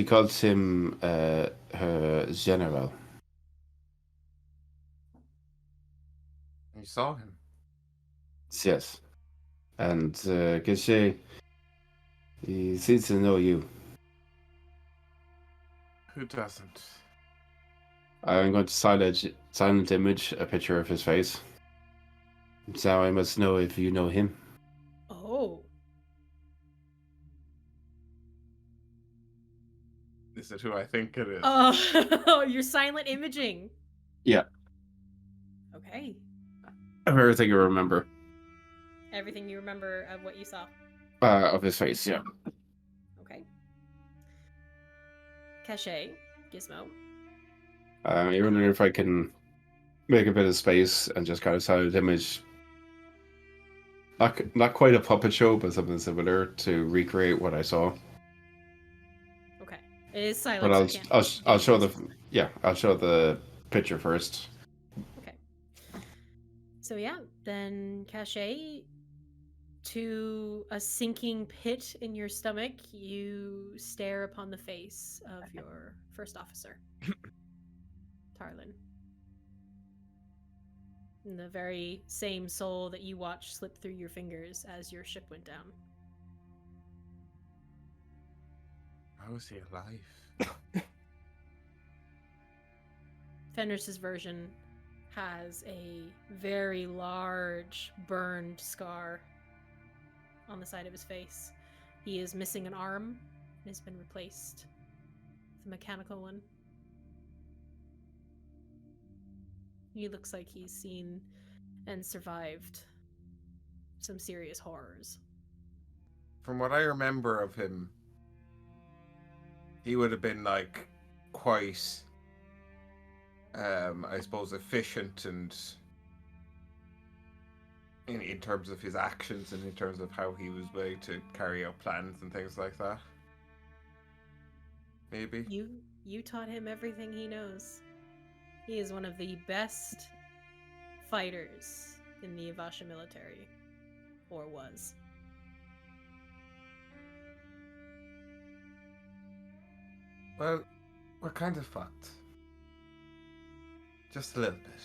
calls him her general. You saw him. Yes. And Caché, he seems to know you. Who doesn't? I'm going to silent image a picture of his face. So I must know if you know him. Oh. Is it who I think it is? Oh, you're silent imaging. Yeah. Okay. Everything you remember. Everything you remember of what you saw. Of his face, yeah. Okay. Caché, Gizmo. You're wondering if I can make a bit of space and just kind of silent image. Not quite a puppet show, but something similar to recreate what I saw. Okay. It is silent. But I'll show the picture first. Okay. So yeah, then Caché, to a sinking pit in your stomach, you stare upon the face of your first officer, Tarlin. And the very same soul that you watched slip through your fingers as your ship went down. How is he alive? Fenris's version has a very large burned scar on the side of his face. He is missing an arm and has been replaced with a mechanical one. He looks like he's seen and survived some serious horrors. From what I remember of him, he would have been like quite, I suppose, efficient and in terms of his actions and in terms of how he was willing to carry out plans and things like that. maybe. You taught him everything he knows. He is one of the best fighters in the Avasha military, or was. Well, we're kind of fucked. Just a little bit.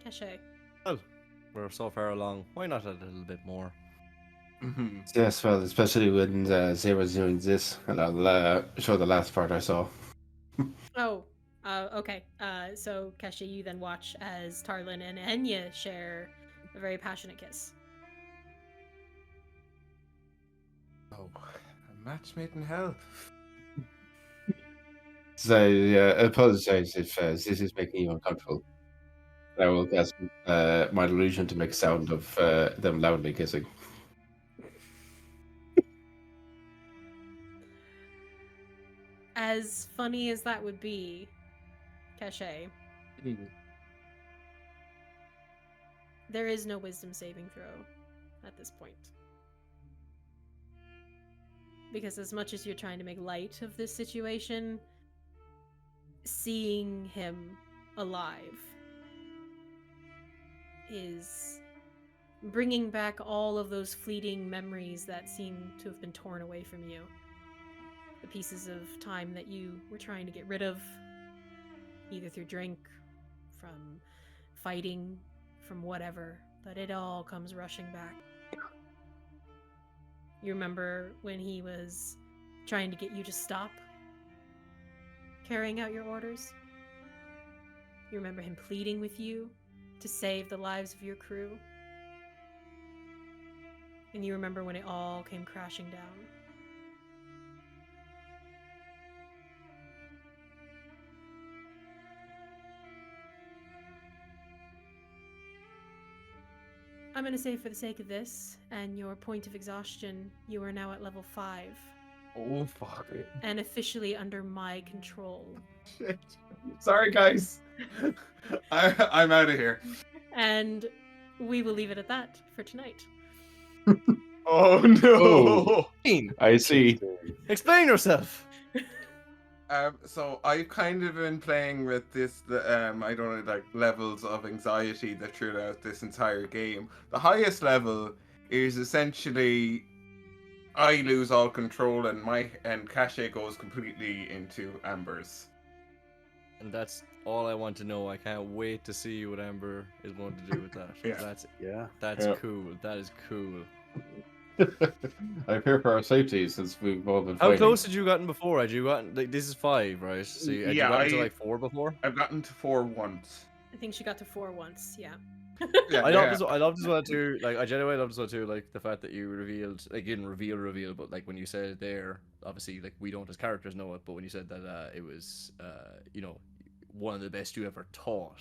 Caché. Well, we're so far along. Why not a little bit more? Mm-hmm. Yes, well, especially when Zera's doing this, and I'll show the last part I saw. Oh, okay. So Caché, you then watch as Tarlin and Enya share a very passionate kiss. Oh, a match made in hell. So I apologize if this is making you uncomfortable. I will cast my illusion to make a sound of them loudly kissing. As funny as that would be, Caché, there is no wisdom saving throw at this point. Because as much as you're trying to make light of this situation, seeing him alive is bringing back all of those fleeting memories that seem to have been torn away from you. The pieces of time that you were trying to get rid of, either through drink, from fighting, from whatever, but it all comes rushing back. You remember when he was trying to get you to stop carrying out your orders? You remember him pleading with you to save the lives of your crew? And you remember when it all came crashing down? I'm going to say, for the sake of this and your point of exhaustion, you are now at level 5. Oh, fuck it. And officially under my control. Shit. Sorry, guys. I'm out of here. And we will leave it at that for tonight. Oh, no. Oh. I see. Explain yourself. So I've kind of been playing with this, I don't know, like levels of anxiety that throughout this entire game. The highest level is essentially I lose all control and Caché goes completely into Amber's. And that's all I want to know. I can't wait to see what Amber is going to do with that. Yeah. That's cool. That is cool. I fear for our safety since we've all been How fighting. close had you gotten before? Had you gotten like this is 5, right? So had you gotten to like 4 before? I've gotten to 4 once. I think she got to 4 once, yeah. Yeah, I loved as well too. Like I genuinely loved as well too. Like the fact that you revealed, like you didn't reveal, but like when you said it there, obviously like we don't as characters know it, but when you said that it was one of the best you ever taught.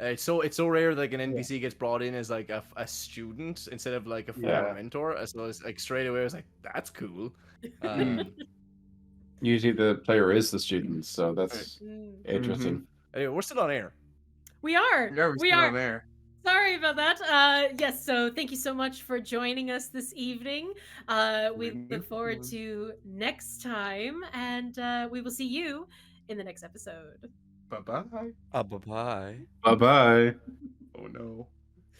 It's so rare that like an NPC gets brought in as like a student instead of like a former mentor. So it's like straight away I was like, that's cool. Usually the player is the student, so that's interesting. Anyway, we're still on air. We are. Yeah, we're still on air. Sorry about that. Yes, so thank you so much for joining us this evening. We look forward to next time, and we will see you in the next episode. Bye-bye. Bye-bye. Bye-bye. Oh, no.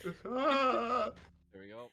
There we go.